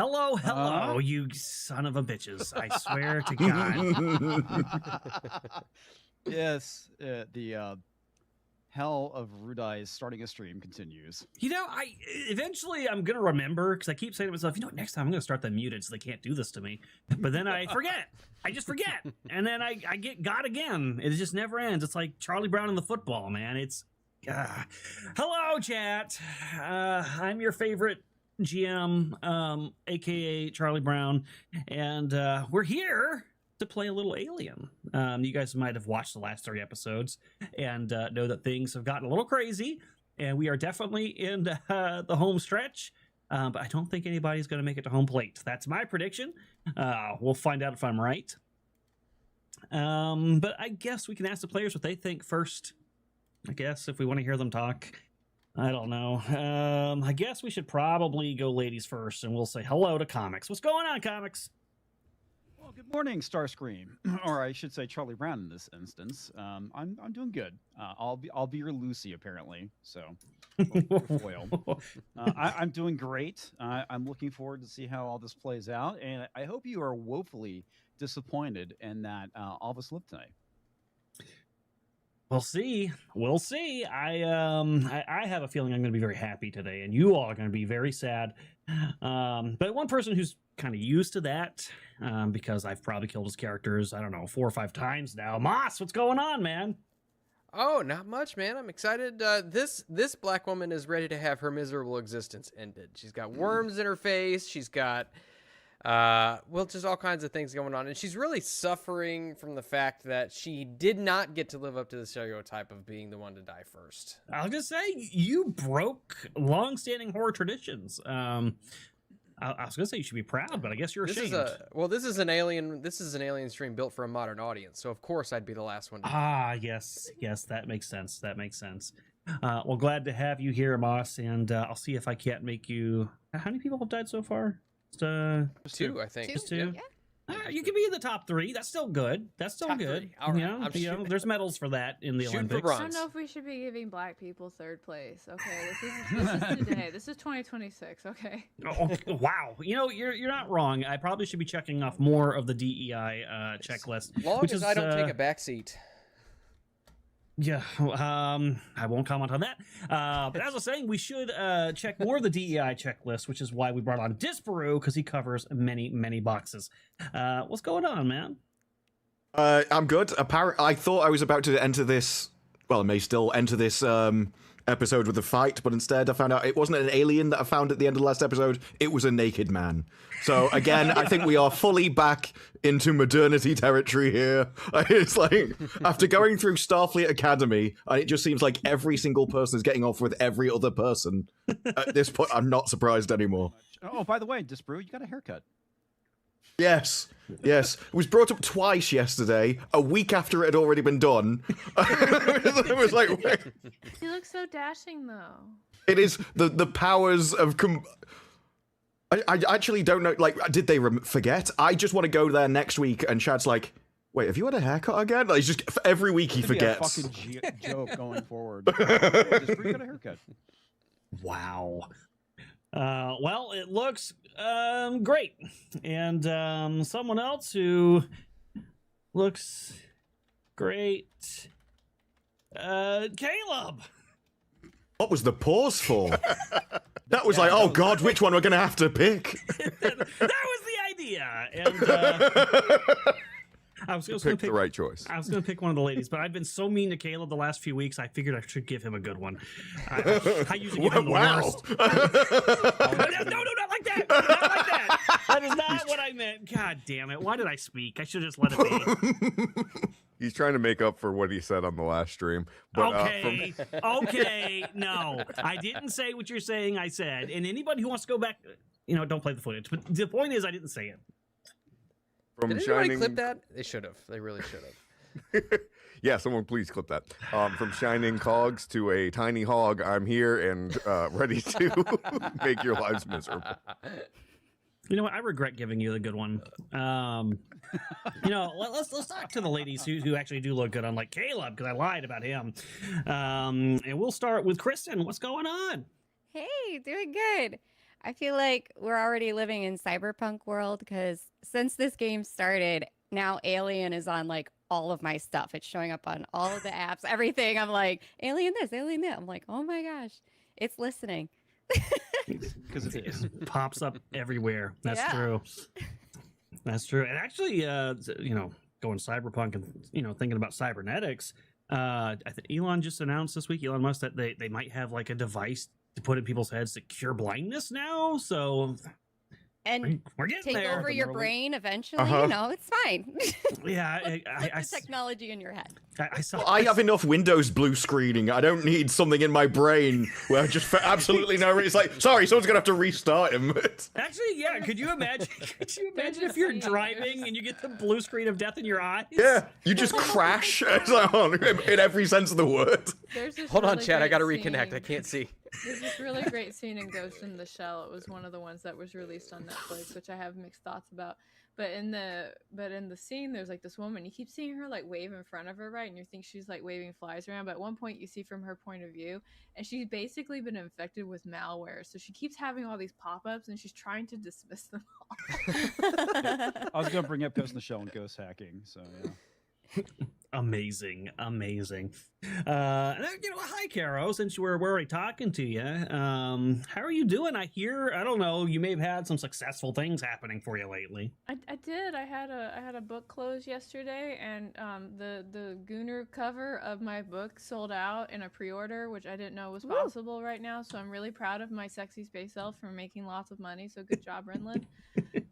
Hello, you son of a bitches. I swear to God. Yes, the hell of Rudai's starting a stream continues. Eventually I'm going to remember, because I keep saying to myself, next time I'm going to start them muted so they can't do this to me. But then I forget. I just forget. And then I get got again. It just never ends. It's like Charlie Brown in the football, man. It's, hello, chat. I'm your favorite GM, aka Charlie Brown, and we're here to play a little Alien. You guys might have watched the last 3 episodes and know that things have gotten a little crazy, and we are definitely in the home stretch, but I don't think anybody's going to make it to home plate. That's my prediction. We'll find out if I'm right. But I guess we can ask the players what they think first. I guess if we want to hear them talk. I don't know. I guess we should probably go ladies first, and we'll say hello to Comics. What's going on, Comics? Well, good morning, Starscream, or I should say Charlie Brown in this instance. I'm doing good. I'll be your Lucy apparently. So, foil. I'm doing great. I'm looking forward to see how all this plays out, and I hope you are woefully disappointed in that all of us live tonight. We'll see. We'll see. I have a feeling I'm going to be very happy today, and you all are going to be very sad. But one person who's kind of used to that, because I've probably killed his characters, I don't know, 4 or 5 times now. Moss, what's going on, man? Oh, not much, man. I'm excited. This black woman is ready to have her miserable existence ended. She's got worms in her face. She's got just all kinds of things going on, and she's really suffering from the fact that she did not get to live up to the stereotype of being the one to die first. I was gonna say, you broke long-standing horror traditions. I was gonna say you should be proud, but I guess you're ashamed. This is an alien stream built for a modern audience, so of course I'd be the last one to die. Yes, that makes sense. Well, glad to have you here, Moss, and I'll see if I can't make you. How many people have died so far? Just 2, I think. Just 2? Yeah. You can be in the top 3. That's still good. Top 3. All right. There's medals for that in the Olympics. I don't know if we should be giving black people 3rd place. Okay, this is today. This is 2026. Okay. Oh, wow. You're not wrong. I probably should be checking off more of the DEI checklist. As long as I don't take a back seat. Yeah, I won't comment on that. But as I was saying, we should check more of the DEI checklist, which is why we brought on Disparu, because he covers many, many boxes. What's going on, man? I'm good. I thought I was about to enter this, well, I may still enter this episode with a fight, but instead I found out it wasn't an alien that I found at the end of the last episode, it was a naked man. So again, I think we are fully back into modernity territory here. It's like, after going through Starfleet Academy, it just seems like every single person is getting off with every other person. At this point, I'm not surprised anymore. Oh, by the way, Disbrew, you got a haircut. Yes. It was brought up twice yesterday, a week after it had already been done. It was like, wait. You look so dashing, though. It is the powers of... I actually don't know, like, did they forget? I just want to go there next week, and Chad's like, wait, have you had a haircut again? Like, he's just, every week he forgets. It's a fucking joke going forward. Disbrew, you got a haircut. Wow. Well, it looks great. And someone else who looks great, Caleb. What was the pause for? That was like, oh god, which one we're going to have to pick? That was the idea. And I was going to pick the right choice. I was going to pick one of the ladies, but I've been so mean to Caleb the last few weeks, I figured I should give him a good one. I usually give him the worst. No, not like that. Not like that. That is not what I meant. God damn it. Why did I speak? I should just let it be. He's trying to make up for what he said on the last stream. But, Okay, no. I didn't say what you're saying I said. And anybody who wants to go back, don't play the footage. But the point is, I didn't say it. From Did anybody clip that? They should have. They really should have. Yeah, someone please clip that. From shining cogs to a tiny hog, I'm here and ready to make your lives miserable. You know what? I regret giving you the good one. Let's talk to the ladies who actually do look good, unlike Caleb, because I lied about him. And we'll start with Kristen. What's going on? Hey, doing good. I feel like we're already living in cyberpunk world because since this game started, now Alien is on like all of my stuff. It's showing up on all of the apps, everything. I'm like, Alien this, Alien that. I'm like, oh my gosh, it's listening. Because it is. Pops up everywhere. That's Yeah. true. That's true. And actually, going cyberpunk and thinking about cybernetics, I think Elon just announced this week, Elon Musk, that they might have like a device to put in people's heads to cure blindness now. So And we're getting take there. over your Early. brain eventually. Uh-huh. You know, it's fine. Yeah, Put the technology in your head. I saw. Well, I have enough Windows blue screening. I don't need something in my brain where I just for absolutely no reason. It's like, sorry, someone's gonna have to restart him. Actually, yeah. Could you imagine? Could you imagine if you're driving and you get the blue screen of death in your eyes? Yeah, you just crash. It's like, oh, in every sense of the word. There's this Hold on, really Chad. I great gotta reconnect. I scene- can't see. There's this really great scene in Ghost in the Shell. It was one of the ones that was released on Netflix, which I have mixed thoughts about. But in the scene, there's like this woman. You keep seeing her like wave in front of her, right? And you think she's like waving flies around. But at one point, you see from her point of view, and she's basically been infected with malware. So she keeps having all these pop-ups, and she's trying to dismiss them all. I was going to bring up Ghost in the Shell and ghost hacking. So yeah. Amazing. Hi, Caro. Since we're already talking to you, how are you doing? I hear, I don't know, you may have had some successful things happening for you lately. I did. I had a book close yesterday, and the Gooner cover of my book sold out in a pre-order, which I didn't know was possible right now. So I'm really proud of my sexy space elf for making lots of money. So good job, Renlin.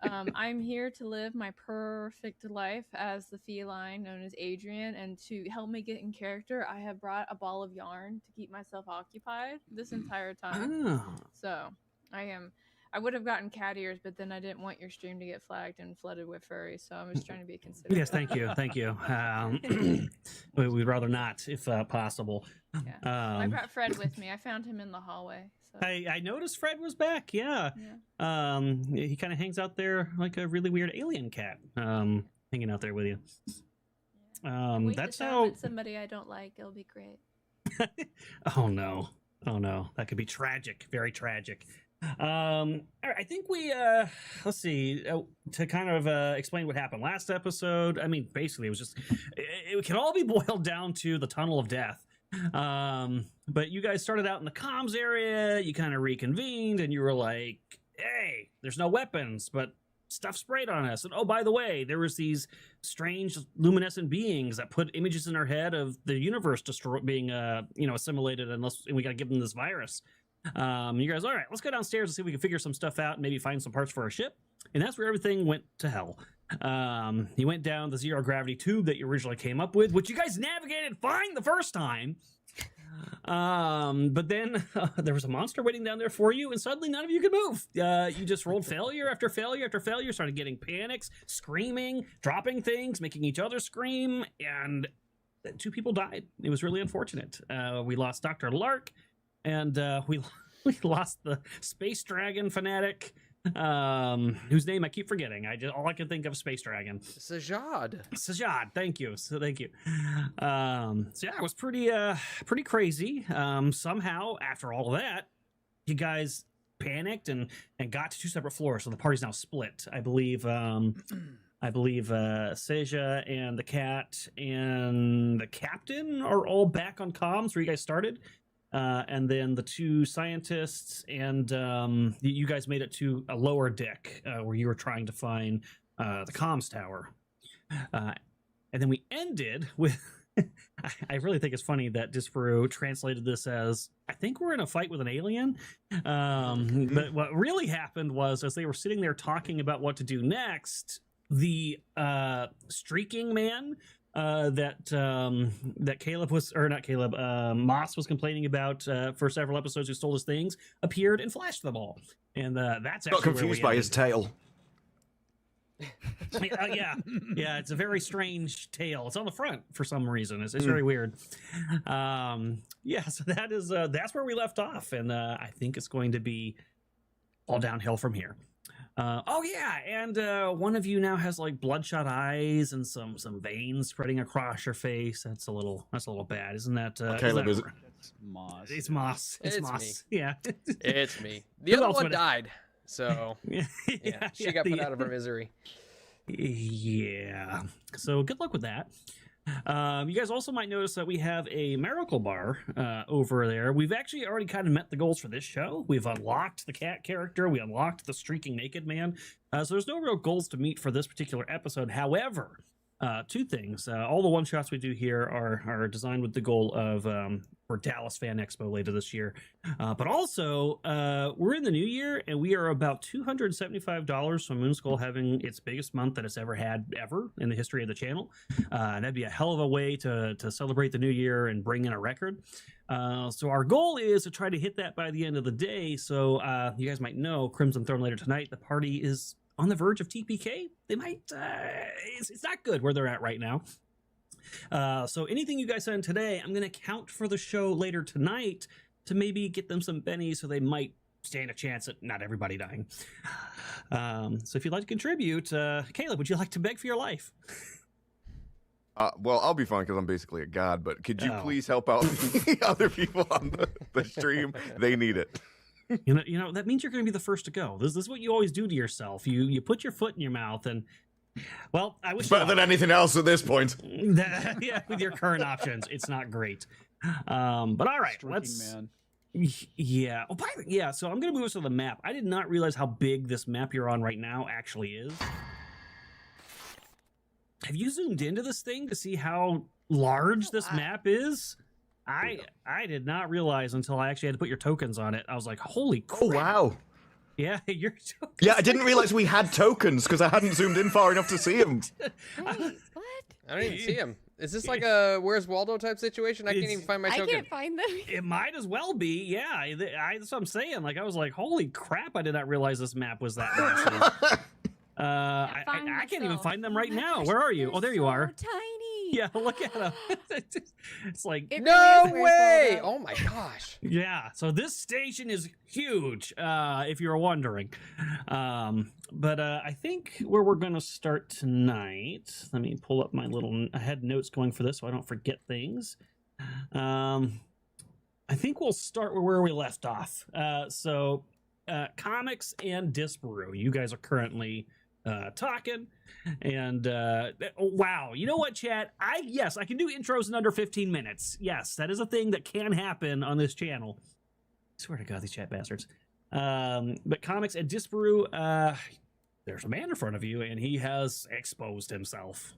I'm here to live my perfect life as the feline known as Adrian, and to help me get in character, I have brought a ball of yarn to keep myself occupied this entire time. Oh. So I would have gotten cat ears, but then I didn't want your stream to get flagged and flooded with furries, so I was trying to be considerate. Yes, thank you. We'd rather not, if possible. Yeah. I brought Fred with me. I found him in the hallway. So. I noticed Fred was back. Yeah. He kind of hangs out there like a really weird alien cat, hanging out there with you. Wait That's to how. summon somebody I don't like. It'll be great. Oh no, that could be tragic, very tragic. All right, I think we let's see, to kind of explain what happened last episode. I mean, basically it was just it can all be boiled down to the tunnel of death. But you guys started out in the comms area, you kind of reconvened, and you were like, hey, there's no weapons, but stuff sprayed on us. And oh, by the way, there was these strange luminescent beings that put images in our head of the universe being assimilated, and we got to give them this virus. You guys, all right, let's go downstairs and see if we can figure some stuff out and maybe find some parts for our ship. And that's where everything went to hell. You went down the zero gravity tube that you originally came up with, which you guys navigated fine the first time. But then there was a monster waiting down there for you, and suddenly none of you could move. You just rolled failure after failure after failure, started getting panics, screaming, dropping things, making each other scream, and 2 people died. It was really unfortunate. We lost Dr. Lark, and we lost the space dragon fanatic, whose name I keep forgetting. All I can think of is Space Dragon. Sajad, thank you. So yeah, it was pretty crazy. Somehow after all of that, you guys panicked and got to 2 separate floors, so the party's now split. I believe Seja and the cat and the captain are all back on comms where you guys started. And then the 2 scientists and you guys made it to a lower deck where you were trying to find the comms tower. And then we ended with... I really think it's funny that Disparu translated this as, I think we're in a fight with an alien. But what really happened was, as they were sitting there talking about what to do next, the streaking man that Caleb was, or not Caleb, Moss was complaining about for several episodes, who stole his things, appeared and flashed them all. And that's actually Got confused by his tail. Yeah, it's a very strange tail. It's on the front for some reason. It's very weird. So that's where we left off, and I think it's going to be all downhill from here. And one of you now has like bloodshot eyes and some veins spreading across your face. That's a little bad, isn't that? Caleb is. Moss. It's Moss. It's It's Moss. me. Yeah. It's me. The Who other else one would- died, so yeah. yeah, she got put out of her misery. Yeah. So good luck with that. You guys also might notice that we have a miracle bar over there. We've actually already kind of met the goals for this show. We've unlocked the cat character. We unlocked the streaking naked man. So there's no real goals to meet for this particular episode. However, two things. All the one-shots we do here are designed with the goal of for Dallas Fan Expo later this year. But also, we're in the new year, and we are about $275 from Moonskull having its biggest month that it's ever had ever in the history of the channel. And that'd be a hell of a way to celebrate the new year and bring in a record. So our goal is to try to hit that by the end of the day. So you guys might know Crimson Throne later tonight. The party is on the verge of TPK. They might, it's not good where they're at right now. So anything you guys send today, I'm going to count for the show later tonight to maybe get them some bennies so they might stand a chance at not everybody dying. So if you'd like to contribute, Caleb, would you like to beg for your life? Well, I'll be fine because I'm basically a god, but could you Oh. please help out the other people on the stream? They need it. You know that means you're going to be the first to go. This is what you always do to yourself. You put your foot in your mouth and, well, I wish Better than anything else at this point. yeah, with your current options, it's not great. But all right, Streaking let's. man. Yeah. Oh, by the yeah. So I'm gonna move us to the map. I did not realize how big this map you're on right now actually is. Have you zoomed into this thing to see how large this map is? I did not realize until I actually had to put your tokens on it. I was like, holy crap. Oh, wow. Yeah, your tokens. Yeah, I didn't realize we had tokens because I hadn't zoomed in far enough to see them. Wait, what? I don't even see him. Is this like a Where's Waldo type situation? I can't even find my I token. can't find them. It might as well be. Yeah, that's what I'm saying. Like, I was like, holy crap, I did not realize this map was that massive. I can't even myself. find them right Oh my now. gosh, Where are you? they're Oh, there you so are. Tiny. Yeah, look at them. It's like, It No really is Where's way! Waldo. Oh my gosh. yeah. So this station is huge, if you're wondering. But I think where we're going to start tonight, let me pull up my little, I had notes going for this so I don't forget things. I think we'll start where we left off. So comics and Disparu, you guys are currently talking, and wow, you know what, chat? I can do intros in under 15 minutes. Yes, that is a thing that can happen on this channel. I swear to God, these chat bastards. But comics and Disparu, there's a man in front of you, and he has exposed himself.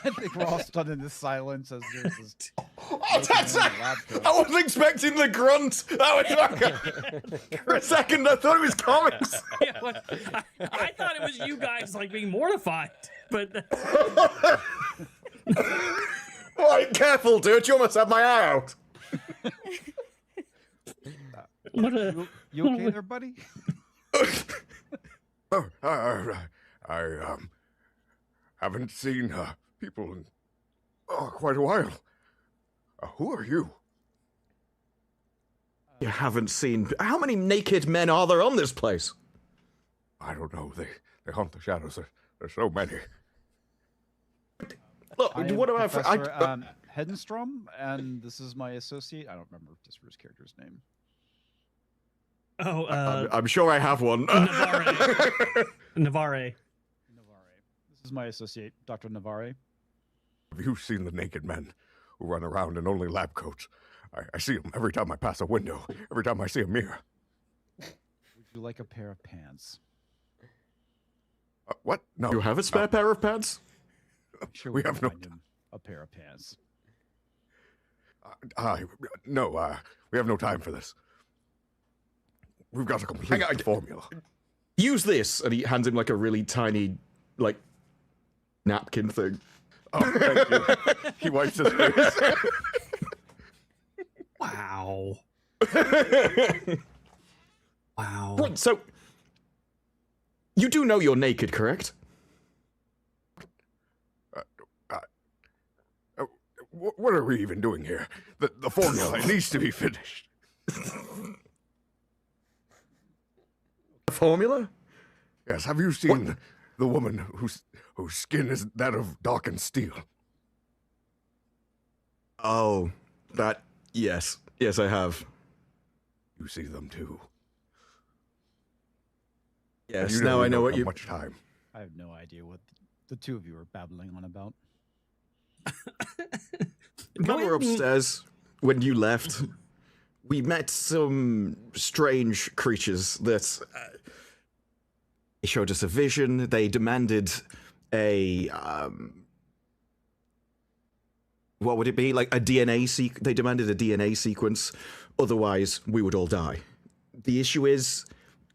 I think we're all stunned in this silence as there's this. I wasn't expecting the grunt. That was like for a second, I thought it was comics. Yeah, like, I thought it was you guys like being mortified, but Right, careful, dude. You almost had my eye out. what a You okay there, buddy? I haven't seen people in quite a while. Who are you? You haven't seen. How many naked men are there on this place? I don't know. They haunt the shadows. There's so many. Look, I am what about Professor Hedenstrom, and this is my associate. I don't remember Disparu's character's name. oh I'm sure I have one. Navarre. Navarre. This is my associate, Dr. Navarre. Have you seen the naked men who run around in only lab coats? I see them every time I pass a window, every time I see a mirror. Would you like a pair of pants? What? No. You have a spare pair of pants? I'm sure We can have no find him a pair of pants. No, we have no time for this. We've got to complete Hang on, the formula. Use this, and he hands him like a really tiny, like napkin thing. Oh, thank you. He wipes his face. wow. Wow. Right, so you do know you're naked, correct? What are we even doing here? The formula needs to be finished. A formula? Yes, have you seen the woman whose skin is that of darkened steel? Oh, that. Yes. Yes, I have. You see them too. Yes, You now we I know don't what have you. much time. I have no idea what the two of you are babbling on about. Remember upstairs when you left? We met some strange creatures that they showed us a vision. They demanded a what would it be? Like a DNA they demanded a DNA sequence, otherwise we would all die. The issue is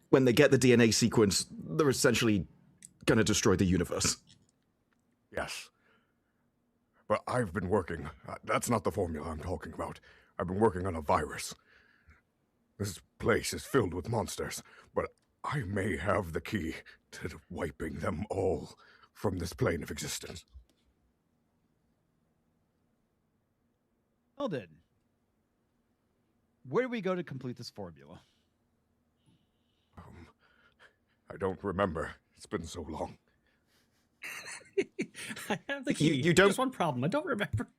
when they get the DNA sequence, they're essentially going to destroy the universe. Yes. But I've been working. That's not the formula I'm talking about. I've been working on a virus. This place is filled with monsters, but I may have the key to wiping them all from this plane of existence. Well then, where do we go to complete this formula? I don't remember. It's been so long. I have the key. You don't. There's one problem. I don't remember.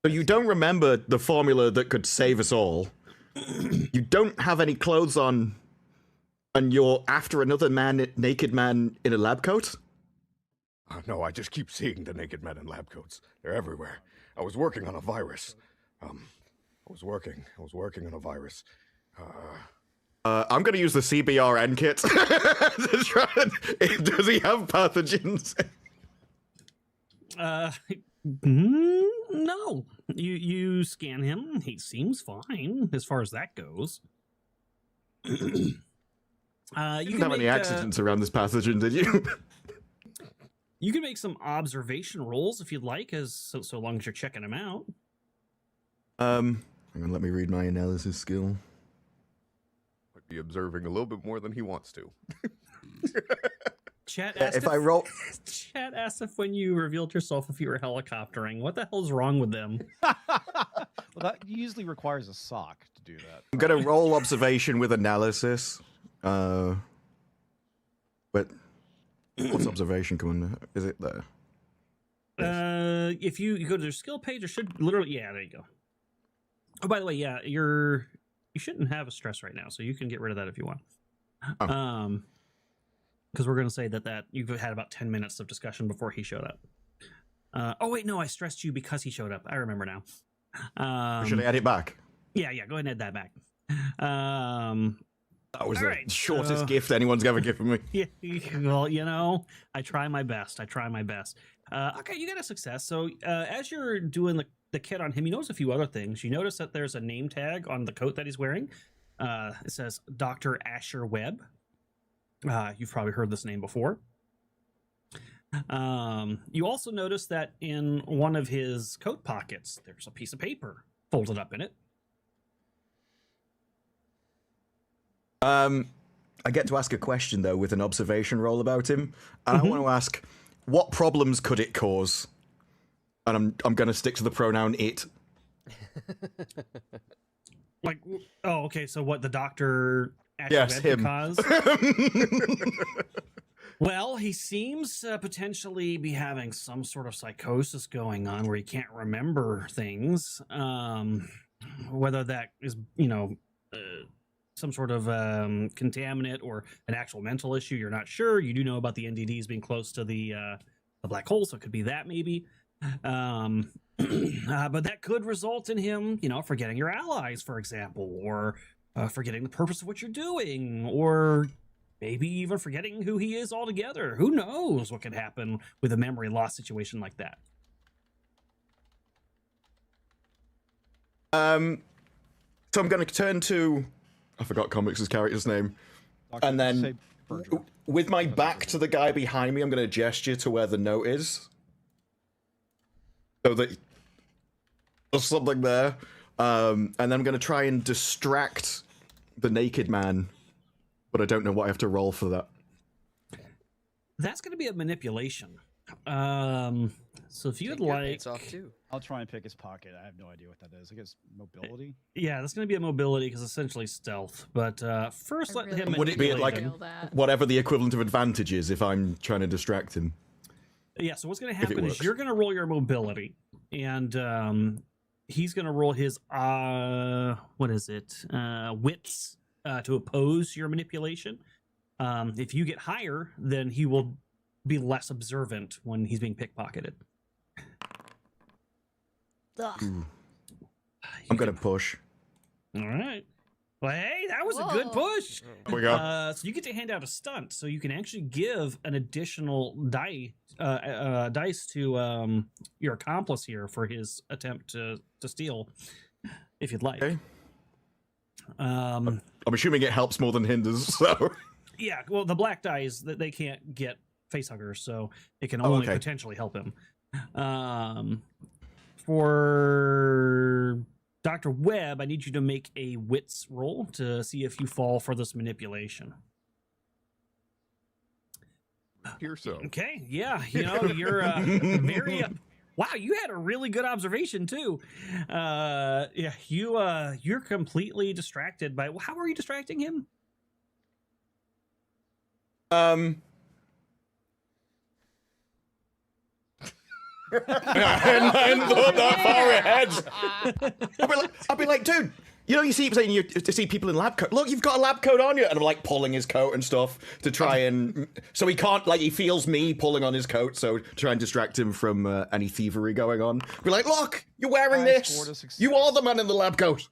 So you don't remember the formula that could save us all. You don't have any clothes on, and you're after another naked man in a lab coat? No, I just keep seeing the naked men in lab coats. They're everywhere. I was working on a virus. I was working on a virus. I'm going to use the CBRN kit to try and... Does he have pathogens? No. You scan him. He seems fine as far as that goes. You didn't have any accidents around this pathogen, did you? You can make some observation rolls if you'd like, so long as you're checking him out. Hang on, let me read my analysis skill. Might be observing a little bit more than he wants to. Chat asked Chat asked if when you revealed yourself if you were helicoptering. What the hell's wrong with them? Well, that usually requires a sock to do that. I'm going to roll observation with analysis. But what's observation coming? Is it there? If you go to their skill page, it should literally... Yeah, there you go. Oh, by the way, yeah, you shouldn't have a stress right now, so you can get rid of that if you want. Oh. Because we're going to say that you've had about 10 minutes of discussion before he showed up. Oh, wait, no, I stressed you because he showed up. I remember now. Should I add it back? Yeah, go ahead and add that back. That was the right, shortest gift anyone's ever given me. Yeah, well, I try my best. Okay, you got a success. So as you're doing the kit on him, you notice a few other things. You notice that there's a name tag on the coat that he's wearing. It says Dr. Asher Webb. You've probably heard this name before. You also notice that in one of his coat pockets, there's a piece of paper folded up in it. I get to ask a question, though, with an observation roll about him. And I want to ask, what problems could it cause? And I'm going to stick to the pronoun it. Like, oh, okay, so what, the doctor actually Yes, him. cause? Well, he seems potentially be having some sort of psychosis going on where he can't remember things. Whether that is, some sort of contaminant or an actual mental issue, you're not sure. You do know about the NDDs being close to the black hole, so it could be that maybe. But that could result in him, forgetting your allies, for example, or forgetting the purpose of what you're doing, or maybe even forgetting who he is altogether. Who knows what could happen with a memory loss situation like that? So I'm going to turn to... I forgot Comics' character's name. And then, with my back to the guy behind me, I'm going to gesture to where the note is. So that there's something there. And then I'm going to try and distract the naked man. But I don't know what I have to roll for that. That's going to be a manipulation. So if you'd like... off too. I'll try and pick his pocket. I have no idea what that is. I guess mobility? Yeah, that's going to be a mobility because essentially stealth. But first, let him... Would it be manipulate like him. whatever the equivalent of advantage is if I'm trying to distract him? Yeah, so what's going to happen is you're going to roll your mobility. and he's going to roll his wits to oppose your manipulation. If you get higher, then he will be less observant when he's being pickpocketed. I'm going to push. All right. Well, hey, that was a good Whoa. push. There we go. So you get to hand out a stunt, so you can actually give an additional dice to your accomplice here for his attempt to steal, if you'd like. Okay. Um, I'm assuming it helps more than hinders, so... yeah, well, the black dice, they can't get facehuggers, so it can Oh, only okay. potentially help him. For Dr. Webb, I need you to make a wits roll to see if you fall for this manipulation. Here so. Okay, yeah, you're very. Wow, you had a really good observation too. Yeah, you're completely distracted by. How are you distracting him? I hadn't thought that far ahead. I'd be like, dude, you keep saying you to see people in lab coat. Look, you've got a lab coat on you, and I'm like pulling his coat and stuff to try and so he can't he feels me pulling on his coat, so try and distract him from any thievery going on. Be like, look, you're wearing I scored a this. success. You are the man in the lab coat.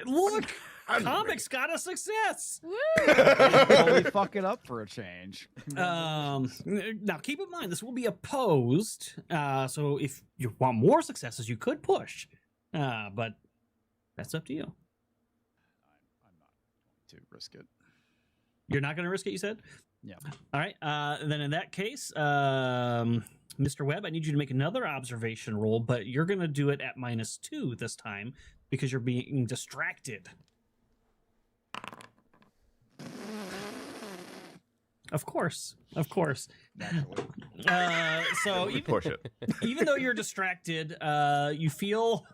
Look, comics got a success. Totally fuck it up for a change. Now keep in mind this will be opposed. So if you want more successes, you could push. But that's up to you. I'm not going to risk it. You're not going to risk it, you said? Yeah. All right. Then in that case, Mr. Webb, I need you to make another observation roll, but you're going to do it at -2 this time because you're being distracted. Of course. Naturally. So We push it. even though you're distracted, you feel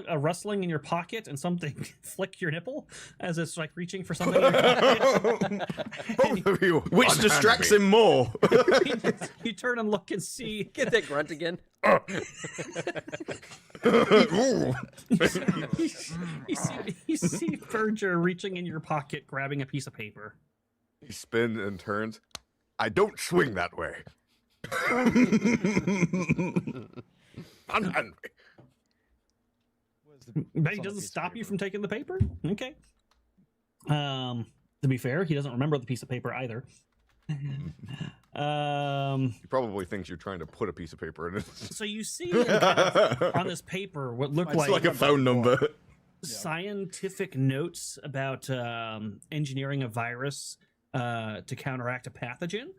a rustling in your pocket and something flick your nipple as it's like reaching for something in your pocket. Both of you. Which unhand distracts me. him more. You turn and look and see Get that grunt again. you see Berger reaching in your pocket grabbing a piece of paper. He spins and turns. I don't swing that way. Unhand me. But he doesn't stop you from taking the paper? Okay. To be fair, he doesn't remember the piece of paper either. He probably thinks you're trying to put a piece of paper in it. So you see on this paper what look It's It's like a phone number. scientific notes about engineering a virus to counteract a pathogen.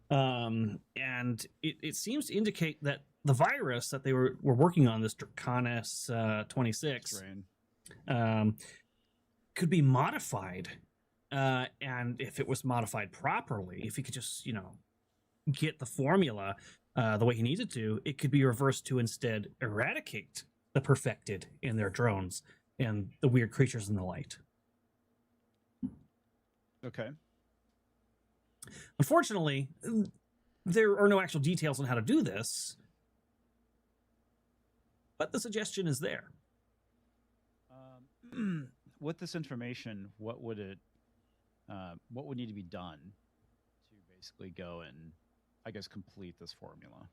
And it seems to indicate that the virus that they were working on, this Draconis 26, could be modified. And if it was modified properly, if he could just, get the formula the way he needs it to, it could be reversed to instead eradicate the perfected in their drones and the weird creatures in the light. Okay. Unfortunately, there are no actual details on how to do this, but the suggestion is there. With this information, what would need to be done to basically go and, I guess, complete this formula?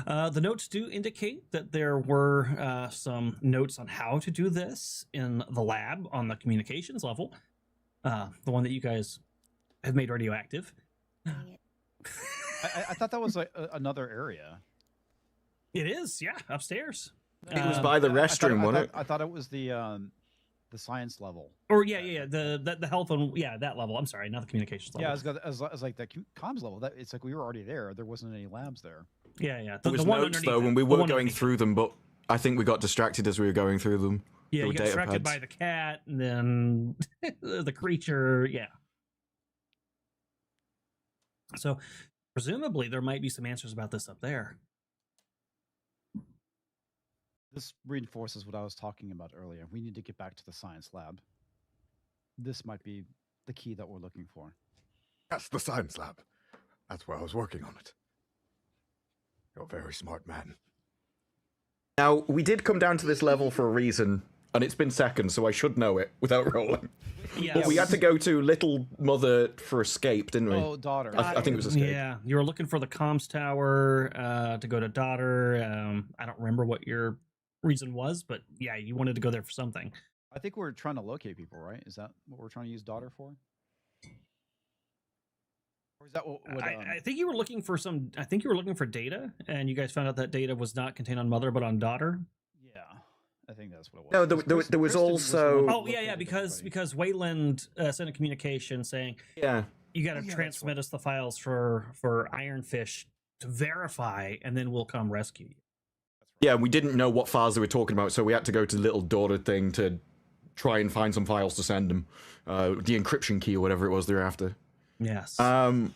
The notes do indicate that there were some notes on how to do this in the lab on the communications level, the one that you guys have made radioactive. Dang it. I thought that was like another area. It is, yeah, upstairs. It was by the restroom, wasn't it? I thought it was the science level. Or the health and that level. I'm sorry, not the communications level. Yeah, as like the comms level. That it's like we were already there. There wasn't any labs there. Yeah. There was one notes underneath though it, when we the were one going underneath through them, but I think we got distracted as we were going through them. Yeah, There you were got data distracted pads. by the cat, and then the creature. Yeah. So, presumably, there might be some answers about this up there. This reinforces what I was talking about earlier. We need to get back to the science lab. This might be the key that we're looking for. That's the science lab. That's where I was working on it. You're a very smart man. Now, we did come down to this level for a reason, and it's been seconds, so I should know it without rolling. Yeah, But we had to go to Little Mother for escape, didn't we? Oh, daughter. I think it was escape. Yeah, you were looking for the comms tower to go to daughter. I don't remember what your reason was, but yeah, you wanted to go there for something. I think we're trying to locate people, right? Is that what we're trying to use daughter for? Or is that what I think you were looking for some. I think you were looking for data, and you guys found out that data was not contained on mother, but on daughter. Yeah, I think that's what it was. No, Because there was Kristen the also- one that Oh yeah, yeah, located everybody. because Wayland sent a communication saying Yeah. you got to Oh, yeah, that's transmit right. us the files for Ironfish to verify, and then we'll come rescue you. Yeah, we didn't know what files they were talking about, so we had to go to the Little Daughter thing to try and find some files to send them. The encryption key or whatever it was they're after. Yes. I'll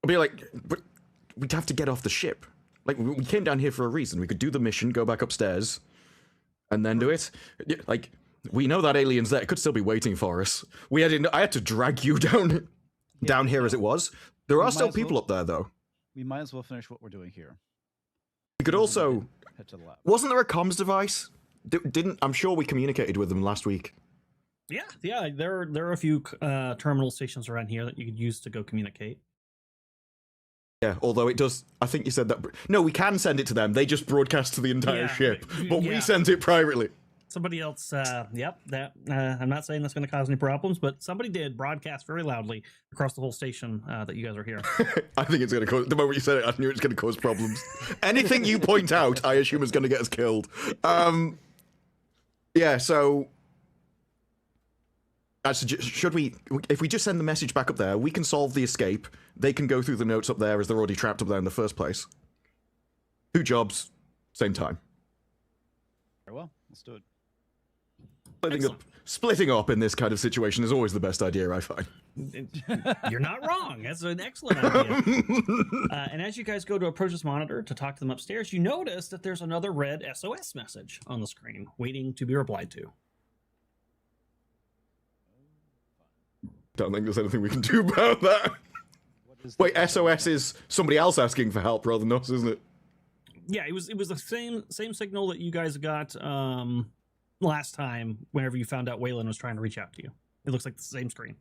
be like, but we'd have to get off the ship. Like, we came down here for a reason. We could do the mission, go back upstairs, and then do it. Yeah, like, we know that alien's there. It could still be waiting for us. I had to drag you down here as it was. There We are might still as well- people up there, though. We might as well finish what we're doing here. We could also... Head to the lab. Wasn't there a comms device? I'm sure we communicated with them last week. yeah. There are a few terminal stations around here that you could use to go communicate. Yeah, although it does... I think you said that... No, we can send it to them. They just broadcast to the entire Yeah, ship. But yeah. we sent it privately. Somebody else, yep, that I'm not saying that's going to cause any problems, but somebody did broadcast very loudly across the whole station that you guys are here. I think it's going to cause... The moment you said it, I knew it was going to cause problems. Anything you point out, I assume is going to get us killed. Yeah, so... should we... If we just send the message back up there, we can solve the escape. They can go through the notes up there as they're already trapped up there in the first place. 2 jobs, same time. Very well, let's do it. Excellent. Splitting up in this kind of situation is always the best idea, I find. You're not wrong. That's an excellent idea. And as you guys go to approach this monitor to talk to them upstairs, you notice that there's another red SOS message on the screen waiting to be replied to. Don't think there's anything we can do about that. What is Wait, the- SOS is somebody else asking for help rather than us, isn't it? Yeah, it was the same signal that you guys got last time whenever you found out Waylon was trying to reach out to you. It looks like the same screen.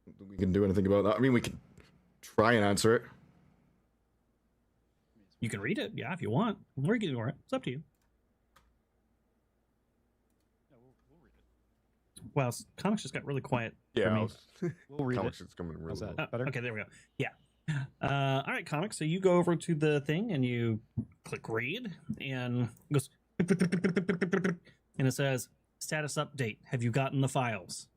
Don't think we can do anything about that. I mean, we can try and answer it. You can read it, yeah, if you want. Or you can ignore it. It's up to you. Yeah, we'll read it. Wow, comics just got really quiet. Yeah, me. I was, We'll read comics it. is coming How's really that? low. Better? Okay, there we go. Yeah. All right, comics. So you go over to the thing and you click read, and it goes, and it says status update. Have you gotten the files?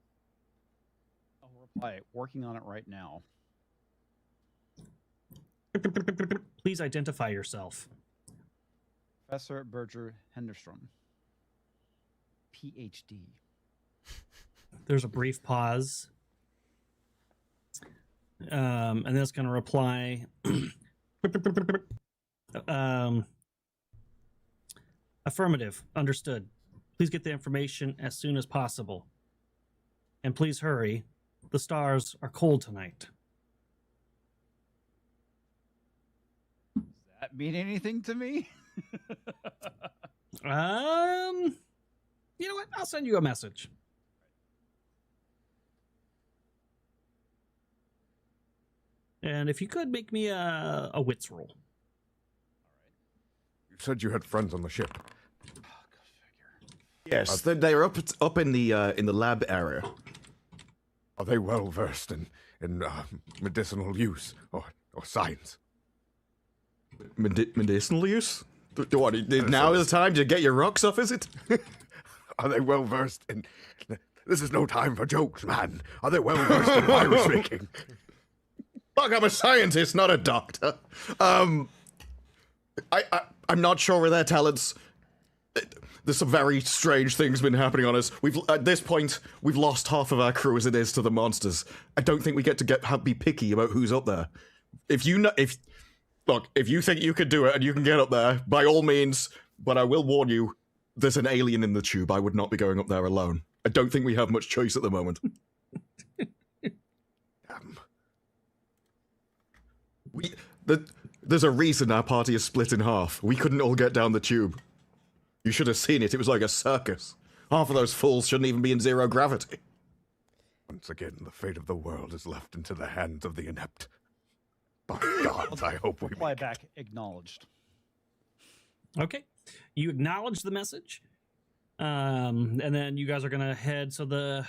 I'll reply. Working on it right now. Please identify yourself. Professor Berger Henderstrom. PhD. There's a brief pause. And then it's going to reply. Affirmative. Understood. Please get the information as soon as possible. And please hurry. The stars are cold tonight. Does that mean anything to me? You know what? I'll send you a message. And if you could make me a wits roll. You said you had friends on the ship. Oh, go figure. Yes, they're up in the lab area. Are they well versed in medicinal use or science? Medicinal use? What, now is the time to get your rocks off, is it? Are they well versed in? This is no time for jokes, man. Are they well versed in virus making? Fuck, I'm a scientist, not a doctor. I'm not sure of their talents. There's some very strange things been happening on us. At this point, we've lost half of our crew as it is to the monsters. I don't think we get to be picky about who's up there. If you think you could do it and you can get up there, by all means. But I will warn you, there's an alien in the tube. I would not be going up there alone. I don't think we have much choice at the moment. There's a reason our party is split in half. We couldn't all get down the tube. You should have seen it. It was like a circus. Half of those fools shouldn't even be in zero gravity. Once again, the fate of the world is left into the hands of the inept. By gods, I hope we Reply make it. back, acknowledged. Okay, you acknowledge the message, and then you guys are gonna head. So the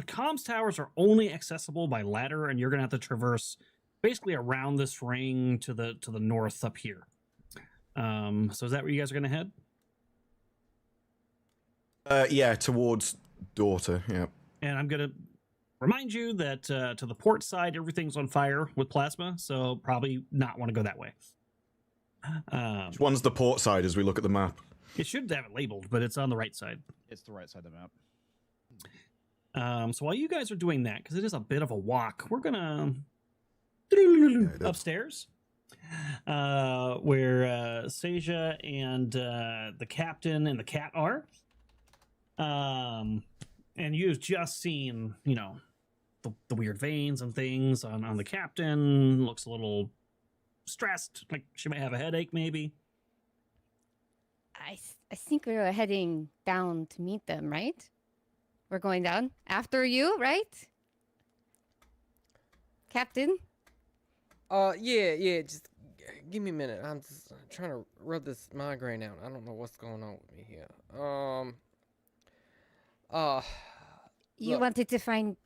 comms towers are only accessible by ladder, and you're gonna have to traverse basically around this ring to the north up here. So is that where you guys are gonna head? Yeah, towards daughter. Yeah. And I'm gonna remind you that to the port side, everything's on fire with plasma, so probably not want to go that way. Which one's the port side as we look at the map? It should have it labeled, but it's on the right side. It's the right side of the map. So while you guys are doing that, because it is a bit of a walk, we're gonna upstairs, where Seja and the captain and the cat are. And you've just seen, the weird veins and things on the captain. Looks a little stressed, like she might have a headache, maybe. I think we were heading down to meet them, right? We're going down after you, right? Captain? Yeah, just give me a minute. I'm just trying to rub this migraine out. I don't know what's going on with me here. You Look. wanted to find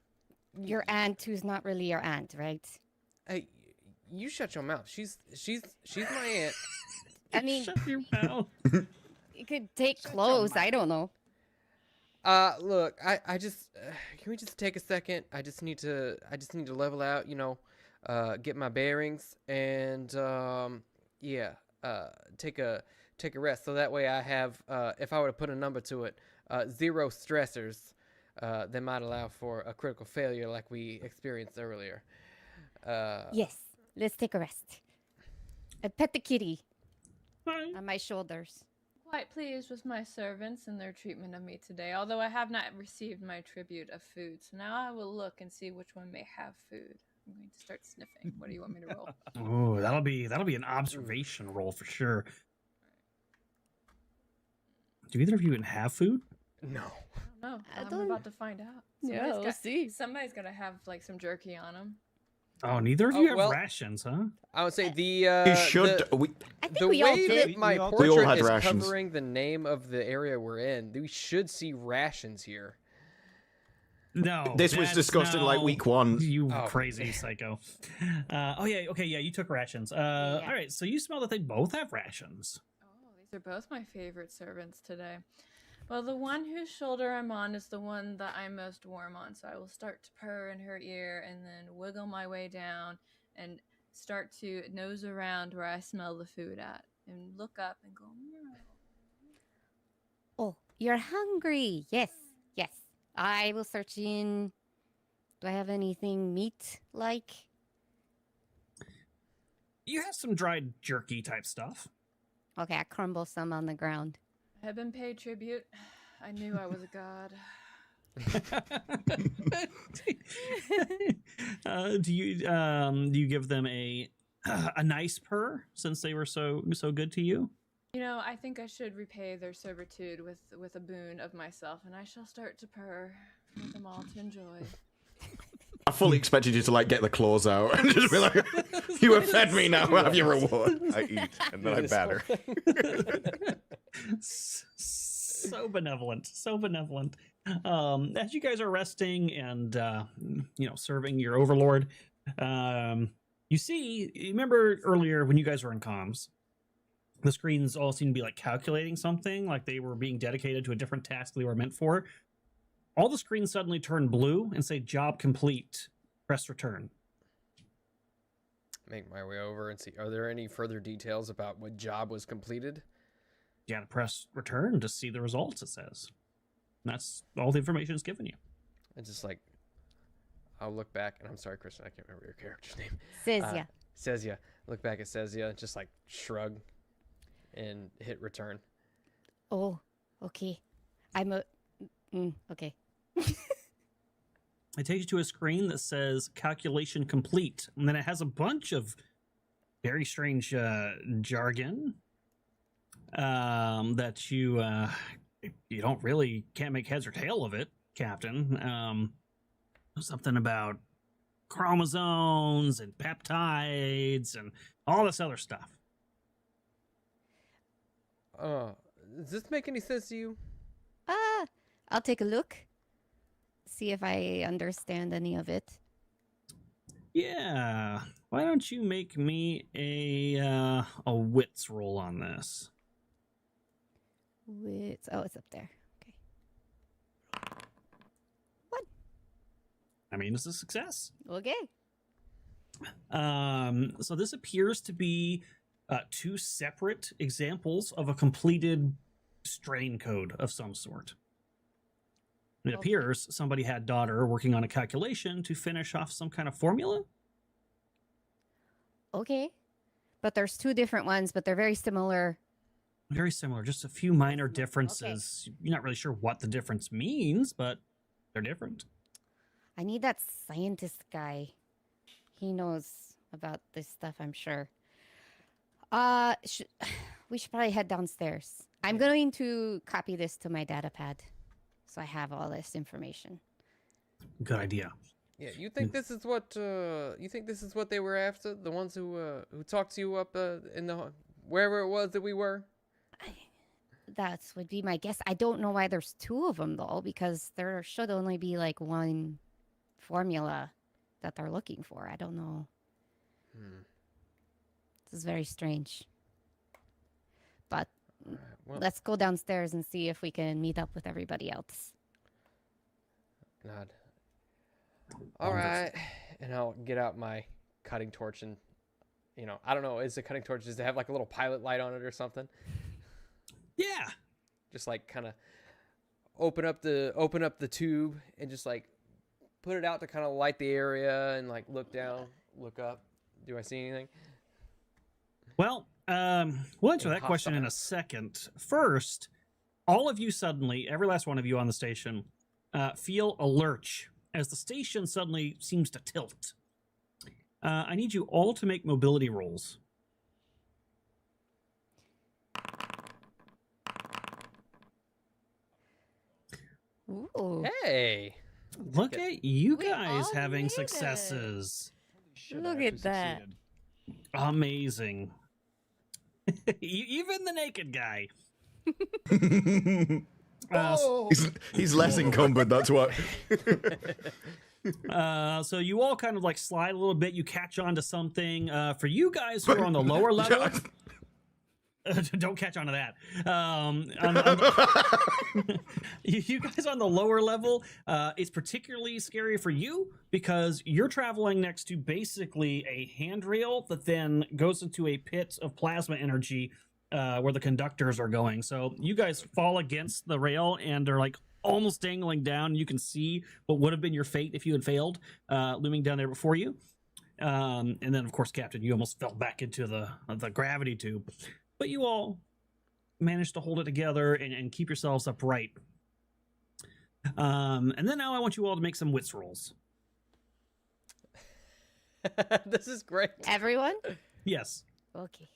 your aunt who's not really your aunt, right? Hey, you shut your mouth. She's my aunt. I mean, Shut your mouth. you could take clothes. I don't know. Look, I just can we just take a second? I just need to level out, get my bearings and take a rest. So that way I have if I were to put a number to it, 0 stressors that might allow for a critical failure like we experienced earlier. Yes, let's take a rest. Pet the kitty Hi. on my shoulders. Quite pleased with my servants and their treatment of me today, although I have not received my tribute of food. So now I will look and see which one may have food. I'm going to start sniffing. What do you want me to roll? Oh, that'll be an observation roll for sure. Do either of you even have food? No. I don't know. I I'm don't- about to find out. Yeah, we'll see. Somebody's got to have like some jerky on them. Oh, neither of Oh, you have well- rations, huh? I would say the You should. I think the we all way did. that my We all portrait had is rations. covering the name of the area we're in, we should see rations here. No. This was that's discussed in like no- week 1. You Oh. crazy psycho. You took rations. All right, so you smell that they both have rations. Oh, these are both my favorite servants today. Well, the one whose shoulder I'm on is the one that I'm most warm on, so I will start to purr in her ear and then wiggle my way down and start to nose around where I smell the food at and look up and go, meow. Oh, you're hungry. Yes, yes. I will search in. Do I have anything meat-like? You have some dried jerky type stuff. Okay, I crumble some on the ground. I have been paid tribute. I knew I was a god. Do you give them a nice purr since they were so good to you? I think I should repay their servitude with a boon of myself, and I shall start to purr for them all to enjoy. I fully expected you to like get the claws out and just be like, "You have fed me now. Have your reward." I eat, and then I batter. So benevolent, so benevolent. As you guys are resting and serving your overlord, you remember earlier when you guys were in comms, the screens all seemed to be like calculating something, like they were being dedicated to a different task they were meant for. All the screens suddenly turn blue and say "job complete." Press return. Make my way over and see. Are there any further details about what job was completed? You gotta press return to see the results. It says. And that's all the information it's given you. It's just like, I'll look back, and I'm sorry, Kristen, I can't remember your character's name. Says Sezia. Look back at Sezia, just like shrug and hit return. Oh, okay. Okay. It takes you to a screen that says calculation complete. And then it has a bunch of very strange jargon that you don't really can't make heads or tail of it, Captain. Something about chromosomes and peptides and all this other stuff. Does this make any sense to you? I'll take a look. See if I understand any of it. Yeah. Why don't you make me a wits roll on this? Wits. Oh, it's up there. Okay. What? I mean, it's a success. Okay. So this appears to be two separate examples of a completed strain code of some sort. It appears somebody had daughter working on a calculation to finish off some kind of formula. Okay. But there's two different ones, but they're very similar. Very similar, just a few minor differences. Okay. You're not really sure what the difference means, but they're different. I need that scientist guy. He knows about this stuff, I'm sure. We should probably head downstairs. I'm going to copy this to my data pad, so I have all this information. Good idea. Yeah, you think this is what they were after? The ones who talked to you up in the wherever it was that we were? That would be my guess. I don't know why there's two of them though, because there should only be like one formula that they're looking for. I don't know. This is very strange. But well, let's go downstairs and see if we can meet up with everybody else. Nod. All right, and I'll get out my cutting torch and, I don't know, is the cutting torch, does it have like a little pilot light on it or something? Yeah. Just like kind of open up the tube and just like put it out to kind of light the area and like look down, look up. Do I see anything? Well, we'll answer that question in a second. First, all of you suddenly, every last one of you on the station, feel a lurch as the station suddenly seems to tilt. I need you all to make mobility rolls. Ooh. Hey! Look at you We guys all having made it. successes. Shit, Look I at actually that. succeeded. Amazing. Even the naked guy. He's less encumbered, that's what. So you all kind of like slide a little bit. You catch on to something. For you guys who are on the lower level, don't catch on to that. You guys on the lower level, it's particularly scary for you because you're traveling next to basically a handrail that then goes into a pit of plasma energy where the conductors are going. So you guys fall against the rail and are like almost dangling down. You can see what would have been your fate if you had failed, looming down there before you. And then, of course, Captain, you almost fell back into the gravity tube. But you all managed to hold it together and keep yourselves upright. And then now I want you all to make some wits rolls. This is great. Everyone? Yes. Okay.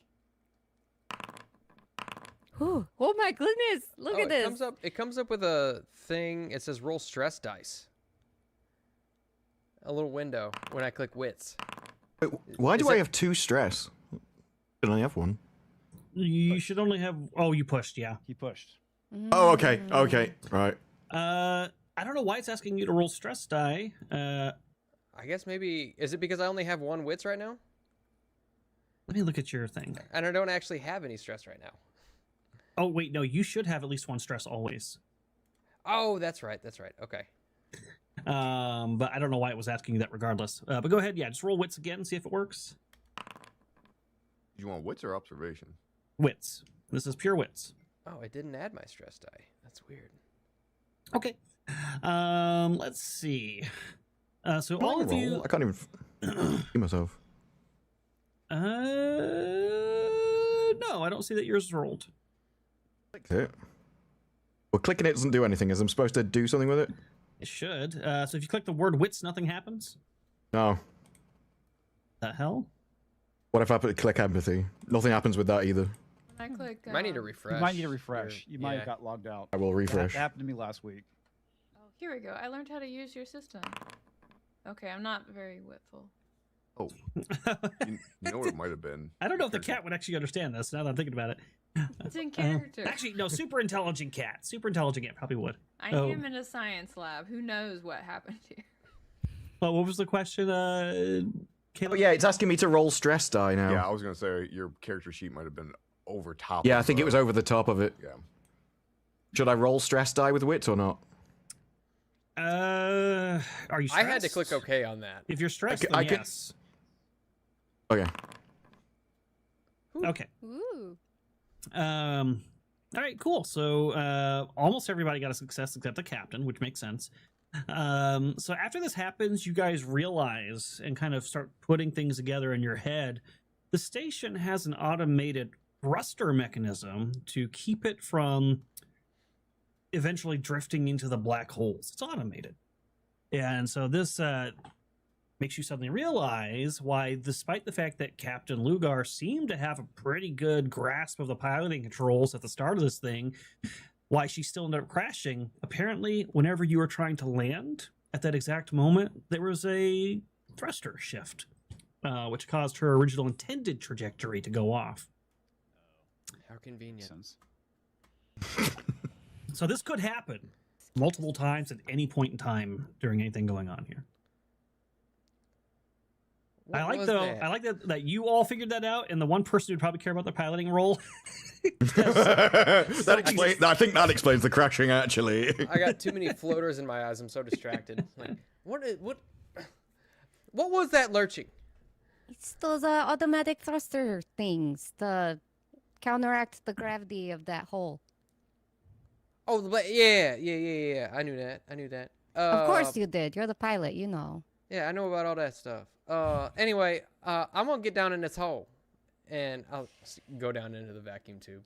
Whew. Oh my goodness! Look at this. It comes up with a thing. It says roll stress dice. A little window when I click wits. Wait, why do I have 2 stress? I only have 1. You should only have... Oh, you pushed, yeah. He pushed. Oh, okay, right. I don't know why it's asking you to roll stress die. I guess maybe... Is it because I only have 1 wits right now? Let me look at your thing. And I don't actually have any stress right now. Oh, wait, no, you should have at least 1 stress always. Oh, that's right. Okay. But I don't know why it was asking you that regardless. But go ahead, yeah, just roll wits again and see if it works. You want wits or observation? Wits. This is pure wits. Oh, I didn't add my stress die. That's weird. Okay. Let's see. So all of you... I can't even see myself. No, I don't see that yours is rolled. It. Well, clicking it doesn't do anything. Is I'm supposed to do something with it? It should. So if you click the word wits, nothing happens. No. The hell? What if I click empathy? Nothing happens with that either. I click. You might need to refresh. You might need to refresh. You might yeah. have got logged out. I will That refresh. happened to me last week. Oh, here we go. I learned how to use your system. Okay, I'm not very witful. Oh, you know what it might have been? I don't know if the cat would actually understand this now that I'm thinking about it. It's in character. Actually, no, super intelligent cat. Super intelligent cat probably would. I Oh. am in a science lab. Who knows what happened here? Well, what was the question, Caleb? Oh, yeah, it's asking me to roll stress die now. Yeah, I was gonna say your character sheet might have been over top. Yeah, I of, think it was over the top of it. Yeah. Should I roll stress die with wits or not? Are you stressed? I had to click OK on that. If you're stressed, I then can- yes. Okay. Okay. Ooh. All right, cool. So almost everybody got a success except the captain, which makes sense. So after this happens, you guys realize and kind of start putting things together in your head. The station has an automated thruster mechanism to keep it from eventually drifting into the black holes. It's automated. And so this makes you suddenly realize why, despite the fact that Captain Lugar seemed to have a pretty good grasp of the piloting controls at the start of this thing, why she still ended up crashing. Apparently, whenever you were trying to land at that exact moment, there was a thruster shift, which caused her original intended trajectory to go off. How convenient. Sense. So this could happen multiple times at any point in time during anything going on here. What I like was though. that? I like that you all figured that out, and the one person who'd probably care about the piloting role. That explains. I think that explains the crashing. Actually, I got too many floaters in my eyes. I'm so distracted. Like, what was that lurching? It's those automatic thruster things to counteract the gravity of that hole. Oh, yeah. I knew that. Of course you did. You're the pilot, you know. Yeah, I know about all that stuff. Anyway, I'm gonna get down in this hole, and I'll go down into the vacuum tube.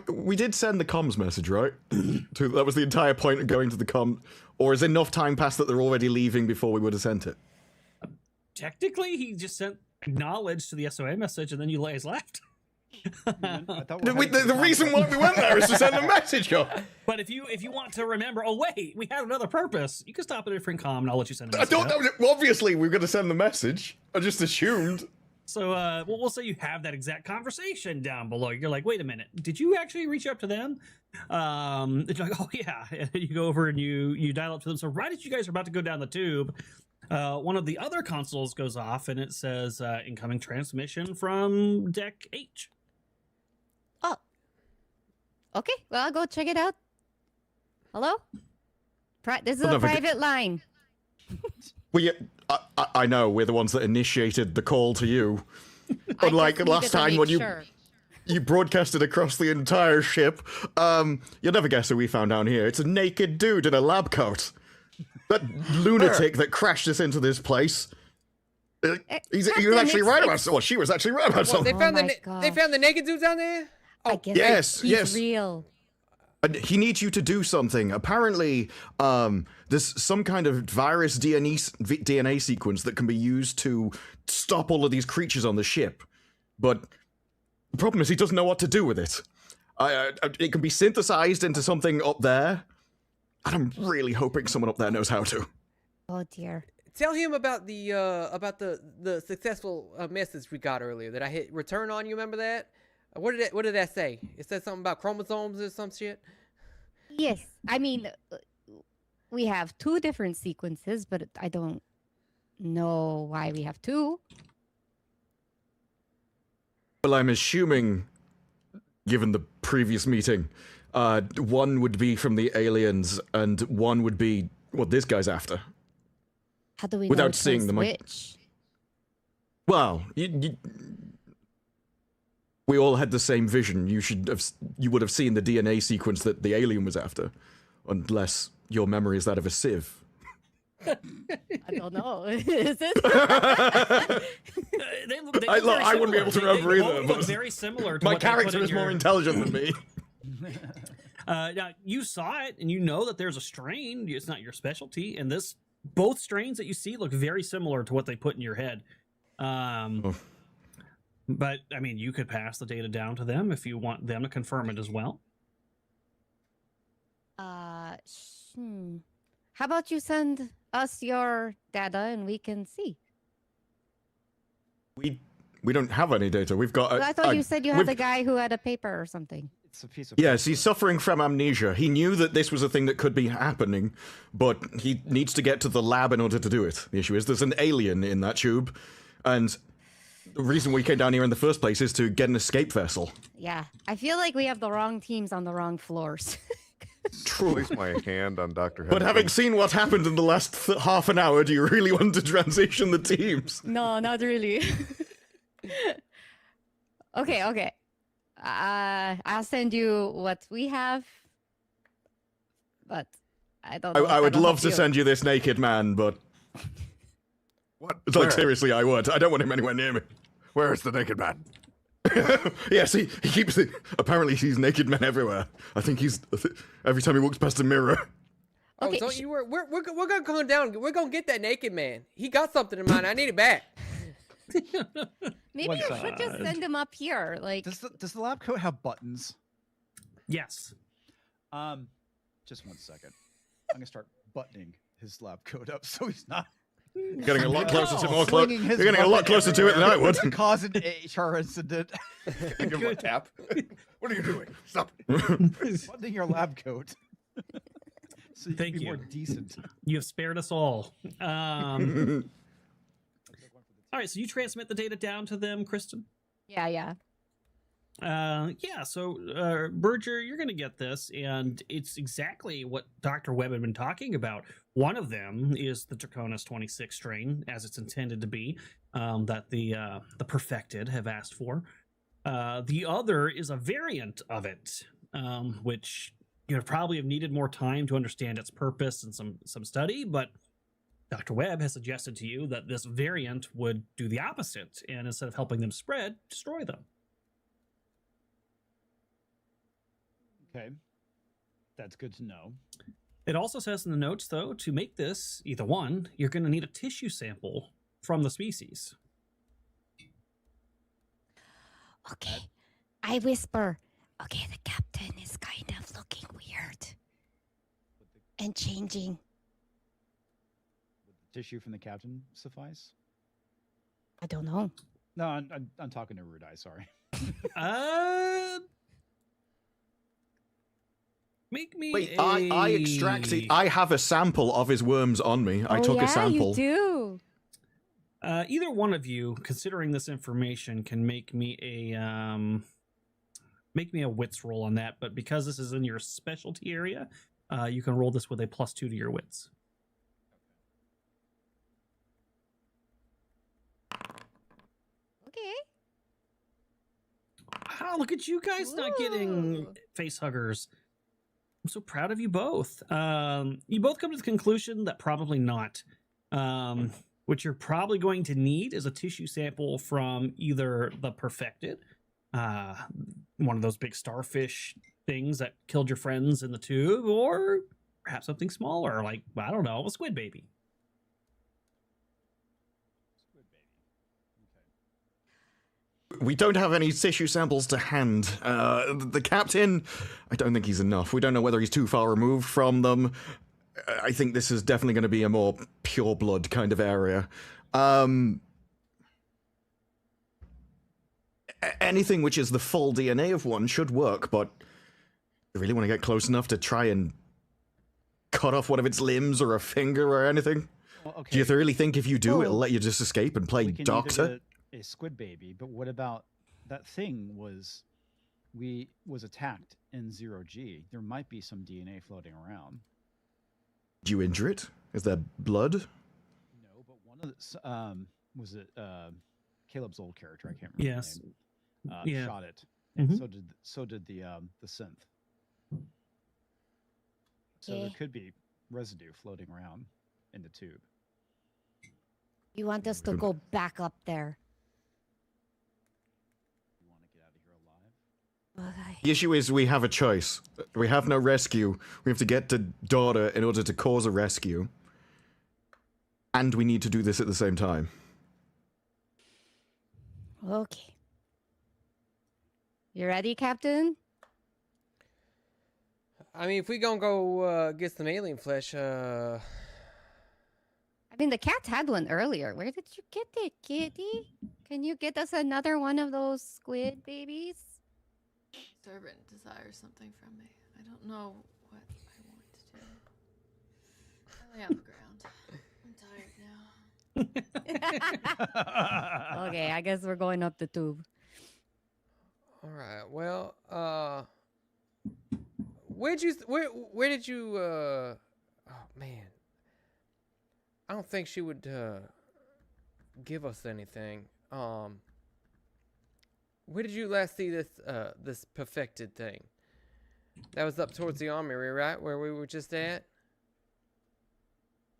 we did send the comms message, right? That was the entire point of going to the comm. Or is enough time passed that they're already leaving before we would have sent it? Technically, he just sent acknowledge to the SOA message, and then you guys left. I thought we were heading to The reason why we went there is to send a message. But if you want to remember, oh wait, we had another purpose. You can stop at a different comm, and I'll let you send a I message. don't out. know. Well, obviously, we were going to send the message. I just assumed. So we'll say you have that exact conversation down below. You're like, wait a minute, did you actually reach up to them? You're like, oh yeah. And you go over and you dial up to them. So right as you guys are about to go down the tube, one of the other consoles goes off and it says incoming transmission from deck H. Oh. Okay, well, I'll go check it out. Hello? This is Well, a don't forget- private line. Well, yeah, I know. We're the ones that initiated the call to you. I Unlike just last needed to time make when sure. you broadcasted across the entire ship. You'll never guess who we found down here. It's a naked dude in a lab coat. That lunatic that crashed us into this place. He was Captain, actually right about it's- something. Well, she was actually right about What, something. they found Oh the my they gosh. found the naked dudes down there. I Oh, guess yes, he's yes. real. And he needs you to do something. Apparently, there's some kind of virus DNA sequence that can be used to stop all of these creatures on the ship. But the problem is he doesn't know what to do with it. It can be synthesized into something up there. And I'm really hoping someone up there knows how to. Oh dear. Tell him about the successful message we got earlier that I hit return on. You remember that? What did that say? It said something about chromosomes or some shit. Yes, I mean, we have two different sequences, but I don't know why we have two. Well, I'm assuming, given the previous meeting, one would be from the aliens and one would be what this guy's after. How do we know Without which seeing one's them, which? Well, we all had the same vision. You would have seen the DNA sequence that the alien was after, unless your memory is that of a sieve. I don't know. Is it? I wouldn't be able to remember they either, both but look very similar to My what they put character in is more your- intelligent than me. Now you saw it and you know that there's a strain. It's not your specialty, and both strains that you see look very similar to what they put in your head. But I mean, you could pass the data down to them if you want them to confirm it as well. How about you send us your data and we can see? We don't have any data. We've got. I thought you said you had we've- a guy who had a paper or something. It's a piece of Yes, he's suffering from amnesia. He knew that this was a thing that could be happening, but he needs to get to the lab in order to do it. The issue is there's an alien in that tube, and the reason we came down here in the first place is to get an escape vessel. Yeah, I feel like we have the wrong teams on the wrong floors. True. Place my hand on Dr. But having seen what happened in the last half an hour, do you really want to transition the teams? No, not really. Okay. I'll send you what we have, but I don't know. if I would that'll love help to you. send you this naked man, but What? it's like Where? seriously, I would. I don't want him anywhere near me. Where is the naked man? Yes, he keeps it. Apparently, he's naked men everywhere. I think he's every time he walks past a mirror. Okay, Oh, don't you worry. We're gonna come down. We're gonna get that naked man. He got something in mind. I need it back. Maybe One you should just side. send him up here. Like, Does the lab coat have buttons? Yes. Just one second. I'm gonna start buttoning his lab coat up so he's not Getting a lot closer to more swinging his You're getting a lot weapon closer to it than I everywhere would. to cause an HR incident. Give him a tap. What are you doing? Stop. Buttoning your lab coat. So you Thank can be you. more decent. You have spared us all. All right, so you transmit the data down to them, Kristen? yeah. Yeah, so Berger, you're going to get this, and it's exactly what Dr. Webb had been talking about. One of them is the Draconis 26 strain, as it's intended to be, that the Perfected have asked for. The other is a variant of it, which you know probably have needed more time to understand its purpose and some study, but Dr. Webb has suggested to you that this variant would do the opposite, and instead of helping them spread, destroy them. Okay. That's good to know. It also says in the notes, though, to make this, either one, you're going to need a tissue sample from the species. Okay. I whisper. Okay, the captain is kind of looking weird and changing. Would the tissue from the captain suffice? I don't know. No, I'm talking to Rude Eye, sorry. Make me Wait, a... I extracted. I have a sample of his worms on me. I Oh, took yeah, a sample. You do. Either one of you, considering this information, can make me a wits roll on that. But because this is in your specialty area, you can roll this with a +2 to your wits. Okay. Wow, look at you guys not getting Ooh. face huggers. I'm so proud of you both. You both come to the conclusion that probably not. What you're probably going to need is a tissue sample from either the Perfected, one of those big starfish things that killed your friends in the tube, or perhaps something smaller, like, I don't know, a squid baby. Squid baby. We don't have any tissue samples to hand. The captain, I don't think he's enough. We don't know whether he's too far removed from them. I think this is definitely going to be a more pure blood kind of area. Anything which is the full DNA of one should work, but you really want to get close enough to try and cut off one of its limbs or a finger or anything? Well, okay. Do you really think if you do, it'll Oh. let you just escape and play we can doctor? either get a squid baby, but what about that thing was attacked in 0G? There might be some DNA floating around. Did you injure it? Is there blood? No, but one of the was it Caleb's old character? I can't remember. Yes. His name. Yeah. Shot it, and Mhm. so did the synth. So there Okay. could be residue floating around in the tube. You want us to Good. go back up there? You want to get out of here alive? Okay. The issue is we have a choice. We have no rescue. We have to get to daughter in order to cause a rescue. And we need to do this at the same time. Okay. You ready, Captain? I mean, if we gonna go get some alien flesh, I mean, the cats had one earlier. Where did you get it, kitty? Can you get us another one of those squid babies? Servant desires something from me. I don't know what I want to do. I lay on the ground. I'm tired now. Okay, I guess we're going up the tube. all right. Well, where did you oh man. I don't think she would give us anything. Where did you last see this this perfected thing? That was up towards the armory, right? Where we were just at?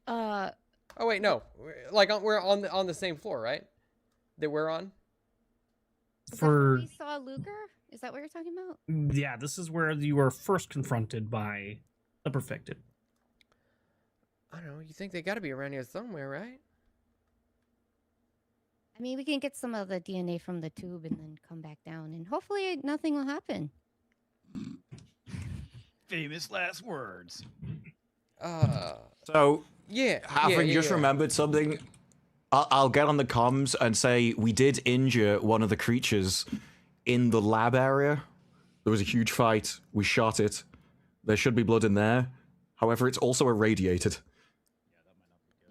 Oh wait, no. We're on the same floor, right? That we're on? Is that where we saw Luger? Is that what you're talking about? Yeah, this is where you were first confronted by the perfected. I don't know. You think they got to be around here somewhere, right? I mean, we can get some of the DNA from the tube and then come back down, and hopefully nothing will happen. Famous last words. So, Yeah. having just remembered something, I'll get on the comms and say we did injure one of the creatures in the lab area. There was a huge fight. We shot it. There should be blood in there. However, it's also irradiated.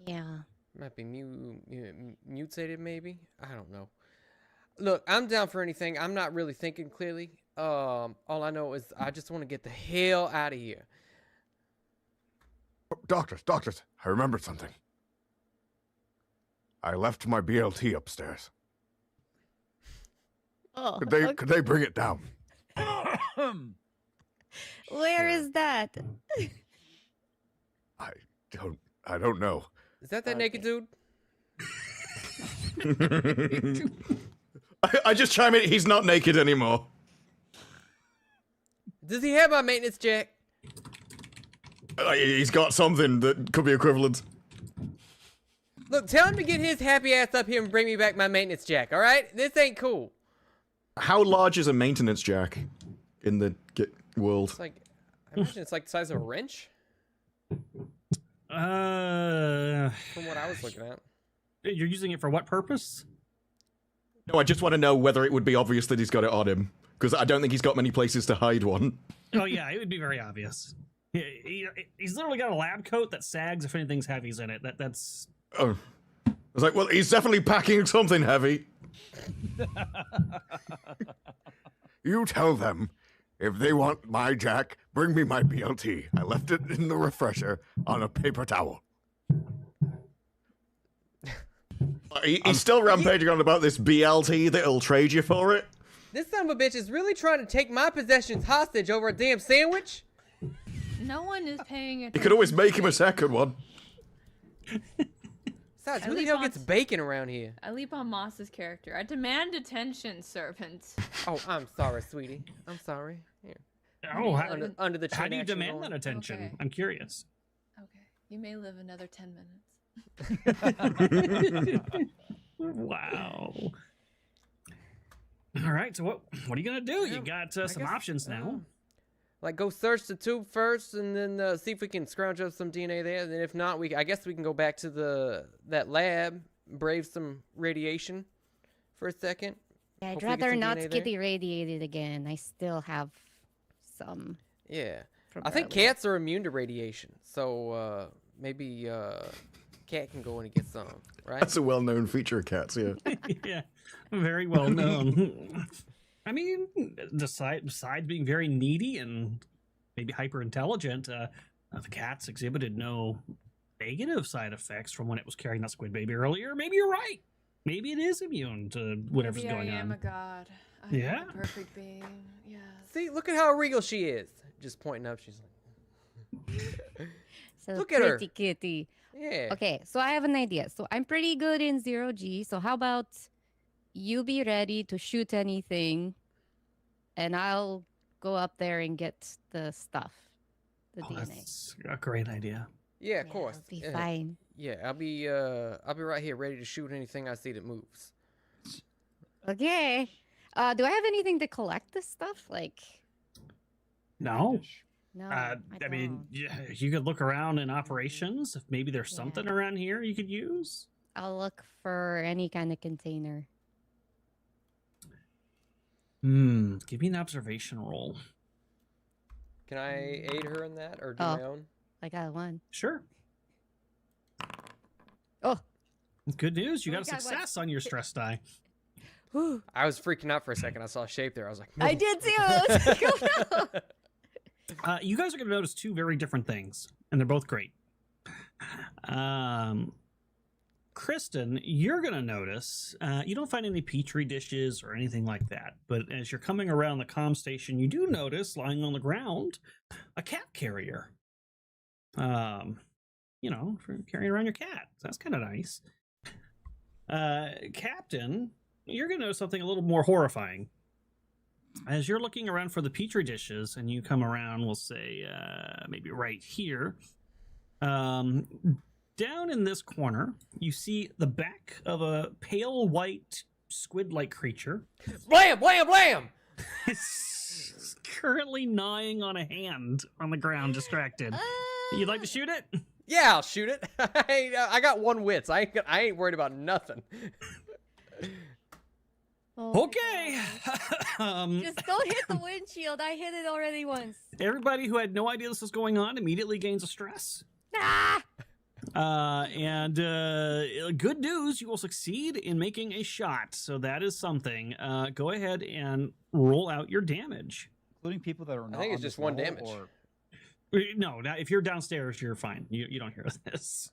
Yeah. Might be mutated, maybe. I don't know. Look, I'm down for anything. I'm not really thinking clearly. All I know is I just want to get the hell out of here. Doctors, I remembered something. I left my BLT upstairs. Oh, Could they bring it down? where is that? I don't know. Is that naked dude? I just chime in, he's not naked anymore. Does he have my maintenance jack? He's got something that could be equivalent. Look, tell him to get his happy ass up here and bring me back my maintenance jack, all right? This ain't cool. How large is a maintenance jack in the world? It's like, I imagine it's like the size of a wrench Uh, from what I was looking at. you're using it for what purpose? No, I just want to know whether it would be obvious that he's got it on him, because I don't think he's got many places to hide one. Oh yeah, it would be very obvious. He's literally got a lab coat that sags if anything's heavy's in it. That's. Oh. I was like, well, he's definitely packing something heavy. You tell them, if they want my jack, bring me my BLT. I left it in the refresher on a paper towel. He's still rampaging on about this BLT that'll trade you for it. This son of a bitch is really trying to take my possessions hostage over a damn sandwich? No one is paying attention. You could always make him a second one. Besides, At who the least hell on- gets bacon around here? I leap on Moss's character. I demand attention, servant. Oh, I'm sorry, sweetie. I'm sorry. Here. Oh, Under the how chin do you action demand going. that attention? Okay. I'm curious. Okay. You may live another 10 minutes. Wow. All right, so what are you gonna do? You got some guess, options now. Like, go search the tube first, and then see if we can scrounge up some DNA there. And then if not, I guess we can go back to that lab, brave some radiation for a second. Yeah, I'd Hopefully get rather some not DNA get there. irradiated again. I still have some. Yeah, From I think earlier. cats are immune to radiation, so maybe cat can go in and get some. Right? That's a well-known feature of cats, yeah. Yeah, very well known. I mean, besides being very needy and maybe hyper intelligent, the cats exhibited no negative side effects from when it was carrying that squid baby earlier. Maybe you're right. Maybe it is immune to whatever's Maybe going I am on. a god. I Yeah. am a perfect being. Yes. See, look at how regal she is. Just pointing up, she's like, So Look at her. pretty kitty. yeah. Okay, so I have an idea. So I'm pretty good in 0G. So how about you be ready to shoot anything, and I'll go up there and get the stuff, the Oh, DNA. that's a great idea. Yeah, of course. It'll be Yeah. fine. Yeah, I'll be right here ready to shoot anything I see that moves. Okay. Do I have anything to collect this stuff? Like, No. no. I mean, you could look around in operations. If maybe there's something around here you could use. I'll look for any kind of container. Give me an observation roll. Can I aid her in that or do my own? I got one. Sure. Oh. Good news. You Oh got a my God, success on your stress die. I was freaking out for a second. I saw a shape there. I was like, I did too. I was like, oh, no. You guys are going to notice two very different things, and they're both great. Kristen, you're going to notice you don't find any petri dishes or anything like that, but as you're coming around the comm station, you do notice lying on the ground a cat carrier. You know, for carrying around your cat. So that's kind of nice. Captain, you're going to notice something a little more horrifying. As you're looking around for the petri dishes, and you come around, we'll say maybe right here, down in this corner, you see the back of a pale white squid-like creature. Blam, blam, blam! It's currently gnawing on a hand on the ground, distracted. You'd like to shoot it? Yeah, I'll shoot it. I got one wits. I ain't worried about nothing. Oh my Okay. Just don't hit the windshield. I hit it already once. Everybody who had no idea this was going on immediately gains a stress. Ah! Good news, you will succeed in making a shot. So that is something. Go ahead and roll out your damage. Including people that are not. I think it's on just this one level, damage. or- No, now if you're downstairs, you're fine. You don't hear this.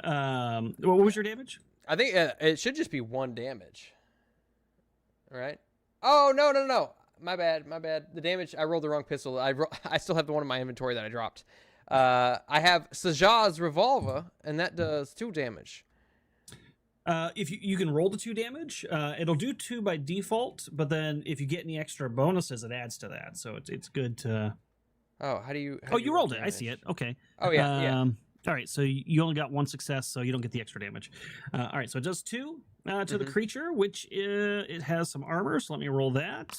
What was your damage? I think it should just be one damage. All right. Oh, no. My bad. The damage, I rolled the wrong pistol. I still have the one in my inventory that I dropped. I have Sajah's revolver, and that does 2 damage. If you can roll the 2 damage, it'll do 2 by default, but then if you get any extra bonuses, it adds to that. So it's good to... Oh, how do you... you rolled it. I see it. Okay. Oh, yeah. All right, so you only got 1 success, so you don't get the extra damage. All right, so it does 2 to the creature, which it has some armor, so let me roll that.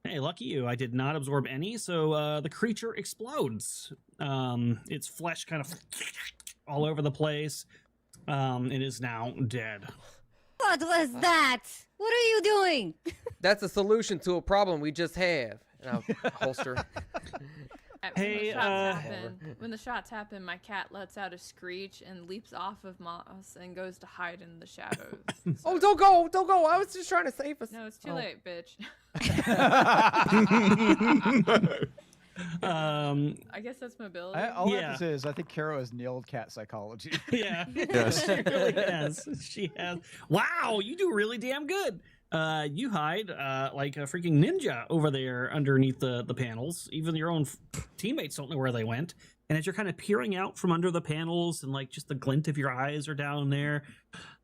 Hey, lucky you. I did not absorb any, so the creature explodes. Its flesh kind of all over the place. It is now dead. What was that? What are you doing? That's a solution to a problem we just have. And I'll holster. Hey, When the shots happen, my cat lets out a screech and leaps off of Moss and goes to hide in the shadows. Oh, don't go! I was just trying to save us. No, it's too late, bitch. I guess that's mobility. All I have to say is I think Kara has nailed cat psychology. Yeah. Yes. She really has. She has. Wow, you do really damn good. You hide like a freaking ninja over there underneath the panels. Even your own teammates don't know where they went. And as you're kind of peering out from under the panels and like just the glint of your eyes are down there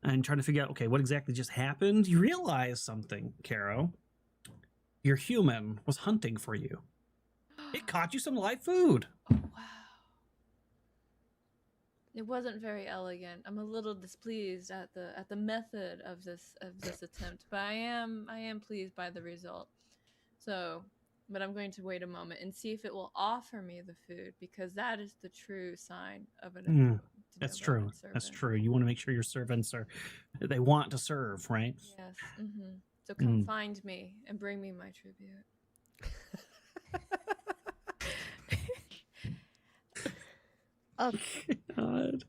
and trying to figure out, okay, what exactly just happened? You realize something, Caro. Your human was hunting for you. It caught you some live food. Oh, wow. It wasn't very elegant. I'm a little displeased at the method of this attempt, but I am pleased by the result. So, but I'm going to wait a moment and see if it will offer me the food, because that is the true sign of an That's true. That's true. You want to make sure your servants they want to serve, right? Yes. So come find me and bring me my tribute. Oh God.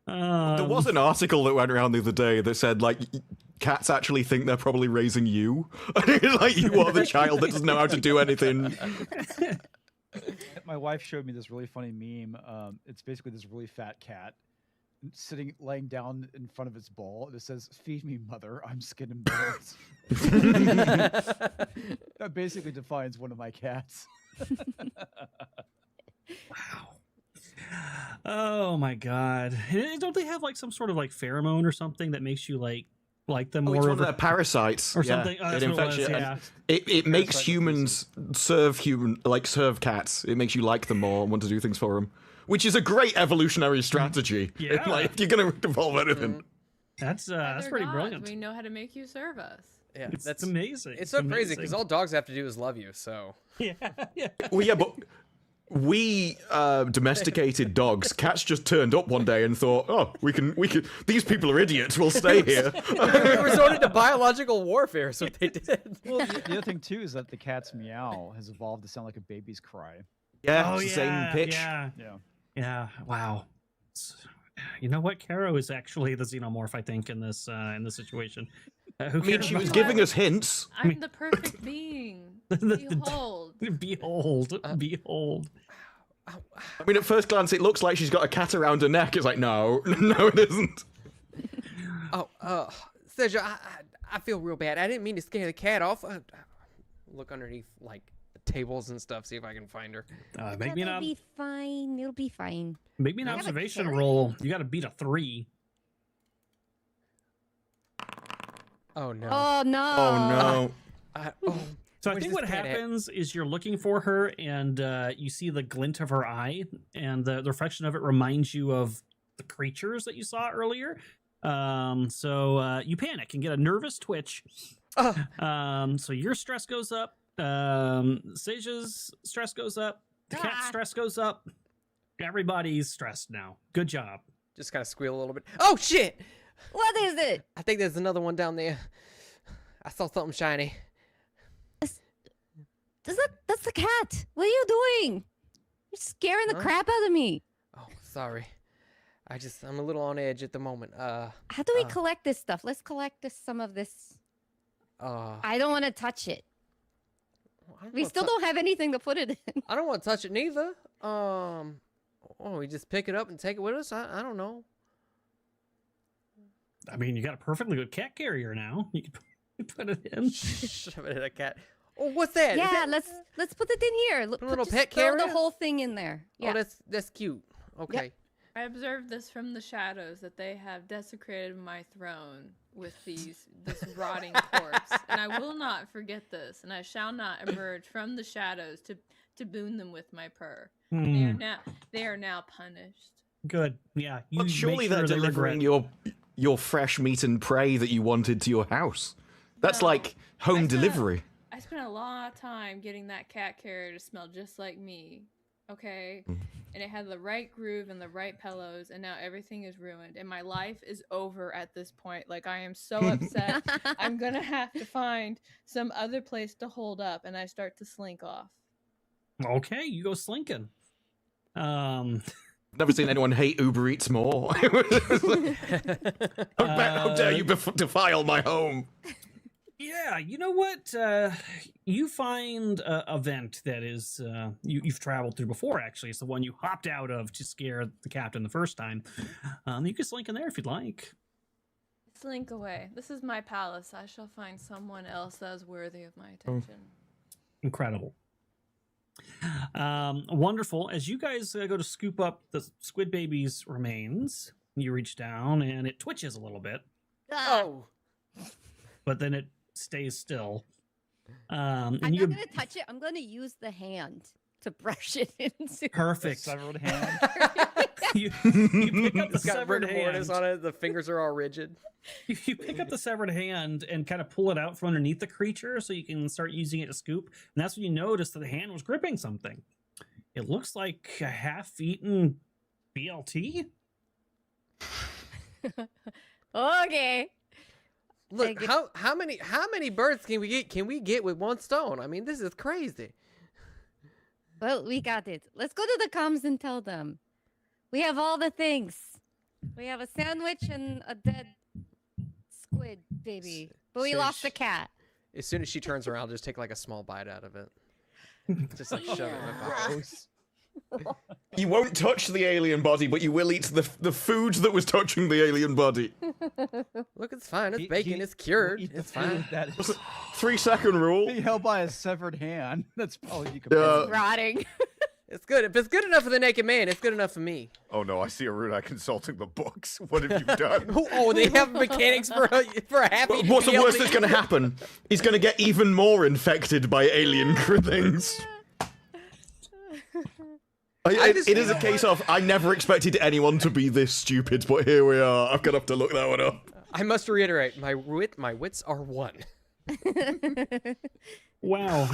There was an article that went around the other day that said, like, cats actually think they're probably raising you. Like, you are the child that doesn't know how to do anything. My wife showed me this really funny meme. It's basically this really fat cat laying down in front of its ball. It says, "Feed me, mother. I'm skin and bones." That basically defines one of my cats. Wow. Oh my God. Don't they have like some sort of like pheromone or something that makes you like them more? It's one of their parasites or yeah. something. Oh, it that's what infects it was, you. yeah. It makes humans serve cats. It makes you like them more and want to do things for them, which is a great evolutionary strategy. Yeah. Like, if you're gonna evolve anything. That's Other pretty gods, brilliant. We know how to make you serve us. Yeah, It's amazing. It's so crazy because all dogs have to do is love you. So yeah, yeah. Well, yeah, but we domesticated dogs. Cats just turned up one day and thought, "Oh, we can. These people are idiots. We'll stay here." they resorted to biological warfare. Is what they did. Well, the other thing too is that the cat's meow has evolved to sound like a baby's cry. Yeah, Oh it's the same pitch. Yeah, Yeah. yeah. Wow. You know what? Caro is actually the xenomorph, I think, in this situation. Who I mean, cares she was about- giving us hints. I'm the perfect being. Behold. Behold. I mean, at first glance, it looks like she's got a cat around her neck. It's like, no, no, it isn't. Sergio, I feel real bad. I didn't mean to scare the cat off. Look underneath like tables and stuff, see if I can find her. Make me It'll be fine. It'll be fine. an I have a observation carrot. roll. You got to beat a 3. Oh no. Oh no. Oh no. So I Where's think this what cat at? happens is you're looking for her, and you see the glint of her eye, and the reflection of it reminds you of the creatures that you saw earlier. So you panic and get a nervous twitch. So your stress goes up. Seja's stress goes up. The cat's stress goes up. Everybody's stressed now. Good job. Just kind of squeal a little bit. Oh shit! What is it? I think there's another one down there. I saw something shiny. That's the cat. What are you doing? You're scaring the Huh? crap out of me. Oh, sorry. I'm a little on edge at the moment. How do we collect this stuff? Let's collect some of this. I I don't want to touch it. don't We wanna still tou- don't have anything to put it in. I don't want to touch it neither. We just pick it up and take it with us. I don't know. I mean, you got a perfectly good cat carrier now. You can put it in. Shove it in a cat. Oh, what's that? Is Yeah, that- let's put it in here. Look, A little just pet throw the carrier? whole thing in there. Yeah. Oh, that's cute. Okay. I observed this from the shadows that they have desecrated my throne with this rotting corpse, and I will not forget this, and I shall not emerge from the shadows to boon them with my purr. They are now punished. Good. Yeah. You But make surely sure they're they delivering regret. your fresh meat and prey that you wanted to your house. That's No, like home spent- delivery. I spent a lot of time getting that cat carrier to smell just like me. Okay? And it had the right groove and the right pillows, and now everything is ruined. And my life is over at this point. Like, I am so upset. I'm gonna have to find some other place to hold up, and I start to slink off. Okay, you go slinking. Never seen anyone hate Uber Eats more. How dare you defile my home? Yeah, you know what? You find a vent that is you've traveled through before. Actually, it's the one you hopped out of to scare the captain the first time. You can slink in there if you'd like. Slink away. This is my palace. I shall find someone else that is worthy of my attention. Incredible. Wonderful. As you guys go to scoop up the squid baby's remains, you reach down and it twitches a little bit, Oh. but then it stays still. I'm And not you gonna touch it. I'm gonna use the hand to brush it into. perfect. Severed hand. You pick up the It's got severed rigor mortis hand. on it. The fingers are all rigid. You pick up the severed hand and kind of pull it out from underneath the creature so you can start using it to scoop. And that's when you notice that the hand was gripping something. It looks like a half-eaten BLT. Okay. Look, get- how many birds can we get with one stone? I mean, this is crazy. Well, we got it. Let's go to the comms and tell them. We have all the things. We have a sandwich and a dead squid baby. But we So lost the cat. As soon as she turns around, I'll just take like a small bite out of it. Just like shove it in my pocket. You won't touch the alien body, but you will eat the food that was touching the alien body. Look, it's fine. It's He- bacon. he- It's cured. Eat the It's fine. food that is 3-second rule. being held by a severed hand. That's probably you could. Rotting. It's good. If it's good enough for the naked man, it's good enough for me. Oh no, I see a Aruna consulting the books. What have you done? Oh, they have mechanics for a happy. What's the worst BLT? that's going to happen? He's going to get even more infected by alien things. It is a case of I never expected anyone to be this stupid, but here we are. I'm gonna have to look that one up. I must reiterate, my wits are 1. Wow.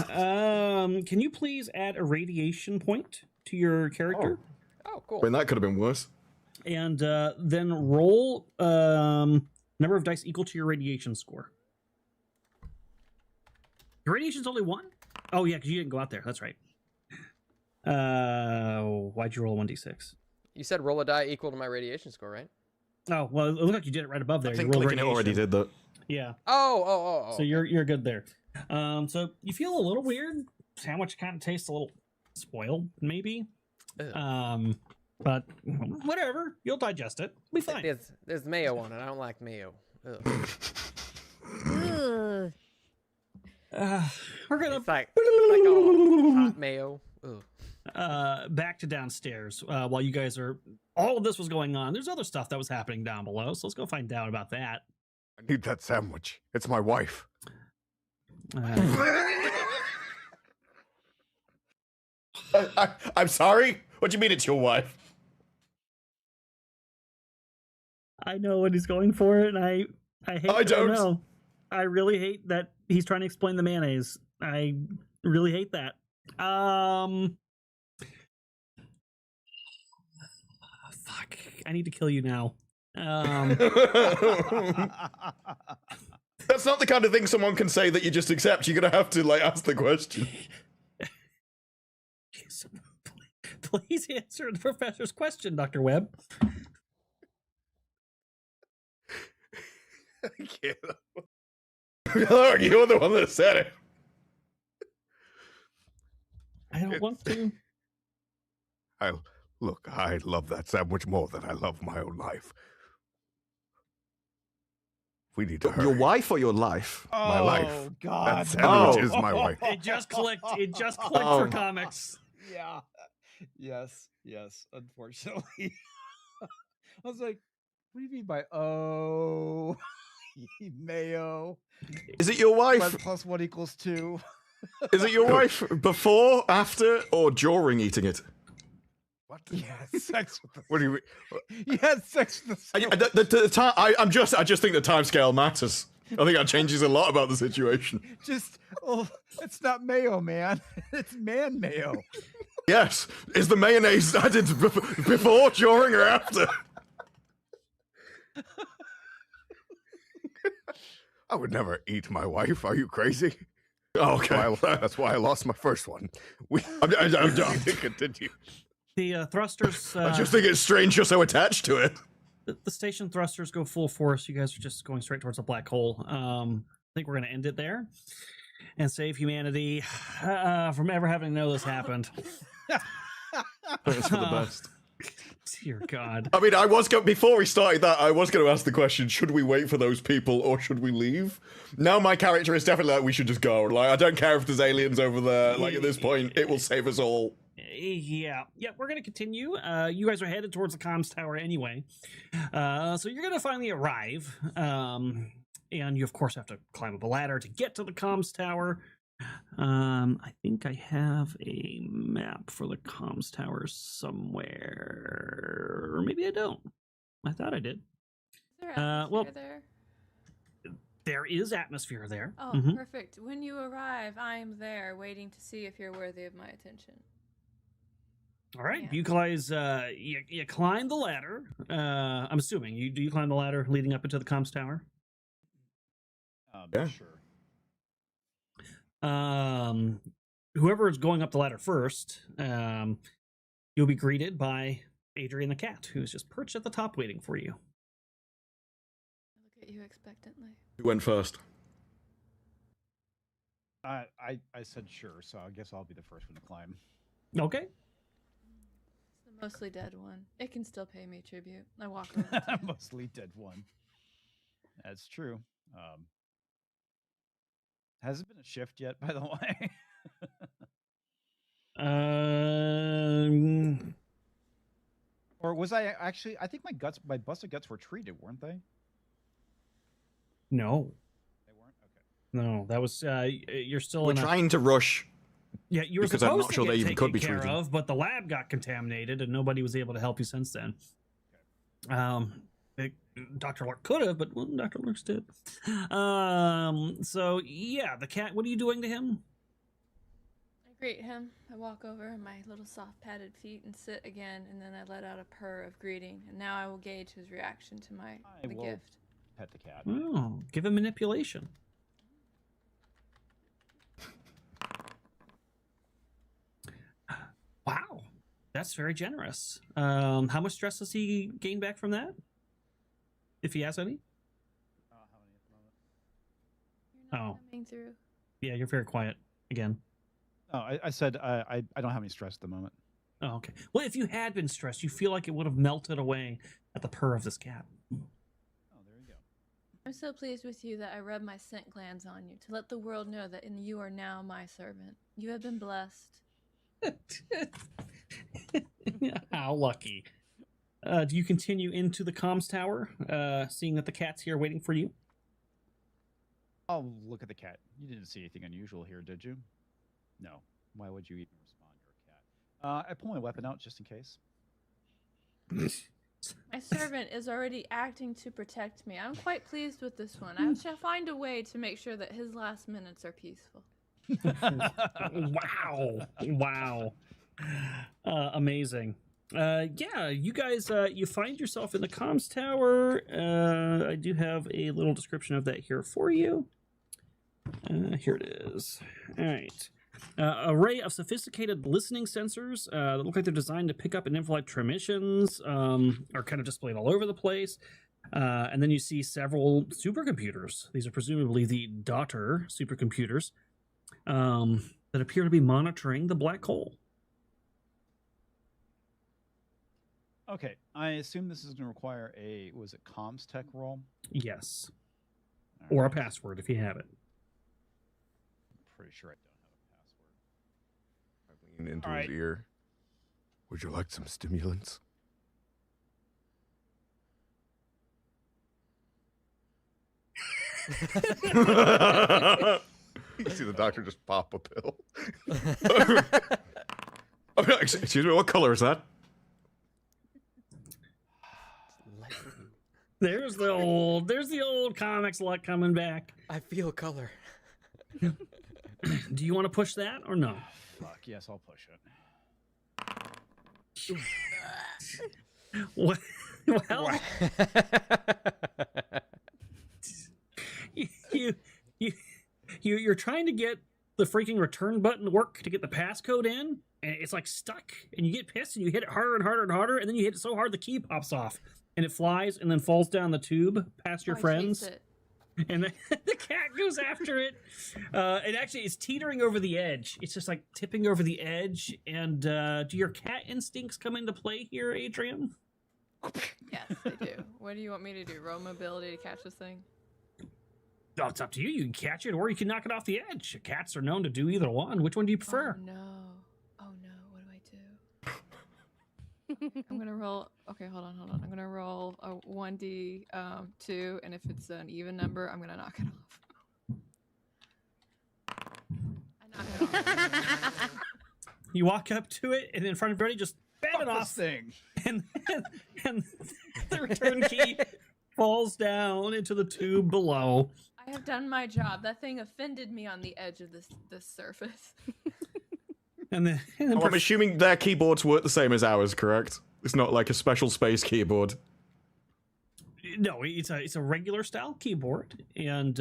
Can you please add a radiation point to your character? Oh, cool. I mean, that could have been worse. And then roll number of dice equal to your radiation score. Your radiation's only 1? Oh, yeah, because you didn't go out there. That's right. Why'd you roll 1d6? You said roll a die equal to my radiation score, right? Oh, well, it looked like you did it right above there. I You think rolled clicking it already radiation. did that. Yeah. Oh. So you're good there. So you feel a little weird. Sandwich kind of tastes a little spoiled, maybe. Ugh. But whatever. You'll digest it. Be fine. There's mayo on it. I don't like mayo. Ugh. Ugh. We're gonna It's like all hot mayo. Ugh. back to downstairs while you guys are. All of this was going on. There's other stuff that was happening down below, so let's go find out about that. I need that sandwich. It's my wife. I'm sorry? What do you mean it's your wife? I know what he's going for, and I hate. I don't. know. I really hate that he's trying to explain the mayonnaise. I really hate that. Fuck. I need to kill you now. That's not the kind of thing someone can say that you just accept. You're gonna have to like ask the question. Please answer the professor's question, Dr. Webb. I can't. Look, you're the one that said it. I don't want to. I love that sandwich more than I love my own life. We need to hurry. Your wife or your life? My life. Oh, That God. sandwich is my wife. It just clicked. It just clicked Oh. for comics. Yeah. Yes. Unfortunately. I was like, what do you mean by mayo? Is it your One wife? plus 1 equals 2. Is it your wife before, after, or during eating it? What? You had sex with the What do you mean? You had sex with the I just think the time scale matters. I think that changes a lot about the situation. it's not mayo, man. It's man mayo. Yes. Is the mayonnaise added before, during, or after? I would never eat my wife. Are you crazy? Oh, okay. That's why I lost my first one. I'm Continue. The thrusters. I just think it's strange you're so attached to it. The station thrusters go full force. You guys are just going straight towards a black hole. I think we're going to end it there and save humanity from ever having to know this happened. It's for the best. Dear God. I mean, before we started that, I was going to ask the question, should we wait for those people or should we leave? Now my character is definitely like, we should just go. Like, I don't care if there's aliens over there. Like, at this point, it will save us all. Yeah, we're going to continue. You guys are headed towards the comms tower anyway. So you're going to finally arrive. And you, of course, have to climb up a ladder to get to the comms tower. I think I have a map for the comms tower somewhere. Or maybe I don't. I thought I did. Is there atmosphere there? There is atmosphere there. Oh, perfect. When you arrive, I'm there waiting to see if you're worthy of my attention. All right, Yeah. you guys, you climb the ladder. I'm assuming do you climb the ladder leading up into the comms tower? Yeah. Sure. Whoever is going up the ladder first, you'll be greeted by Adrian the cat, who's just perched at the top waiting for you. I look at you expectantly. Who went first? I said sure, so I guess I'll be the first one to climb. Okay. It's the mostly dead one. It can still pay me tribute. I walk over to it. Mostly dead one. That's true. Has it been a shift yet, by the way? Or was I actually? I think my busted guts were treated, weren't they? No, They weren't. Okay. no, that was you're still We're in trying to rush. Yeah, you were because I'm supposed not sure to they get even taken could be care treated. of, but the lab got contaminated and nobody was able to help you since then. Dr. Lark could have, but well, Dr. Lark's dead. So yeah, the cat. What are you doing to him? I greet him. I walk over my little soft padded feet and sit again, and then I let out a purr of greeting. And now I will gauge his reaction to the will gift. pet the cat. Oh, give him manipulation. Wow, that's very generous. How much stress does he gain back from that? If he has any? How many at the moment? You're not Oh. coming through. Yeah, you're very quiet again. Oh, I said I don't have any stress at the moment. Oh, okay. Well, if you had been stressed, you feel like it would have melted away at the purr of this cat. Oh, there you go. I'm so pleased with you that I rub my scent glands on you to let the world know that you are now my servant. You have been blessed. How lucky. Do you continue into the comms tower, seeing that the cat's here waiting for you? I'll look at the cat. You didn't see anything unusual here, did you? No. Why would you even respond? You're a cat. I pull my weapon out just in case. My servant is already acting to protect me. I'm quite pleased with this one. I shall find a way to make sure that his last minutes are peaceful. Wow. Amazing. Yeah, you guys, you find yourself in the comms tower. I do have a little description of that here for you. Here it is. All right. Array of sophisticated listening sensors that look like they're designed to pick up and inflict transmissions are kind of displayed all over the place. And then you see several supercomputers. These are presumably the daughter supercomputers that appear to be monitoring the black hole. Okay, I assume this is going to require was it comms tech roll? Yes. All Or a right. password if you have it. I'm pretty sure I don't have a password. I lean into All his right. ear. Would you like some stimulants? You see the doctor just pop a pill. Excuse me, what color is that? There's the old comics luck coming back. I feel color. Do you want to push that or no? Fuck, yes, I'll push it. Well, you're trying to get the freaking return button to work to get the passcode in, and it's like stuck, and you get pissed, and you hit it harder and harder and harder, and then you hit it so hard the key pops off, and it flies and then falls down the tube past your I chase friends. it. And the cat goes after it. It actually is teetering over the edge. It's just like tipping over the edge. And do your cat instincts come into play here, Adrian? Yes, they do. What do you want me to do? Roll mobility to catch this thing? Oh, it's up to you. You can catch it or you can knock it off the edge. Cats are known to do either one. Which one do you prefer? Oh no. Oh no. What do I do? I'm gonna roll. Okay, hold on. I'm gonna roll a 1d 2, and if it's an even number, I'm gonna knock it off. I knock it off. You walk up to it and in front of everybody just bat it Fuck off. this thing. And the return key falls down into the tube below. I have done my job. That thing offended me on the edge of this surface. And then Oh, I'm assuming their keyboards work the same as ours, correct? It's not like a special space keyboard. no, it's a regular style keyboard. And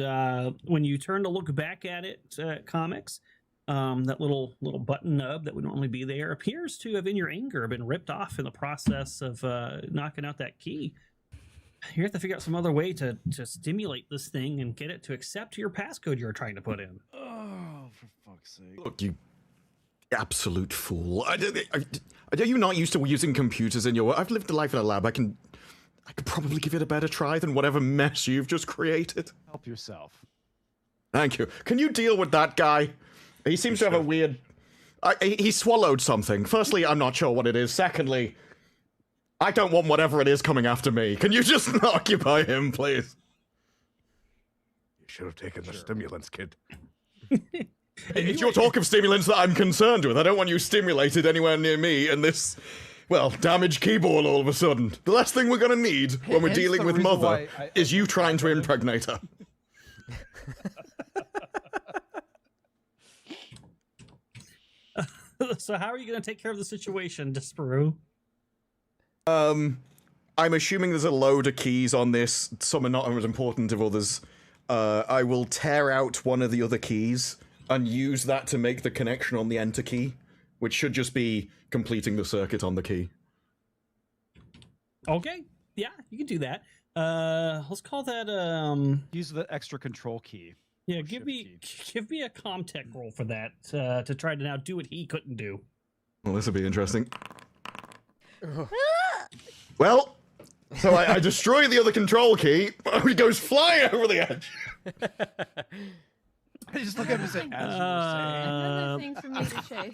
when you turn to look back at it, comics, that little button nub that would normally be there appears to have, in your anger, been ripped off in the process of knocking out that key. You have to figure out some other way to stimulate this thing and get it to accept your passcode you're trying to put in. Oh, for fuck's sake. Look, you absolute fool. Are you not used to using computers in your work? I've lived a life in a lab. I could probably give it a better try than whatever mess you've just created. Help yourself. Thank you. Can you deal with that guy? He seems to have a weird... he swallowed something. Firstly, I'm not sure what it is. Secondly, I don't want whatever it is coming after me. Can you just not occupy him, please? You should have taken the stimulants, kid. It's your talk of stimulants that I'm concerned with. I don't want you stimulated anywhere near me in this... Well, damaged keyboard all of a sudden. The last thing we're gonna need when we're Hence dealing the with reason Mother why is you trying to impregnate her. So how are you going to take care of the situation, Disparu? I'm assuming there's a load of keys on this. Some are not as important as others. I will tear out one of the other keys and use that to make the connection on the enter key, which should just be completing the circuit on the key. Okay, yeah, you can do that. Let's call that Use the extra control key. yeah. or Give shift me key. a Comtech roll for that to try to now do what he couldn't do. Well, this will be interesting. Well, so I destroy the other control key. He goes flying over the edge. I just look at him and say, as you were saying. Another thing for me to chase.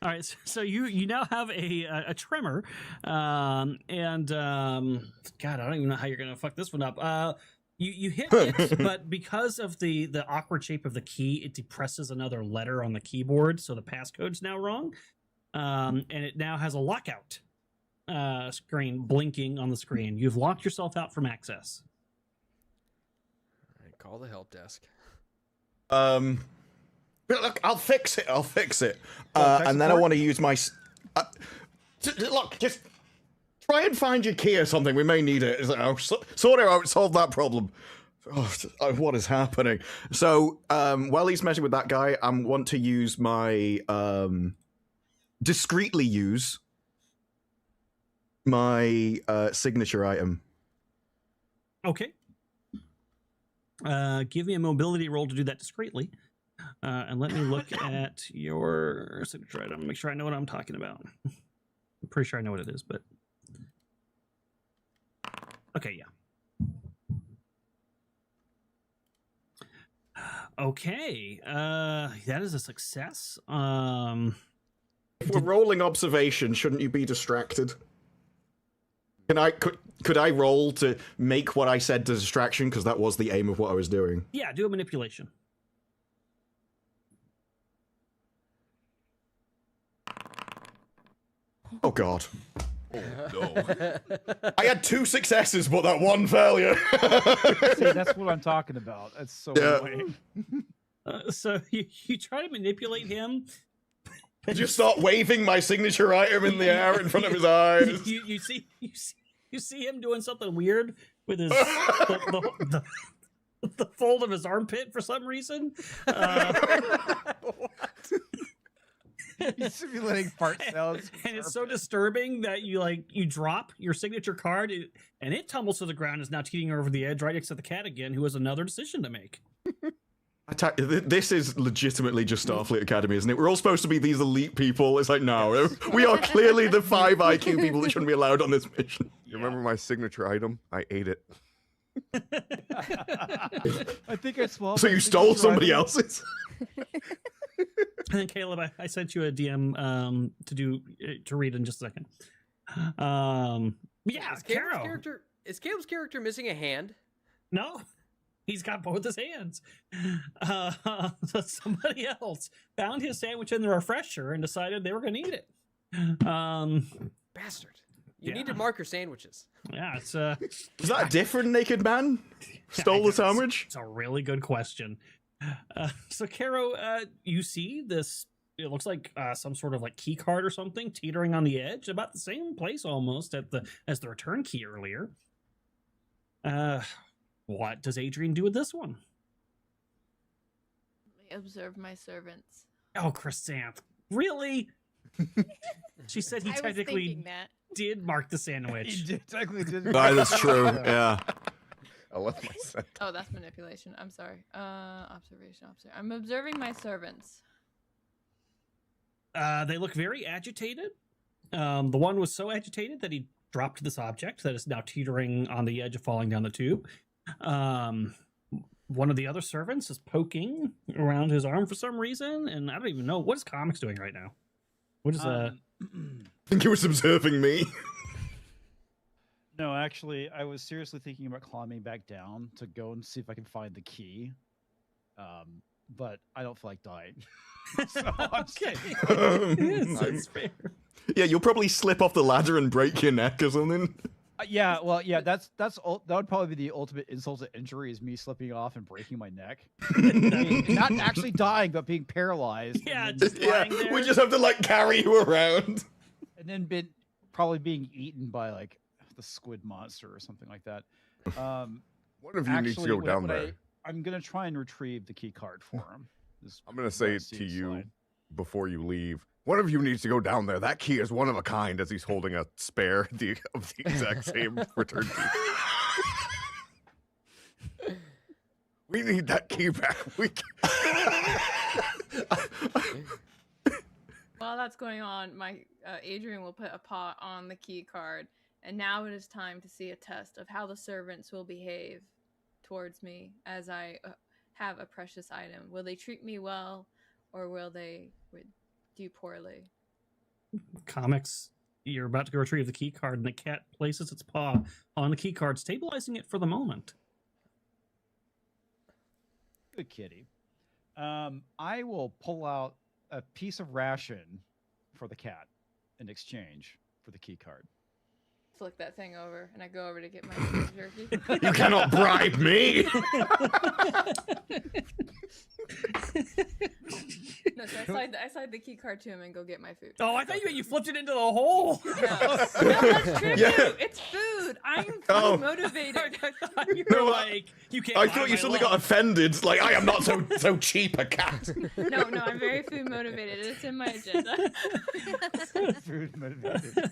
All right, so you now have a tremor, and God, I don't even know how you're gonna fuck this one up. You hit it, but because of the awkward shape of the key, it depresses another letter on the keyboard, so the passcode's now wrong, and it now has a lockout screen blinking on the screen. You've locked yourself out from access. All right, call the help desk. But look, I'll fix it. Tech And then I support? want to use my. Look, just try and find your key or something. We may need it. Sort it out. Solve that problem. Oh, what is happening? So, while he's messing with that guy, I want to use my discreetly use my signature item. Okay. Give me a mobility roll to do that discreetly. And let me look at your signature item. Make sure I know what I'm talking about. I'm pretty sure I know what it is, but okay, yeah. Okay, that is a success. If we're rolling observation, shouldn't you be distracted? Could I roll to make what I said the distraction? Because that was the aim of what I was doing. Yeah, do a manipulation. Oh god. Oh, no. I had 2 successes, but that one failure. See, that's what I'm talking about. That's so Yeah. annoying. So you try to manipulate him. I just start waving my signature item in the air in front of his eyes. You see him doing something weird with his the fold of his armpit for some reason. He's simulating fart sounds. And it's so disturbing that you drop your signature card and it tumbles to the ground, is now teetering over the edge right next to the cat again, who has another decision to make. This is legitimately just Starfleet Academy, isn't it? We're all supposed to be these elite people. It's like, no, we are clearly the 5 IQ people that shouldn't be allowed on this mission. You remember my signature item? I ate it. I think I swallowed. So my you stole signature somebody item. else's? And then Caleb, I sent you a DM to read in just a second. Yeah, Is Caleb's character missing a hand? No, he's got both his hands. So somebody else found his sandwich in the refresher and decided they were going to eat it. Bastard. You Yeah. need to mark your sandwiches. Yeah, it's Is that a different naked man? Stole the sandwich? It's a really good question. So Caro, you see this, it looks like some sort of like key card or something teetering on the edge, about the same place almost as the return key earlier. What does Adrian do with this one? I observe my servants. Oh, Chrysanth, really? She said he I was technically thinking that. did mark the He sandwich. technically did. That's true, yeah. I left my scent. Oh, that's manipulation. I'm sorry. Observation. I'm observing my servants. They look very agitated. The one was so agitated that he dropped this object that is now teetering on the edge of falling down the tube. One of the other servants is poking around his arm for some reason, and I don't even know what is Comics doing right now. What is I think he was observing me. No, actually, I was seriously thinking about climbing back down to go and see if I can find the key. But I don't feel like dying. So I'm okay? staying. That's fair. Yeah, you'll probably slip off the ladder and break your neck or something. Yeah, well, yeah, that would probably be the ultimate insult to injury is me slipping off and breaking my neck. Not actually dying, but being paralyzed. Yeah, and then, just lying there. We just have to like carry you around. and then probably being eaten by like the squid monster or something like that. One of you needs to go down there. I'm gonna try and retrieve the key card for him. I'm gonna say it to you before you leave. One of you needs to go down there. That key is one of a kind, as he's holding a spare of the exact same return key. We need that key back. While that's going on, my Adrian will put a paw on the key card, and now it is time to see a test of how the servants will behave towards me as I have a precious item. Will they treat me well, or will they do poorly? Comics, you're about to go retrieve the key card, and the cat places its paw on the key card, stabilizing it for the moment. Good kitty. I will pull out a piece of ration for the cat in exchange for the key card. Flick that thing over, and I go over to get my beef jerky. You cannot bribe me. No, so I slide the key card to him and go get my food. Oh, I thought you flipped it into the hole. No, that's tribute. Yeah. It's food. I'm food Oh. motivated. I thought you No, were like, you can't. I buy thought you my suddenly love. got offended. Like, I am not so cheap a cat. No, I'm very food motivated. It's in my agenda. Food motivated.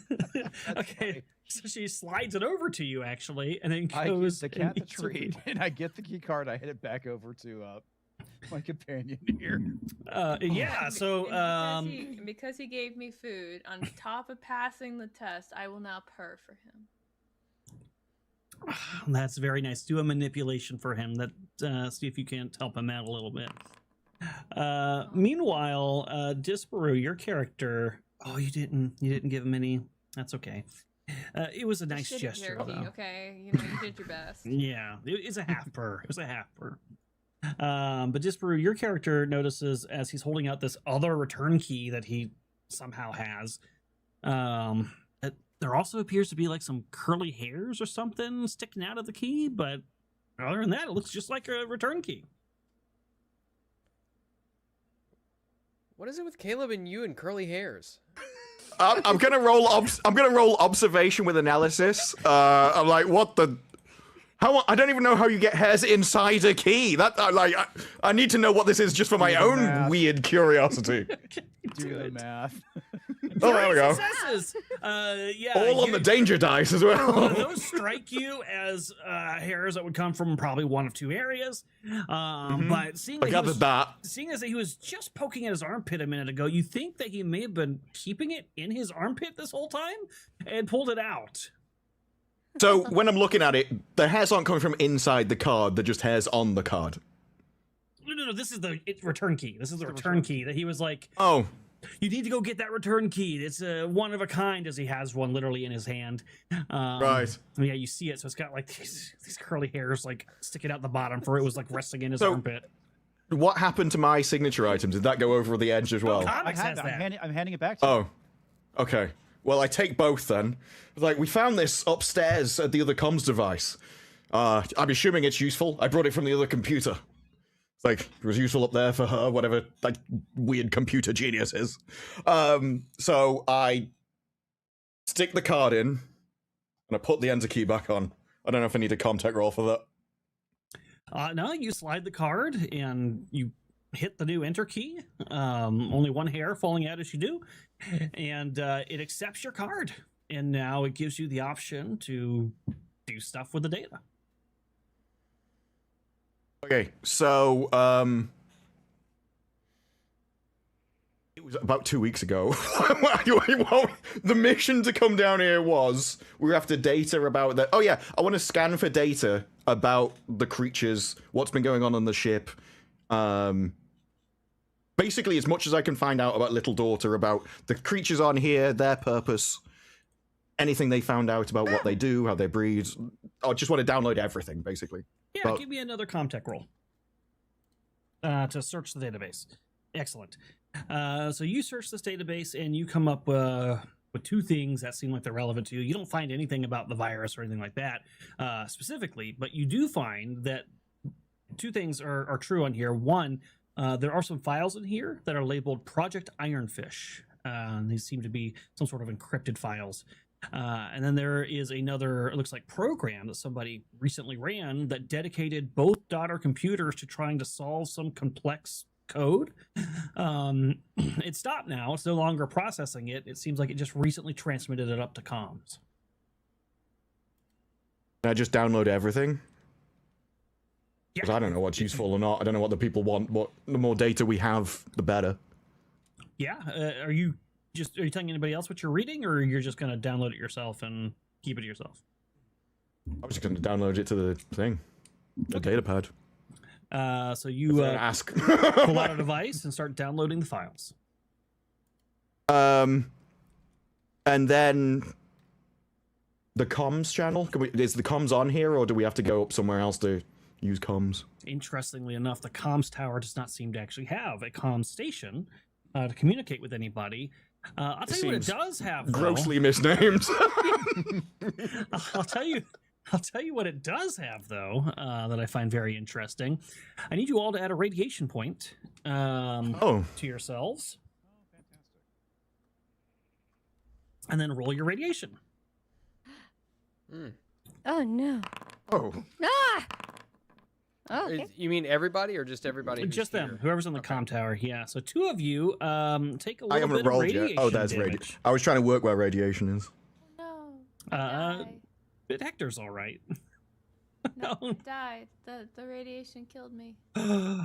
Okay, so she slides it over to you actually, and then I give goes the cat and the eats treat, food. and I get the key card. I hit it back over to my companion here. Yeah, so And because he gave me food, on top of passing the test, I will now purr for him. that's very nice. Do a manipulation for him. That see if you can't help him out a little bit. Meanwhile, Disparu, your character. Oh, you didn't give him any. That's okay. It was a nice Shitty gesture, jerky, though. okay? You did your best. Yeah, it's a half purr. It was a half purr. But Disparu, your character notices as he's holding out this other return key that he somehow has. That there also appears to be like some curly hairs or something sticking out of the key, but other than that, it looks just like a return key. What is it with Caleb and you and curly hairs? I'm gonna roll. I'm gonna roll observation with analysis. I'm like, what the? How? I don't even know how you get hairs inside a key. I need to know what this is just for my Do the own math. weird curiosity. Do the math. Oh, there we go. Successes. Yeah. All on the danger dice as well. Those strike you as hairs that would come from probably one of two areas. But seeing I that, gathered that. seeing as he was just poking at his armpit a minute ago, you think that he may have been keeping it in his armpit this whole time and pulled it out. So when I'm looking at it, the hairs aren't coming from inside the card. They're just hairs on the card. No. This is the return key. This is the return key that he was like, Oh, you need to go get that return key. It's one of a kind, as he has one literally in his hand. right. Yeah, you see it. So it's got like these curly hairs like sticking out the bottom for it was like resting in his So- armpit. What happened to my signature items? Did that go over the edge as well? Comics has that. I'm handing it back to you. Oh, okay. Well, I take both then. Like, we found this upstairs at the other comms device. I'm assuming it's useful. I brought it from the other computer. It's like, it was useful up there for her, whatever, like, weird computer genius is. So I stick the card in, and I put the enter key back on. I don't know if I need a contact roll for that. No, you slide the card and you hit the new enter key. Only one hair falling out as you do. And it accepts your card. And now it gives you the option to do stuff with the data. Okay, so, it was about 2 weeks ago. The mission to come down here was, we're after data about the... Oh yeah, I want to scan for data about the creatures, what's been going on the ship. Basically, as much as I can find out about Little Daughter, about the creatures on here, their purpose, anything they found out about what they do, how they breed. I just want to download everything, basically. Yeah, But- give me another Comtech roll. To search the database. Excellent. So you search this database and you come up with 2 things that seem like they're relevant to you. You don't find anything about the virus or anything like that specifically, but you do find that 2 things are true on here. One, there are some files in here that are labeled Project Ironfish. These seem to be some sort of encrypted files. And then there is another, it looks like, program that somebody recently ran that dedicated both daughter computers to trying to solve some complex code. It stopped now. It's no longer processing it. It seems like it just recently transmitted it up to comms. Can I just download everything? Yeah. Because I don't know what's useful or not. I don't know what the people want. What the more data we have, the better. Yeah. Are you telling anybody else what you're reading, or you're just going to download it yourself and keep it to yourself? I was just going to download it to the thing, the data pad. So you ask. pull out a device and start downloading the files. And then the comms channel. Is the comms on here, or do we have to go up somewhere else to use comms? Interestingly enough, the comms tower does not seem to actually have a comms station to communicate with anybody. I'll tell you what it does have, though. Grossly misnamed. I'll tell you what it does have, though, that I find very interesting. I need you all to add a radiation point to yourselves. Oh, fantastic. And then roll your radiation. Oh no. Oh, Ah! Oh, okay. You mean everybody or just everybody? Who's Just them, here? whoever's on the comm tower. Yeah, so 2 of you take a I little haven't bit of rolled radiation yet. Oh, there's damage. radiation. I was trying to work where radiation is. No. Uh, Die. But Hector's all right. No, No. died. The radiation killed me. The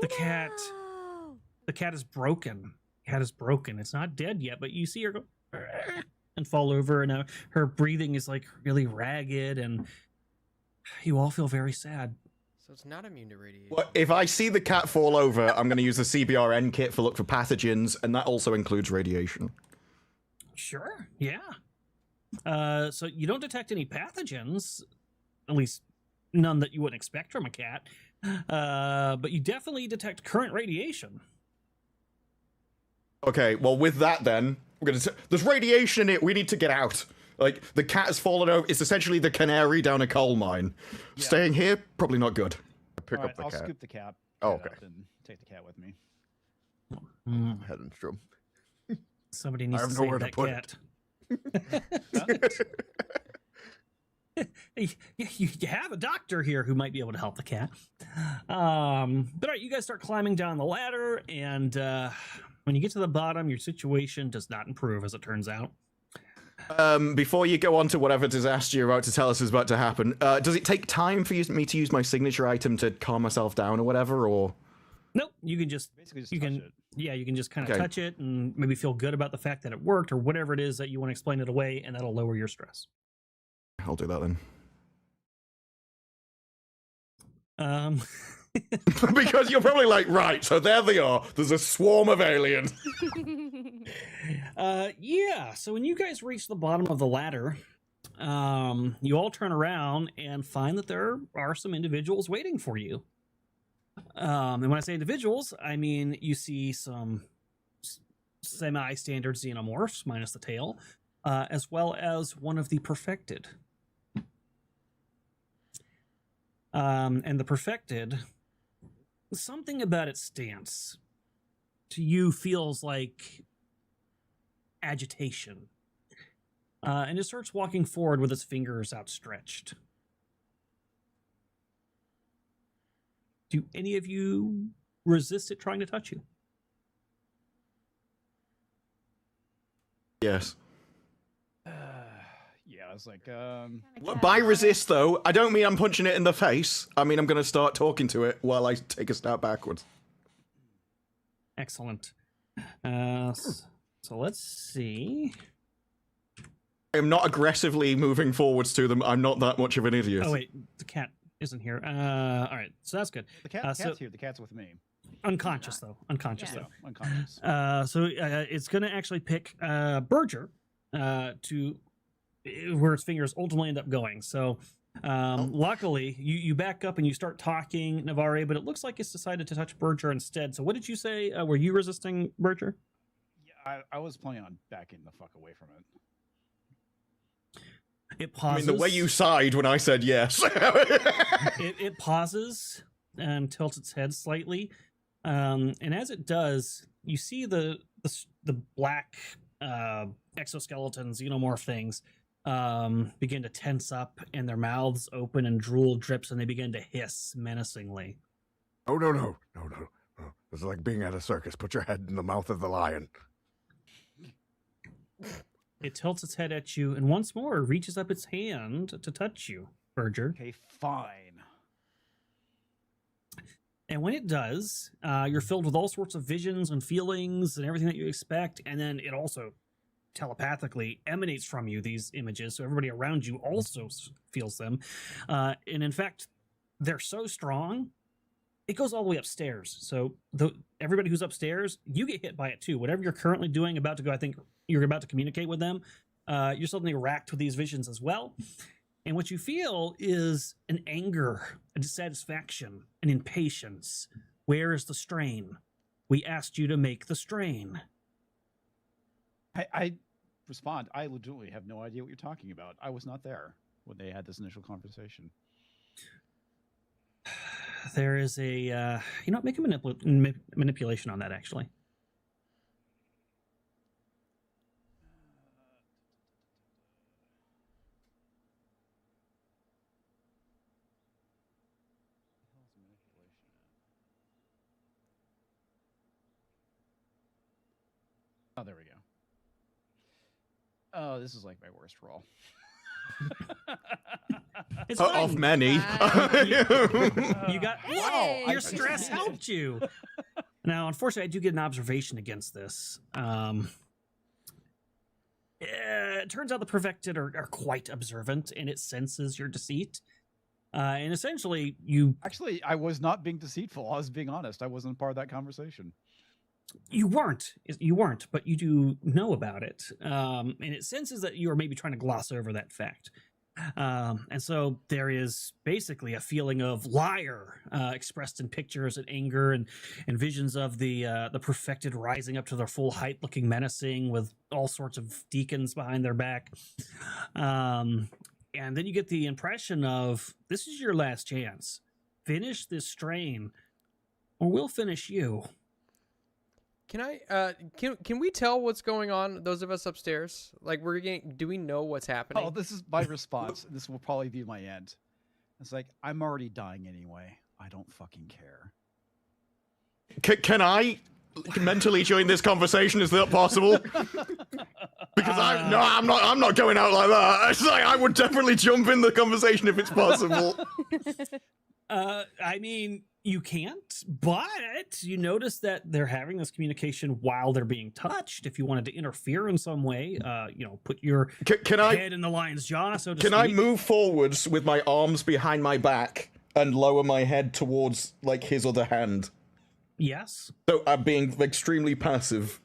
cat. No! The cat is broken. Cat is broken. It's not dead yet, but you see her go and fall over, and now her breathing is like really ragged, and you all feel very sad. So it's not immune to radiation. Well, if I see the cat fall over, I'm going to use the CBRN kit for look for pathogens, and that also includes radiation. Sure, yeah. So you don't detect any pathogens, at least none that you wouldn't expect from a cat, but you definitely detect current radiation. Okay, well, with that then, there's radiation in it, we need to get out. Like, the cat has fallen over, it's essentially the canary down a coal mine. Yeah. Staying here, probably not good. pick All up right, the I'll cat. scoop the cat. Oh, cat okay. up And take the cat with me. Hedenstrom. Somebody needs have to nowhere save to that put cat. You have a doctor here who might be able to help the cat. But all right, you guys start climbing down the ladder, and when you get to the bottom, your situation does not improve, as it turns out. Before you go on to whatever disaster you're about to tell us is about to happen, does it take time for me to use my signature item to calm myself down or whatever, or? Nope, you can just Basically, just you touch can it. yeah you can just kind of Okay. touch it and maybe feel good about the fact that it worked or whatever it is that you want to explain it away, and that'll lower your stress. I'll do that then. Because you're probably like, right, so there they are. There's a swarm of aliens. Yeah, so when you guys reach the bottom of the ladder, you all turn around and find that there are some individuals waiting for you. And when I say individuals, I mean you see some semi-standard xenomorphs, minus the tail, as well as one of the perfected. And the perfected, something about its stance to you feels like agitation. And it starts walking forward with its fingers outstretched. Do any of you resist it trying to touch you? Yes. Yeah, I was like, By resist, though, I don't mean I'm punching it in the face. I mean I'm going to start talking to it while I take a step backwards. Excellent. So let's see. I'm not aggressively moving forwards to them. I'm not that much of an idiot. Oh, wait, the cat isn't here. All right, so that's good. the cat's here. The cat's with me. Unconscious, though. Unconscious, Yeah. though. Unconscious. So it's going to actually pick Berger to where its fingers ultimately end up going. So luckily, you back up and you start talking, Navarre, but it looks like it's decided to touch Berger instead. So what did you say? Were you resisting Berger? Yeah, I was planning on backing the fuck away from it. It I pauses. mean, the way you sighed when I said yes. it pauses and tilts its head slightly, and as it does, you see the black exoskeleton xenomorph things begin to tense up, and their mouths open, and drool drips, and they begin to hiss menacingly. Oh, no. This is like being at a circus. Put your head in the mouth of the lion. It tilts its head at you, and once more reaches up its hand to touch you, Berger. Okay, fine. And when it does, you're filled with all sorts of visions and feelings and everything that you expect. And then it also telepathically emanates from you these images. So everybody around you also feels them. And in fact, they're so strong, it goes all the way upstairs. So everybody who's upstairs, you get hit by it too. Whatever you're currently doing, about to go, I think you're about to communicate with them. You're suddenly racked with these visions as well. And what you feel is an anger, a dissatisfaction, an impatience. Where is the strain? We asked you to make the strain. I respond, I legitimately have no idea what you're talking about. I was not there when they had this initial conversation. There is a, make a manipulation on that, actually. Oh, there we go. Oh, this is like my worst roll. It's Of fine. many. You got, Wow, your I stress succeeded. helped you. Now, unfortunately, I do get an observation against this. It turns out the perfected are quite observant, and it senses your deceit. And essentially, Actually, I was not being deceitful. I was being honest. I wasn't part of that conversation. you weren't, but you do know about it. And it senses that you are maybe trying to gloss over that fact. And so there is basically a feeling of liar expressed in pictures and anger and visions of the perfected rising up to their full height, looking menacing with all sorts of deacons behind their back. And then you get the impression of, this is your last chance. Finish this strain, or we'll finish you. Can I? Can we tell what's going on? Those of us upstairs, like do we know what's happening? Oh, this is my response. This will probably be my end. It's like, I'm already dying anyway. I don't fucking care. Can I mentally join this conversation? Is that possible? Because I'm not going out like that. It's like, I would definitely jump in the conversation if it's possible. I mean, you can't, but you notice that they're having this communication while they're being touched. If you wanted to interfere in some way, put your head in the lion's jaw, so to speak. Can I move forwards with my arms behind my back and lower my head towards, like, his other hand? Yes. So I'm being extremely passive.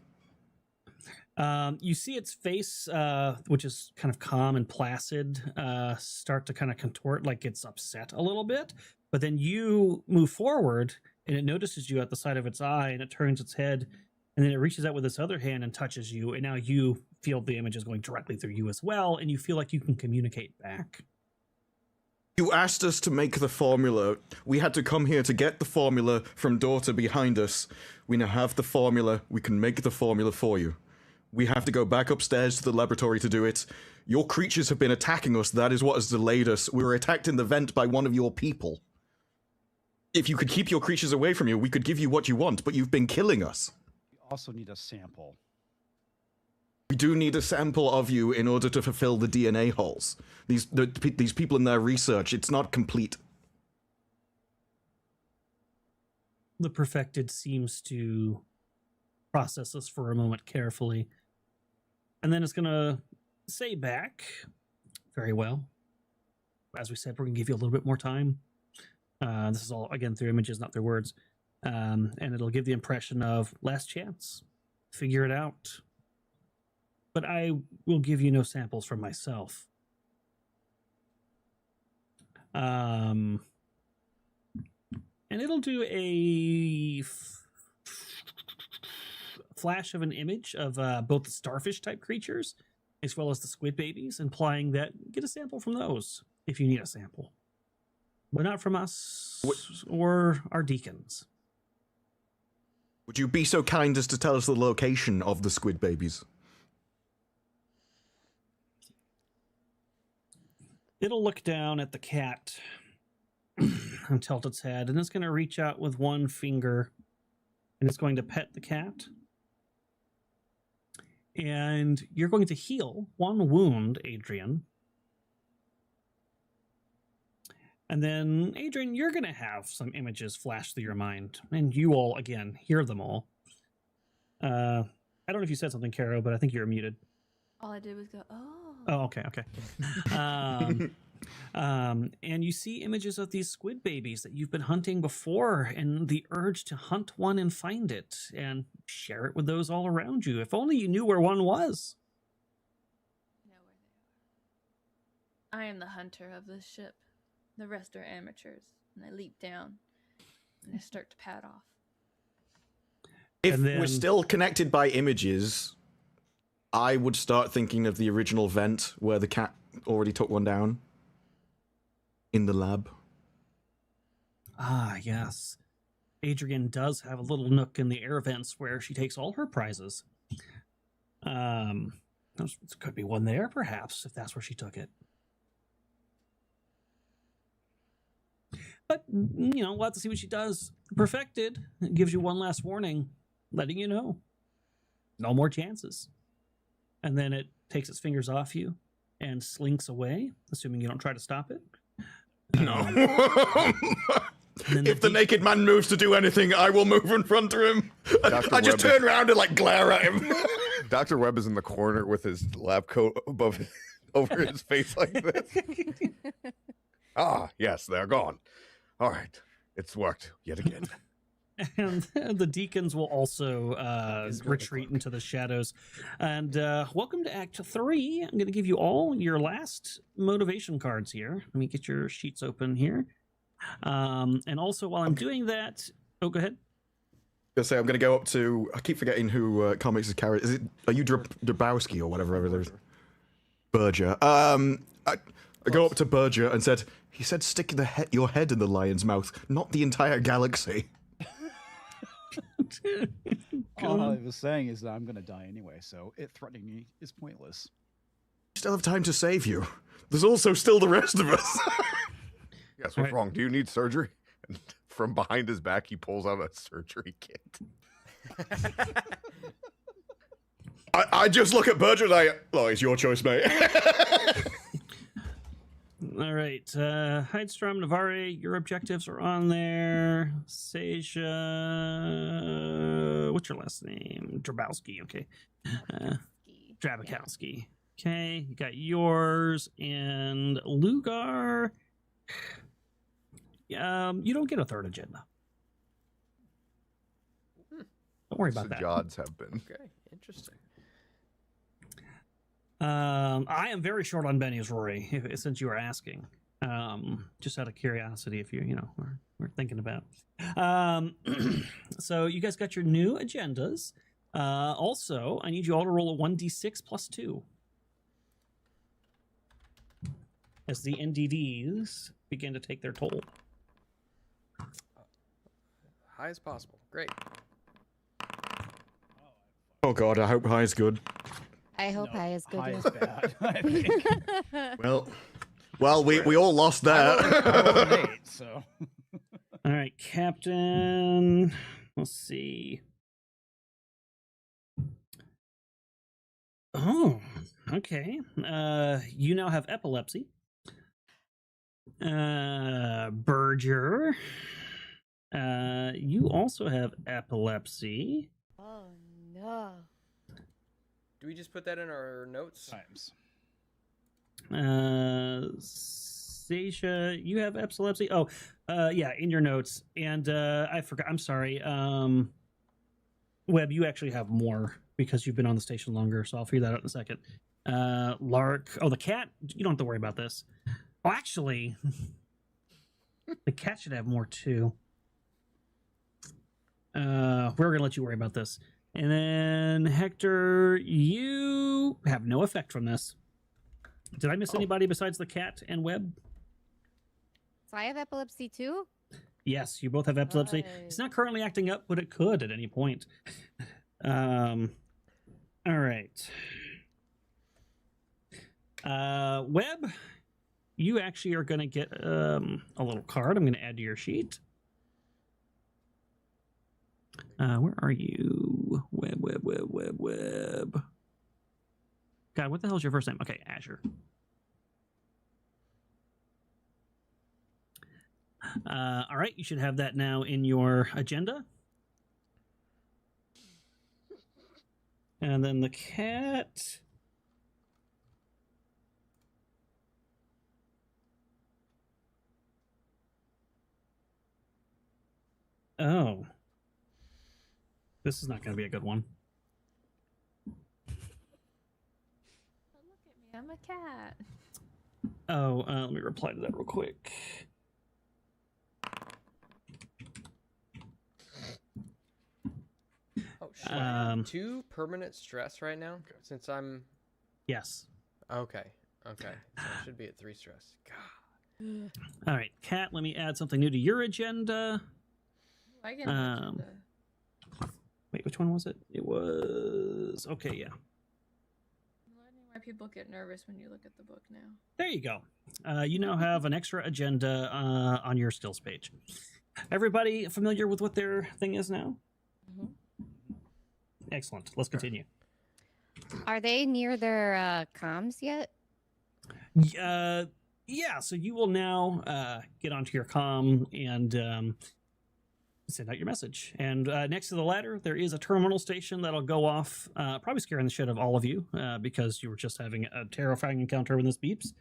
You see its face, which is kind of calm and placid, start to kind of contort like it's upset a little bit. But then you move forward, and it notices you at the side of its eye, and it turns its head, and then it reaches out with its other hand and touches you, and now you feel the image is going directly through you as well, and you feel like you can communicate back. You asked us to make the formula. We had to come here to get the formula from daughter behind us. We now have the formula. We can make the formula for you. We have to go back upstairs to the laboratory to do it. Your creatures have been attacking us. That is what has delayed us. We were attacked in the vent by one of your people. If you could keep your creatures away from you, we could give you what you want, but you've been killing us. We also need a sample. We do need a sample of you in order to fulfill the DNA holes. These people in their research, it's not complete. The perfected seems to process this for a moment carefully, and then it's going to say back, very well. As we said, we're going to give you a little bit more time. This is all, again, through images, not through words. And it'll give the impression of last chance. Figure it out. But I will give you no samples from myself. And it'll do a flash of an image of both the starfish type creatures as well as the squid babies, implying that get a sample from those if you need a sample. But not from us or our deacons. Would you be so kind as to tell us the location of the squid babies? It'll look down at the cat and tilt its head, and it's going to reach out with one finger, and it's going to pet the cat. And you're going to heal one wound, Adrian. And then, Adrian, you're going to have some images flash through your mind, and you all, again, hear them all. I don't know if you said something, Caro, but I think you're muted. All I did was go, oh. Oh, okay. And you see images of these squid babies that you've been hunting before, and the urge to hunt one and find it and share it with those all around you. If only you knew where one was. Know where they are. I am the hunter of this ship. The rest are amateurs. And I leap down and I start to pad off. If we're still connected by images, I would start thinking of the original vent where the cat already took one down. In the lab. Ah, yes. Adrian does have a little nook in the air vents where she takes all her prizes. There could be one there, perhaps, if that's where she took it. But, you know, we'll have to see what she does. Perfected. It gives you one last warning, letting you know. No more chances. And then it takes its fingers off you and slinks away, assuming you don't try to stop it. No. If the naked man moves to do anything, I will move in front of him. I just turn around and like glare at him. Dr. Webb is in the corner with his lab coat over his face like this. Ah, yes, they're gone. All right, it's worked yet again. And the deacons will also retreat into the shadows. And welcome to Act 3. I'm going to give you all your last motivation cards here. Let me get your sheets open here. And also, while I'm doing that... Oh, go ahead. I'm going to go up to... I keep forgetting who comics' character... Are you Drabowski or whatever there's... Berger. I go up to Berger and said, he said stick your head in the lion's mouth, not the entire galaxy. All I was saying is that I'm going to die anyway, so it threatening me is pointless. We still have time to save you. There's also still the rest of us. Yes, what's wrong? Do you need surgery? And from behind his back, he pulls out a surgery kit. I just look at Berger and it's your choice, mate. All right. Heidstrom, Navarre, your objectives are on there. Seja, what's your last name? Drabowski, okay. Drabakowski. Okay, you got yours. And Lugar, you don't get a third agenda. Don't worry about that. The odds have been. Okay, interesting. I am very short on bennies, Rory, since you were asking. Just out of curiosity, if you we're thinking about. So you guys got your new agendas. Also, I need you all to roll a 1d6 plus 2. As the NDDs begin to take their toll. High as possible. Great. Oh god, I hope high is good. I hope high is good. High too. is bad, I think. Well, we all lost that. I rolled an 8, so. All right, Captain. Let's see. Oh, okay. You now have epilepsy. Berger. You also have epilepsy. Oh no. Do we just put that in our notes? Times. Seisha, you have epilepsy. Oh, yeah, in your notes. And I forgot. I'm sorry. Webb, you actually have more because you've been on the station longer. So I'll figure that out in a second. Lark. Oh, the cat. You don't have to worry about this. Oh, actually, the cat should have more too. We're gonna let you worry about this. And then Hector, you have no effect from this. Did I miss anybody besides the cat and Webb? So I have epilepsy too? Yes, you both have epilepsy. It's not currently acting up, but it could at any point. All right. Webb, you actually are going to get a little card. I'm going to add to your sheet. Where are you? Webb. God, what the hell is your first name? Okay, Azure. All right, you should have that now in your agenda. And then the cat. Oh. This is not going to be a good one. Oh, look at me, I'm a cat. Oh, let me reply to that real quick. Oh, should I have 2 permanent stress right now? Since I'm... Yes. Okay. So I should be at 3 stress. God. All right, Kat, let me add something new to your agenda. I get an agenda. Wait, which one was it? It was... Okay, yeah. I'm learning why people get nervous when you look at the book now. There you go. You now have an extra agenda on your skills page. Everybody familiar with what their thing is now? Mhm. Excellent. Let's continue. Are they near their comms yet? Yeah, so you will now get onto your comm and send out your message. And next to the ladder, there is a terminal station that'll go off, probably scaring the shit out of all of you because you were just having a terrifying encounter when this beeps.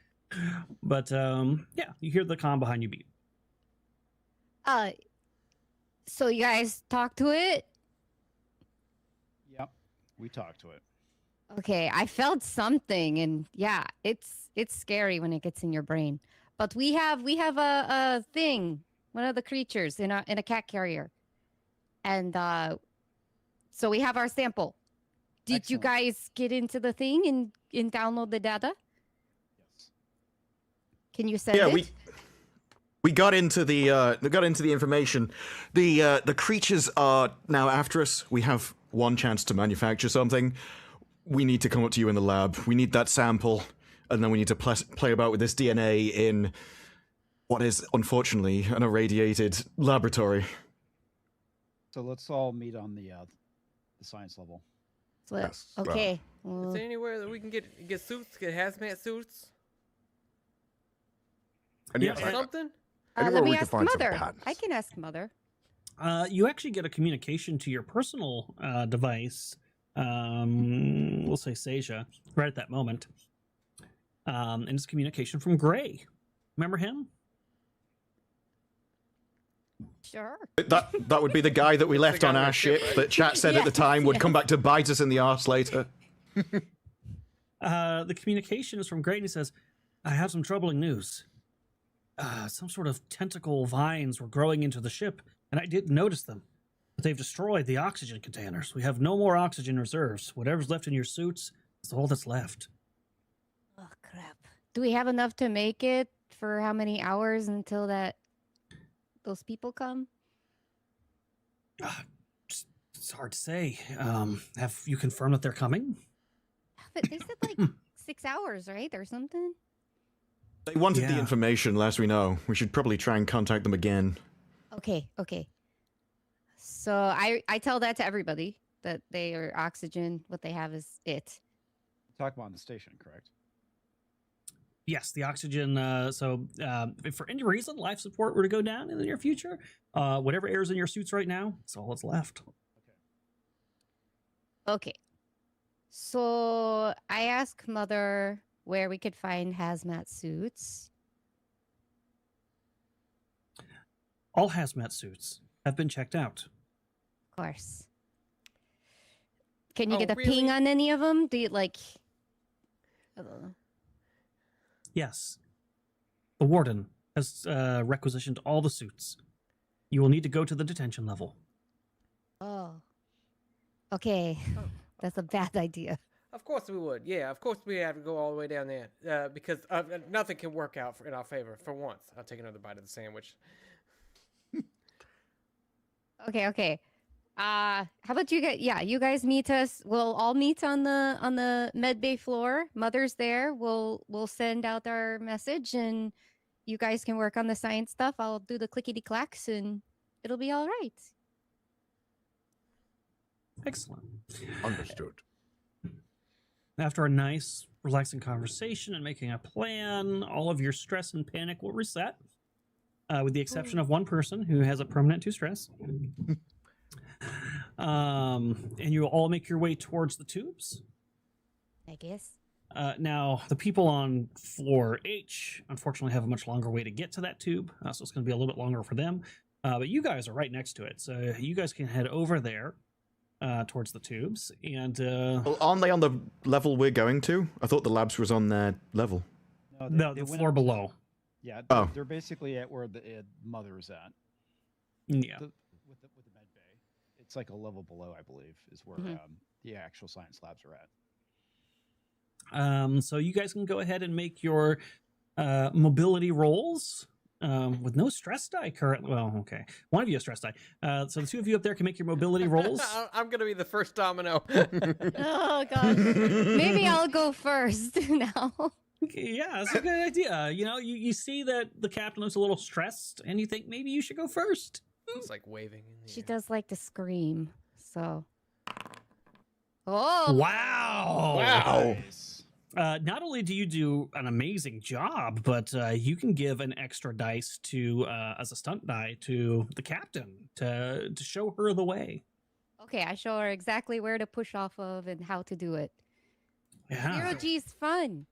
But yeah, you hear the comm behind you beep. So you guys talk to it? Yep, we talked to it. Okay, I felt something, and yeah, it's scary when it gets in your brain. But we have a thing, one of the creatures in a cat carrier, and so we have our sample. Did you Excellent. guys get into the thing and download the data? Yes. Can you send Yeah, it? we got into the information. The creatures are now after us. We have one chance to manufacture something. We need to come up to you in the lab. We need that sample, and then we need to play about with this DNA in what is unfortunately an irradiated laboratory. So let's all meet on the science level. Yes, Okay. Is well, there anywhere that we can get suits, get hazmat suits? And yes, Or something? anywhere let we me can ask find some Mother. patents. I can ask Mother. You actually get a communication to your personal device. We'll say Seja, right at that moment. And it's communication from Gray. Remember him? Sure. That would be the guy that we left guy on on our the ship, ship right? that chat said at the Yes, time would come yes. back to bite us in the arse later. The communication is from Gray, and he says, I have some troubling news. Some sort of tentacle vines were growing into the ship, and I didn't notice them. But they've destroyed the oxygen containers. We have no more oxygen reserves. Whatever's left in your suits is all that's left. Oh crap. Do we have enough to make it for how many hours until those people come? It's hard to say. Have you confirmed that they're coming? But they said like 6 hours, right, or something. They wanted the Yeah. information, last we know. We should probably try and contact them again. Okay. So I tell that to everybody that they are oxygen. What they have is it. Talk about on the station, correct? Yes, the oxygen. If for any reason life support were to go down in the near future, whatever air is in your suits right now, that's all that's left. Okay. So I ask Mother where we could find hazmat suits. All hazmat suits have been checked out. Of course. Can you Oh, get a really? ping on any of them? Do you like? I don't know. Yes. The warden has requisitioned all the suits. You will need to go to the detention level. Oh. Okay, that's a bad idea. Of course we would. Yeah, of course we have to go all the way down there because nothing can work out in our favor for once. I'll take another bite of the sandwich. Okay. How about you guys? Yeah, you guys meet us. We'll all meet on the med bay floor. Mother's there. We'll send out our message, and you guys can work on the science stuff. I'll do the clickety clacks, and it'll be all right. Excellent. Understood. After a nice, relaxing conversation and making a plan, all of your stress and panic will reset, with the exception of one person who has a permanent 2 stress. And you will all make your way towards the tubes. I guess. Now, the people on floor H, unfortunately, have a much longer way to get to that tube, so it's going to be a little bit longer for them. But you guys are right next to it, so you guys can head over there towards the tubes. And Well, aren't they on the level we're going to? I thought the labs was on their level. no, they the went floor up- below. Yeah, Oh. they're basically at where the mother is at. Yeah. With the med bay. It's like a level below, I believe, is where Mhm. the actual science labs are at. So you guys can go ahead and make your mobility rolls with no stress die currently. Well, okay. One of you has stress die. So the 2 of you up there can make your mobility rolls. I'm gonna be the first domino. Oh gosh. Maybe I'll go first now. Okay, yeah, that's a good idea. You know, you see that the captain looks a little stressed, and you think maybe you should go first. It's like waving. In the She air. does like to scream, so. Oh. Wow! Nice. Not only do you do an amazing job, but you can give an extra dice to as a stunt die to the captain to show her the way. Okay, I show her exactly where to push off of and how to do it. Yeah. Zero G's fun.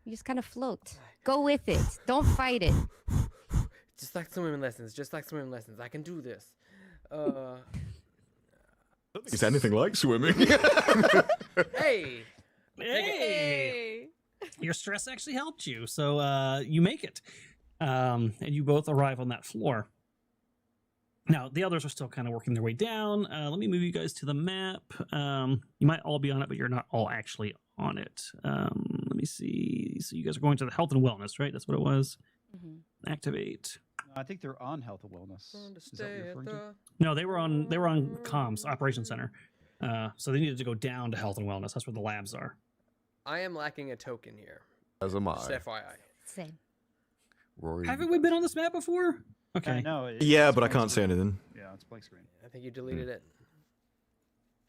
You just kind of float. Go with it. Don't fight it. Just like swimming lessons. Just like swimming lessons. I can do this. I don't think it's anything like swimming. Hey. Hey! Your stress actually helped you, so you make it, and you both arrive on that floor. Now the others are still kind of working their way down. Let me move you guys to the map. You might all be on it, but you're not all actually on it. Let me see. So you guys are going to the health and wellness, right? That's what it was. Mhm. Activate. No, I think they're on health and wellness. Is that what you're referring to? No, they were on comms, operations center. So they needed to go down to health and wellness. That's where the labs are. I am lacking a token here. As am I. Just FYI. Same. Rory. Haven't we been on this map before? Okay. No. Yeah, it's but I blank can't say screen. anything. Yeah, it's blank screen. I think you deleted it.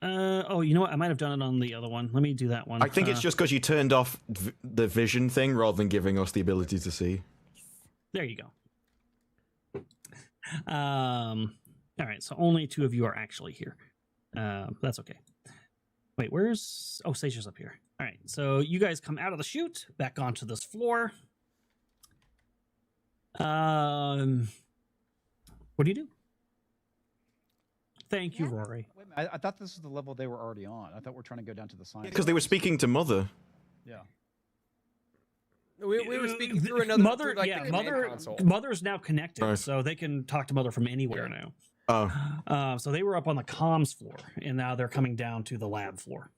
Oh, you know what? I might have done it on the other one. Let me do that one. I think it's just because you turned off the vision thing rather than giving us the ability to see. There you go. All right, so only 2 of you are actually here. That's okay. Wait, where's... Oh, Sage's up here. All right, so you guys come out of the chute, back onto this floor. What do you do? Thank you, Yeah. Rory. Wait a minute, I thought this was the level they were already on. I thought we're trying to go down to the science. Because they were speaking to Mother. Yeah. We were speaking through another Mother. through, like, Yeah, the command Mother. console. Mother's now connected, Right. so they can talk to Mother from anywhere now. Oh. So they were up on the comms floor, and now they're coming down to the lab floor.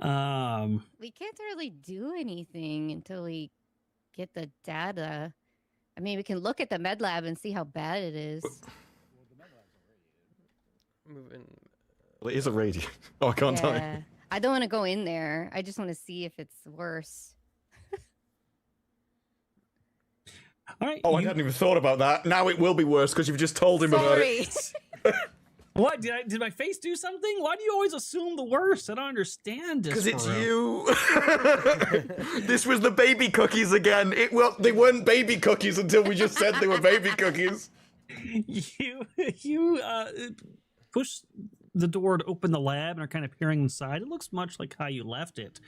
Oh, okay. We can't really do anything until we get the data. I mean, we can look at the med lab and see how bad it is. Well, the med labs are radiated. Moving. Well, it is a radio. Oh, I can't tell you. Yeah. I don't want to go in there. I just want to see if it's worse. All right. Oh, I you- hadn't even thought about that. Now it will be worse because you've just told him about it. Sorry. What did my face do something? Why do you always assume the worst? I don't understand this. Because it's Farouk. you. This was the baby cookies again. They weren't baby cookies until we just said they were baby cookies. You push the door to open the lab and are kind of peering inside. It looks much like how you left it.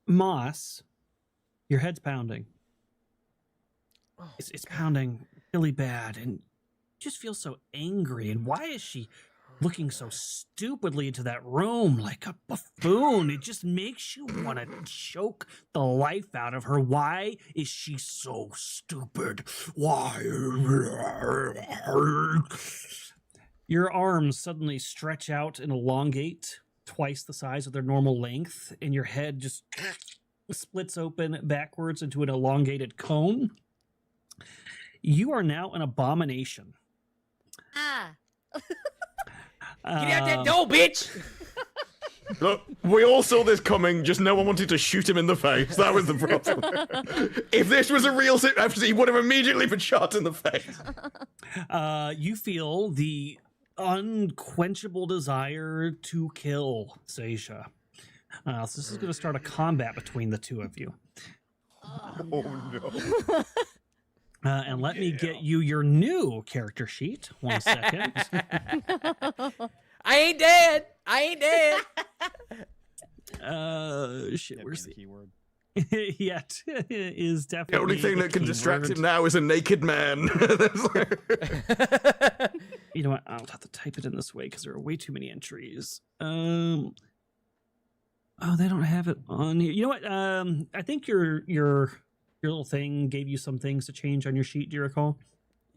Moss, your head's pounding. It's pounding really bad, and you just feel so angry. And why is she looking so stupidly into that room like a buffoon. It just makes you want to choke the life out of her. Why is she so stupid? Why? Your arms suddenly stretch out and elongate twice the size of their normal length, and your head just splits open backwards into an elongated cone. You are now an abomination. Ah. Get out that door, bitch! Look, we all saw this coming, just no one wanted to shoot him in the face. That was the problem. If this was a real situation, he would have immediately been shot in the face. You feel the unquenchable desire to kill Seisha. So this is going to start a combat between the two of you. Oh no. And let me get you your new character sheet. 1 second. I ain't dead. I ain't dead. Shit, That where's being the keyword. Yet is The definitely only thing that can distract keyword. him now is a naked man. You know what? I'll have to type it in this way because there are way too many entries. Oh, they don't have it on here. You know what? I think your little thing gave you some things to change on your sheet. Do you recall?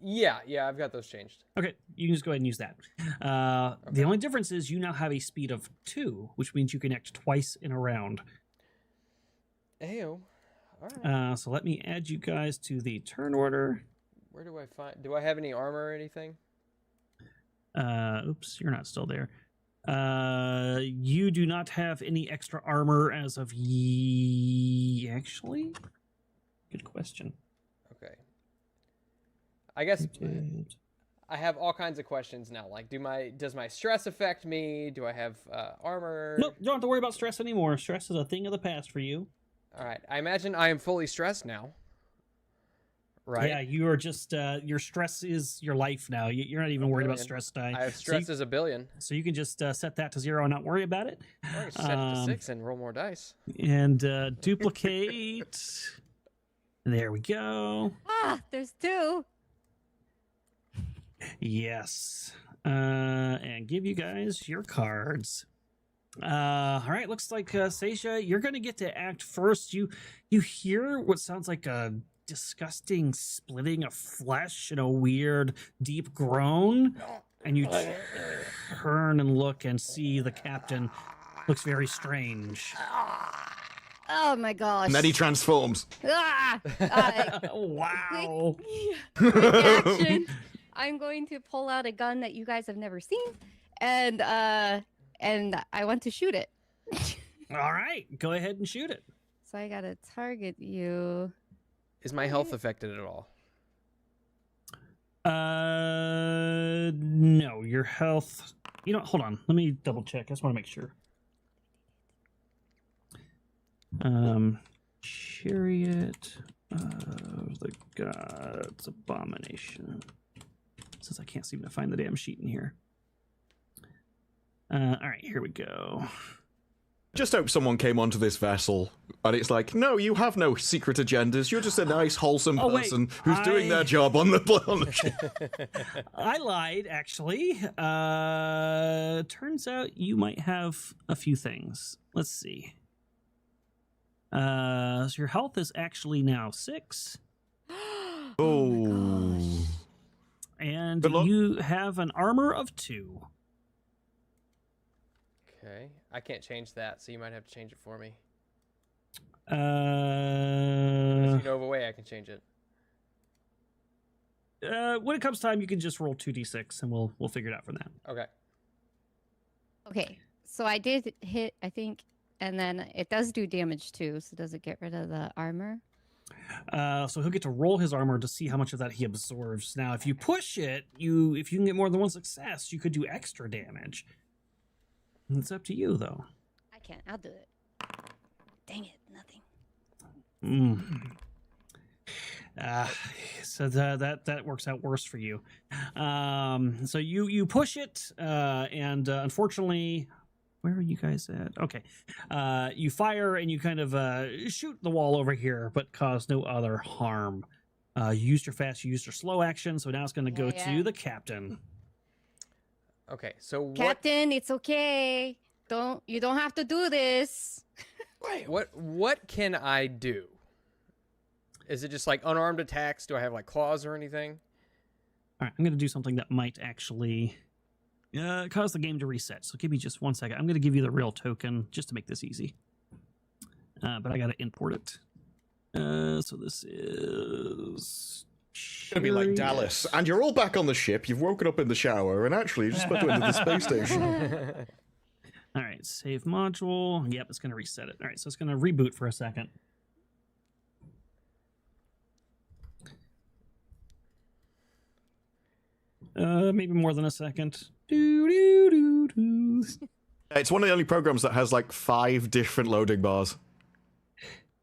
Yeah, I've got those changed. Okay, you can just go ahead and use that. The only difference is you now have a speed of 2, which means you can act twice in a round. Ew. All right. So let me add you guys to the turn order. Where do I find? Do I have any armor or anything? Oops, you're not still there. You do not have any extra armor as of actually? Good question. Okay. I guess I have all kinds of questions now. Like, does my stress affect me? Do I have armor? Nope, you don't have to worry about stress anymore. Stress is a thing of the past for you. All right. I imagine I am fully stressed now. Right? Yeah, you are just, your stress is your life now. You're not even worried about stress die. I have stress as a billion. So you can just set that to 0 and not worry about it. Or I can set it to 6 and roll more dice. And duplicate. There we go. Ah, there's 2. Yes. And give you guys your cards. All right, looks like Seisha, you're gonna get to act first. You hear what sounds like a disgusting splitting of flesh and a weird deep groan, and you turn and look and see the captain looks very strange. Oh my gosh. And then he transforms. Ah! Wow. Quick action. I'm going to pull out a gun that you guys have never seen, and I want to shoot it. All right, go ahead and shoot it. So I gotta target you. Is my health affected at all? No, your health. You know, hold on. Let me double check. I just want to make sure. Chariot of the Gods Abomination. Since I can't seem to find the damn sheet in here. All right, here we go. Just hope someone came onto this vessel and it's like, no, you have no secret agendas. You're just a nice, wholesome Oh, wait, person who's doing their job on the ship. I lied, actually. Turns out you might have a few things. Let's see. So your health is actually now 6. Oh. And Good luck. you have an armor of 2. Okay. I can't change that, so you might have to change it for me. If you know of a way I can change it. When it comes time, you can just roll 2d6 and we'll figure it out from that. Okay. Okay, so I did hit, I think, and then it does do damage too. So does it get rid of the armor? So he'll get to roll his armor to see how much of that he absorbs. Now, if you push it, if you can get more than one success, you could do extra damage. It's up to you, though. I can't. I'll do it. Dang it, nothing. So that works out worse for you. So you push it, and unfortunately, where are you guys at? Okay, you fire and you kind of shoot the wall over here, but cause no other harm. You used your fast, you used your slow action, so now it's going to go to the captain. Okay, so what? Captain, it's okay. You don't have to do this. What can I do? Is it just like unarmed attacks? Do I have like claws or anything? All right, I'm going to do something that might actually cause the game to reset. So give me just 1 second. I'm going to give you the real token just to make this easy. But I got to import it. So this is... It's gonna be like Dallas. And you're all back on the ship. You've woken up in the shower, and actually, you're just about to enter the space station. All right, save module. Yep, it's going to reset it. All right, so it's going to reboot for a second. Maybe more than a second. It's one of the only programs that has like 5 different loading bars.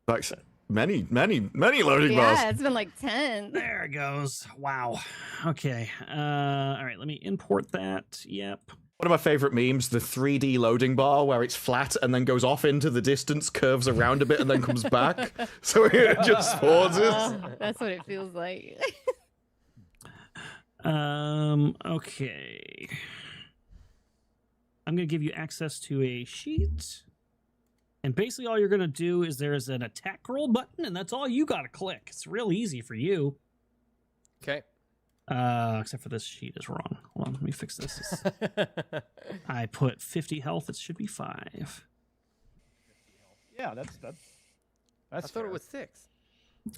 Like many loading bars. Yeah, it's been like 10. There it goes. Wow. Okay. All right, let me import that. Yep. One of my favorite memes, the 3D loading bar where it's flat and then goes off into the distance, curves around a bit, and then comes back. So it just pauses. That's what it feels like. Okay. I'm going to give you access to a sheet. And basically all you're going to do is there's an attack roll button, and that's all you got to click. It's real easy for you. Okay. Except for this sheet is wrong. Hold on, let me fix this. I put 50 health. It should be 5. Yeah, that's I thought fair. it was 6.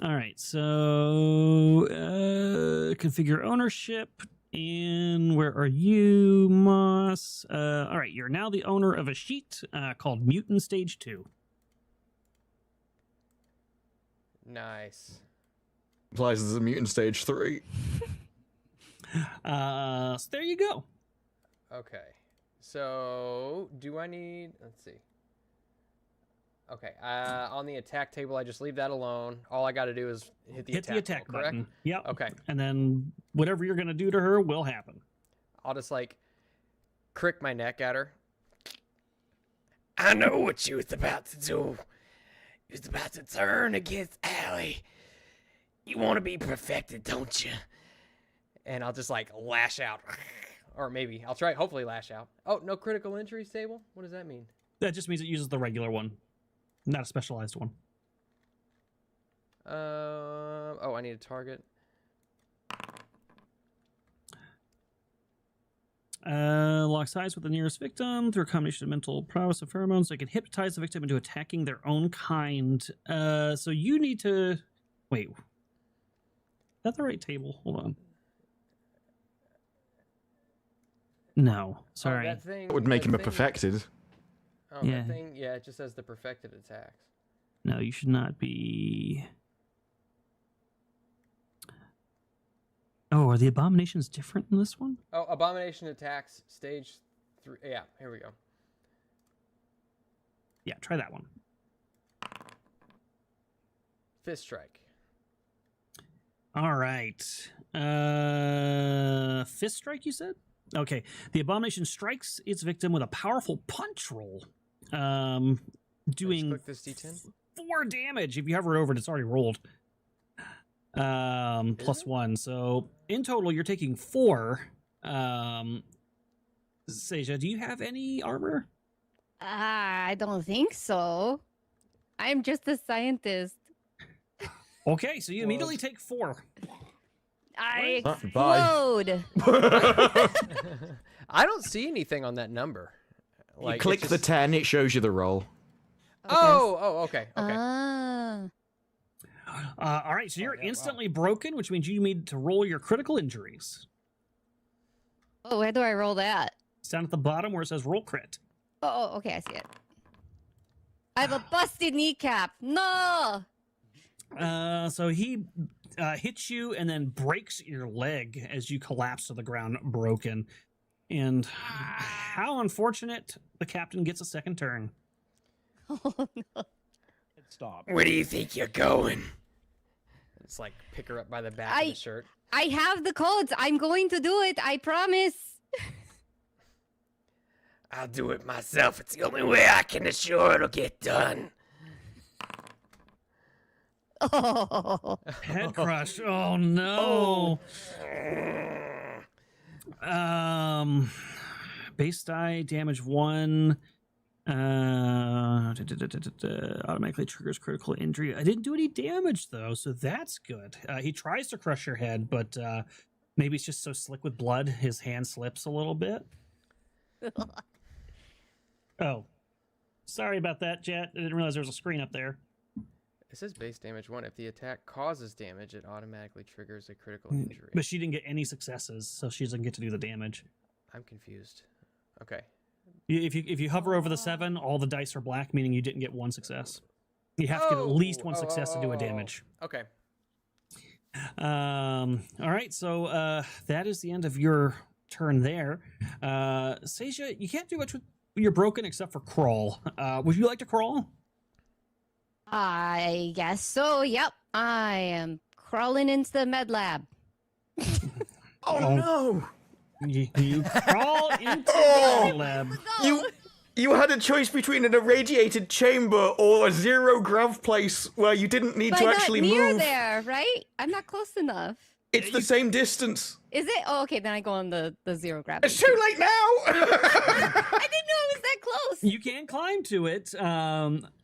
All right, so configure ownership. And where are you, Moss? All right, you're now the owner of a sheet called Mutant Stage 2. Nice. Implies there's a mutant stage 3. So there you go. Okay. So, do I need... Let's see. Okay. On the attack table, I just leave that alone. All I got to do is hit the attack roll, button. Yep. Okay. And then whatever you're going to do to her will happen. I'll just, like, crick my neck at her. I know what you was about to do. You was about to turn against Allie. You want to be perfected, don't you? And I'll just, like, lash out. Or maybe I'll try, hopefully lash out. Oh, no critical injuries table? What does that mean? That just means it uses the regular one, not a specialized one. Oh, I need a target. Lock sides with the nearest victim through a combination of mental prowess and pheromones. They can hypnotize the victim into attacking their own kind. So you need to... Wait. Is that the right table? Hold on. No, sorry. Oh, that thing, That would make that him a thing- perfected. Oh, Yeah. that thing, yeah, it just says the perfected attacks. No, you should not be... Oh, are the abominations different in this one? Oh, abomination attacks, stage 3. Yeah, here we go. Yeah, try that one. Fist strike. All right. Fist strike, you said? Okay. The abomination strikes its victim with a powerful punch roll. Doing click this D10? 4 damage. If you hover over it, it's already rolled. Plus it? 1. So in total, you're taking 4. Seja, do you have any armor? I don't think so. I'm just a scientist. Okay, so you immediately take 4. I Bye. explode. I don't see anything on that number. You Like, click it's the just- 10, it shows you the roll. Oh, okay. Ah. All right, so you're yeah, wow. instantly broken, which means you need to roll your critical injuries. Oh, where do I roll that? It's down at the bottom where it says roll crit. Oh, okay, I see it. I have a busted kneecap. No. So he hits you and then breaks your leg as you collapse to the ground, broken. And how unfortunate, the captain gets a second turn. Oh no. Stop. Where do you think you're going? It's like pick her up by the back of the shirt. I have the codes. I'm going to do it. I promise. I'll do it myself. It's the only way I can assure it'll get done. Oh. Head crush. Oh no. Base die, damage 1. Automatically triggers critical injury. I didn't do any damage, though, so that's good. He tries to crush your head, but maybe it's just so slick with blood, his hand slips a little bit. Oh. Sorry about that, chat. I didn't realize there was a screen up there. It says base damage 1. If the attack causes damage, it automatically triggers a critical injury. But she didn't get any successes, so she doesn't get to do the damage. I'm confused. Okay. If you hover over the 7, all the dice are black, meaning you didn't get one success. You have to get at least one success to do a damage. Okay. All right, so that is the end of your turn there. Seja, you can't do much with you're broken except for crawl. Would you like to crawl? I guess so. Yep. I am crawling into the med lab. Oh no! You crawl into the med lab. You had a choice between an irradiated chamber or a zero grav place where you didn't need But to I'm actually not near move. there, right? I'm not close enough. It's the same distance. Is it? Oh, okay. Then I go on the zero gravity. It's too late now. I didn't know it was that close. You can climb to it.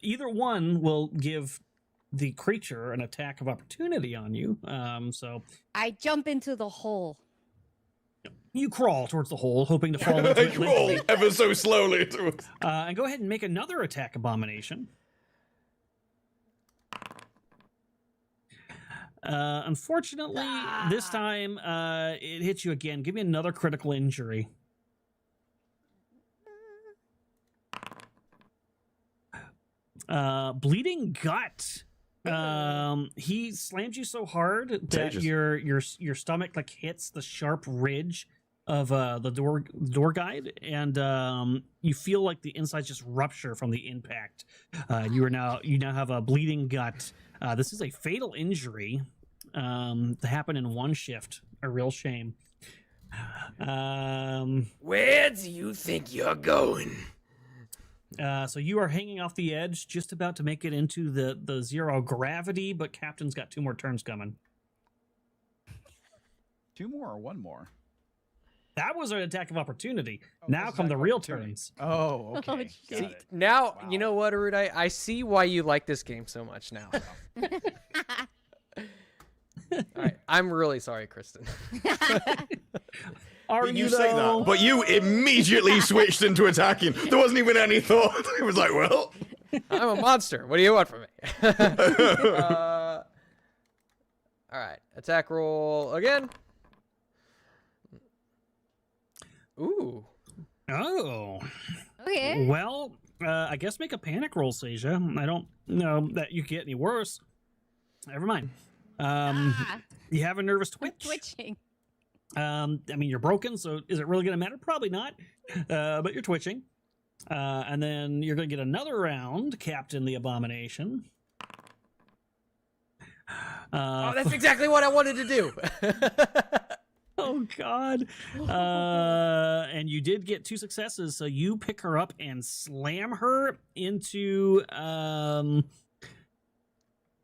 Either one will give the creature an attack of opportunity on you. So I jump into the hole. you crawl towards the hole, hoping to fall into it. Roll limply. ever so slowly. And go ahead and make another attack abomination. Unfortunately, this time it hits you again. Give me another critical injury. Bleeding gut. He slammed you so hard that Contagious. your stomach like hits the sharp ridge of the door guide, and you feel like the insides just rupture from the impact. You now have a bleeding gut. This is a fatal injury to happen in one shift. A real shame. Where do you think you're going? So you are hanging off the edge, just about to make it into the zero gravity, but Captain's got 2 more turns coming. 2 more or 1 more? That was an attack of opportunity. Oh, now this is come the attack of real opportunity. turns. Oh, okay. Got shit. it. Now, Wow. you know what, Arud? I see why you like this game so much now. All right. I'm really sorry, Kristen. Are You say that, but you immediately switched into attacking. There wasn't even any thought. It was like, well, I'm a monster. What do you want from me? All right. Attack roll again. Ooh. Oh. Okay. Well, I guess make a panic roll, Seja. I don't know that you get any worse. Never mind. You have a nervous I'm twitch. twitching. I mean, you're broken, so is it really going to matter? Probably not. But you're twitching. And then you're going to get another round, Captain the Abomination. Oh, that's exactly what I wanted to do. Oh, God. And you did get 2 successes, so you pick her up and slam her into...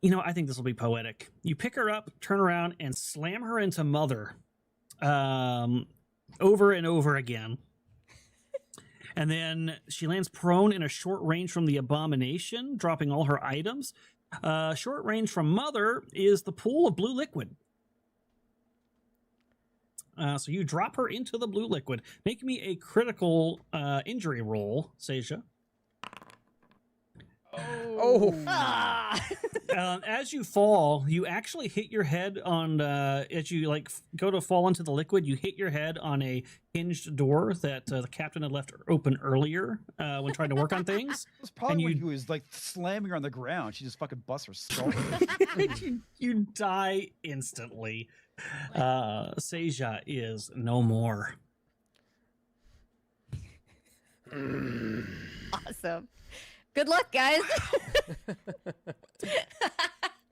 You know, I think this will be poetic. You pick her up, turn around, and slam her into Mother. Over and over again. And then she lands prone in a short range from the Abomination, dropping all her items. Short range from Mother is the pool of blue liquid. So you drop her into the blue liquid. Make me a critical injury roll, Seja. Oh. Ah. As you fall, you actually hit your head on, as you go to fall into the liquid, you hit your head on a hinged door that the captain had left open earlier when trying to work on things. That's probably And when he was like slamming her on the ground. She just fucking busts her skull. you die instantly. Seja is no more. Awesome. Good luck, guys.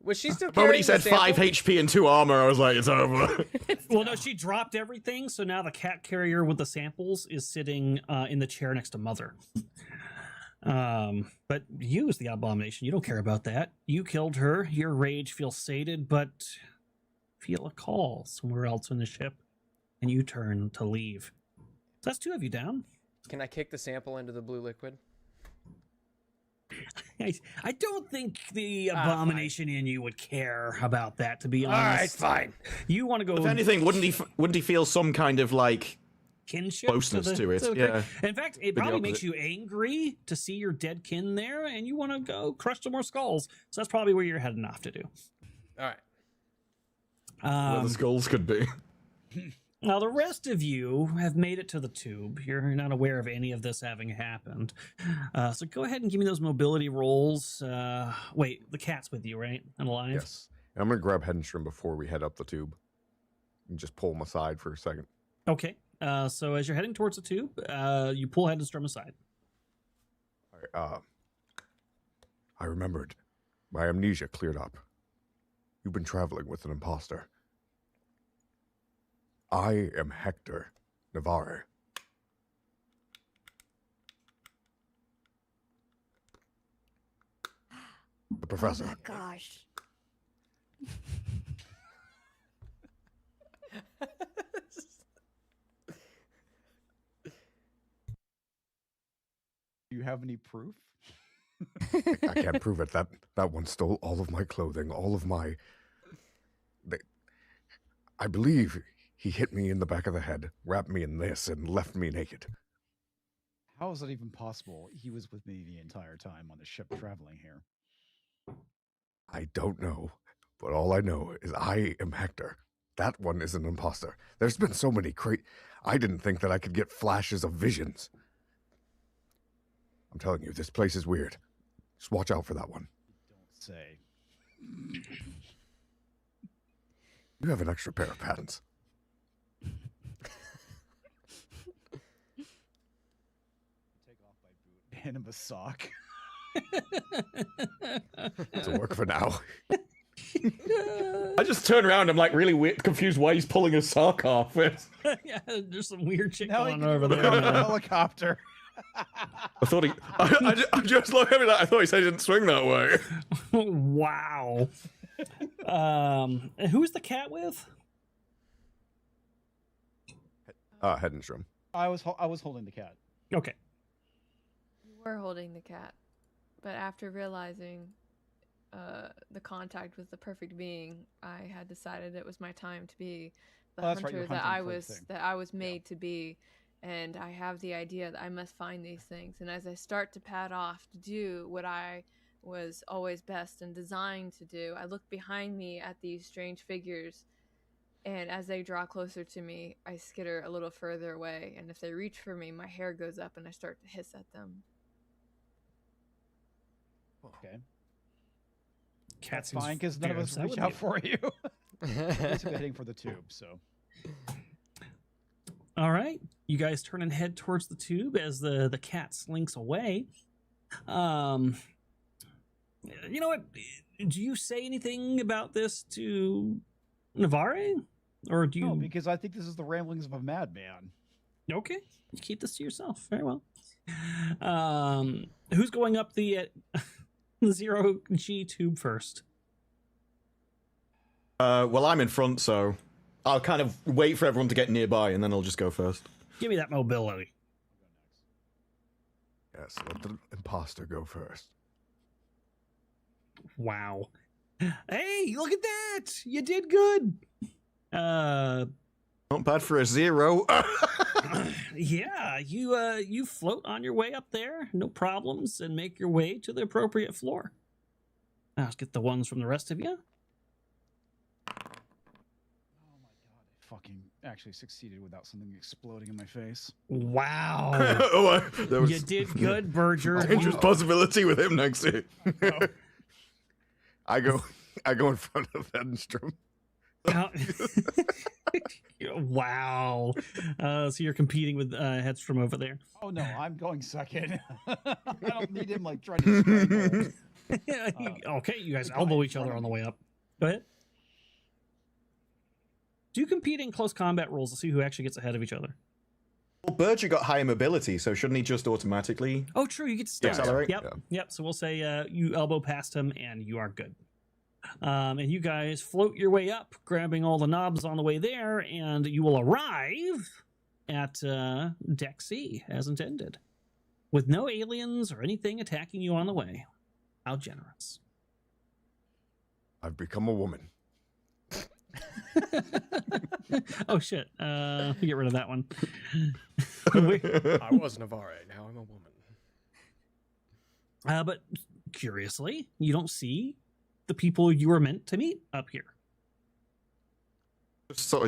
Was she still the moment he carrying said the 5 sample? HP and 2 armor, I was like, it's over. Well, no, she dropped everything, so now the cat carrier with the samples is sitting in the chair next to Mother. But you, as the Abomination, you don't care about that. You killed her. Your rage feels sated, but feel a call somewhere else in the ship, and you turn to leave. So that's 2 of you down. Can I kick the sample into the blue liquid? I don't think the abomination in you would care about that, to be All right, honest. fine. You want to go If anything, wouldn't he feel some kind of like kinship closeness to it? the- Yeah. In fact, it the probably makes opposite. you angry to see your dead kin there, and you want to go crush some more skulls. So that's probably where you're heading off to do. All right. Where the skulls could be. Now, the rest of you have made it to the tube. You're not aware of any of this having happened. So go ahead and give me those mobility rolls. Wait, the cat's with you, right? And alive? Yes. And I'm gonna grab Hedenstrom before we head up the tube, and just pull him aside for a second. Okay. So as you're heading towards the tube, you pull Hedenstrom aside. All right, I remembered. My amnesia cleared up. You've been traveling with an imposter. I am Hector Navarre. The professor. Oh my gosh. Do you have any proof? I can't prove it. That one stole all of my clothing, all of my... I believe he hit me in the back of the head, wrapped me in this, and left me naked. How is that even possible? He was with me the entire time on the ship traveling here. I don't know, but all I know is I am Hector. That one is an imposter. There's been so many I didn't think that I could get flashes of visions. I'm telling you, this place is weird. Just watch out for that one. Don't say. You have an extra pair of patents. Take off my boot. Hand him a sock. It'll work for now. I just turn around. I'm like really weird, confused why he's pulling his sock off. Yeah, there's some weird shit Now he going can on over do there. it on a man. helicopter. I thought he. I just looked at me like I thought he said he didn't swing that way. Wow. And who's the cat with? Hedenstrom. I was holding the cat. Okay. You were holding the cat, but after realizing the contact with the perfect being, I had decided it was my time to be the Oh, that's right, you were hunter hunting for the thing. that I was made to be. And I have the idea that I must find these things. And as I start to pad off to do what I was always best and designed to do, I look behind me at these strange figures. And as they draw closer to me, I skitter a little further away. And if they reach for me, my hair goes up and I start to hiss at them. Okay. Cat's That's fine, because none of us reach out for you. Basically heading for the tube, so. All right. You guys turn and head towards the tube as the cat slinks away. You know what? Do you say anything about this to Navarre? Or do you... No, because I think this is the ramblings of a madman. Okay. You keep this to yourself. Very well. Who's going up the zero G tube first? Well, I'm in front, so I'll kind of wait for everyone to get nearby, and then I'll just go first. Give me that mobility. Yes, let the imposter go first. Wow. Hey, look at that! You did good. Not bad for a 0. Yeah, you float on your way up there, no problems, and make your way to the appropriate floor. Now let's get the ones from the rest of you. Oh my god, I fucking actually succeeded without something exploding in my face. Wow. There was You did good, Berger. a dangerous possibility with him next to you. I go in front of Hedenstrom. Wow. So you're competing with Hedstrom over there. Oh no, I'm going second. I don't need him like trying to strangle. Okay, you guys the guy elbow in each other front on of the way up. Go ahead. Do you compete in close combat rules to see who actually gets ahead of each other? Well, Berger got higher mobility, so shouldn't he just automatically? Oh, true. You get to start. Accelerate? Yep. Yeah. Yep. So we'll say you elbow past him and you are good. And you guys float your way up, grabbing all the knobs on the way there, and you will arrive at Deck C as intended, with no aliens or anything attacking you on the way. How generous. I've become a woman. Oh shit! Get rid of that one. I was Navarre. Now I'm a woman. But curiously, you don't see the people you were meant to meet up here. So,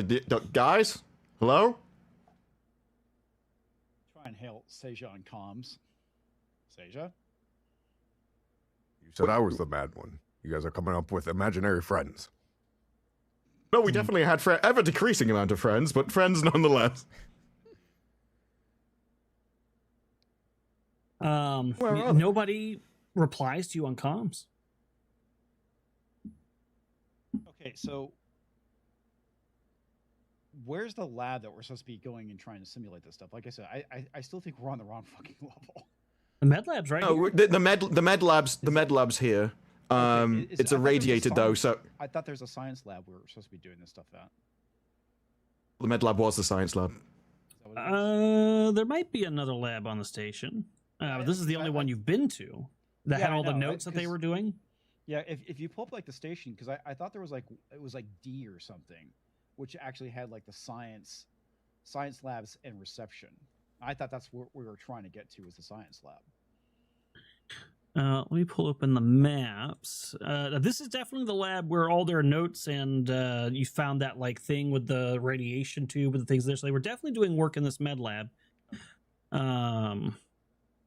guys, hello? Try and hail Seja on comms. Seja? You said I was the mad one. You guys are coming up with imaginary friends. No, we definitely had ever decreasing amount of friends, but friends nonetheless. Where are they? Nobody replies to you on comms. Okay, so where's the lab that we're supposed to be going and trying to simulate this stuff? Like I said, I still think we're on the wrong fucking level. The med lab's right No, here. the med lab's here. Okay, It's I thought there was a irradiated though, science- so I thought there's a science lab we were supposed to be doing this stuff at. the med lab was the science lab. Is that what it is? There might be another lab on the station. But this is the only I- one you've been to that Yeah, had I all the know, right? notes that they 'Cause- were doing. Yeah, if you pull up like the station, because I thought there was like it was like D or something, which actually had like the science labs and reception. I thought that's what we were trying to get to, was the science lab. Let me pull open the maps. This is definitely the lab where all their notes and you found that like thing with the radiation tube and the things there. So they were definitely doing work in this med lab.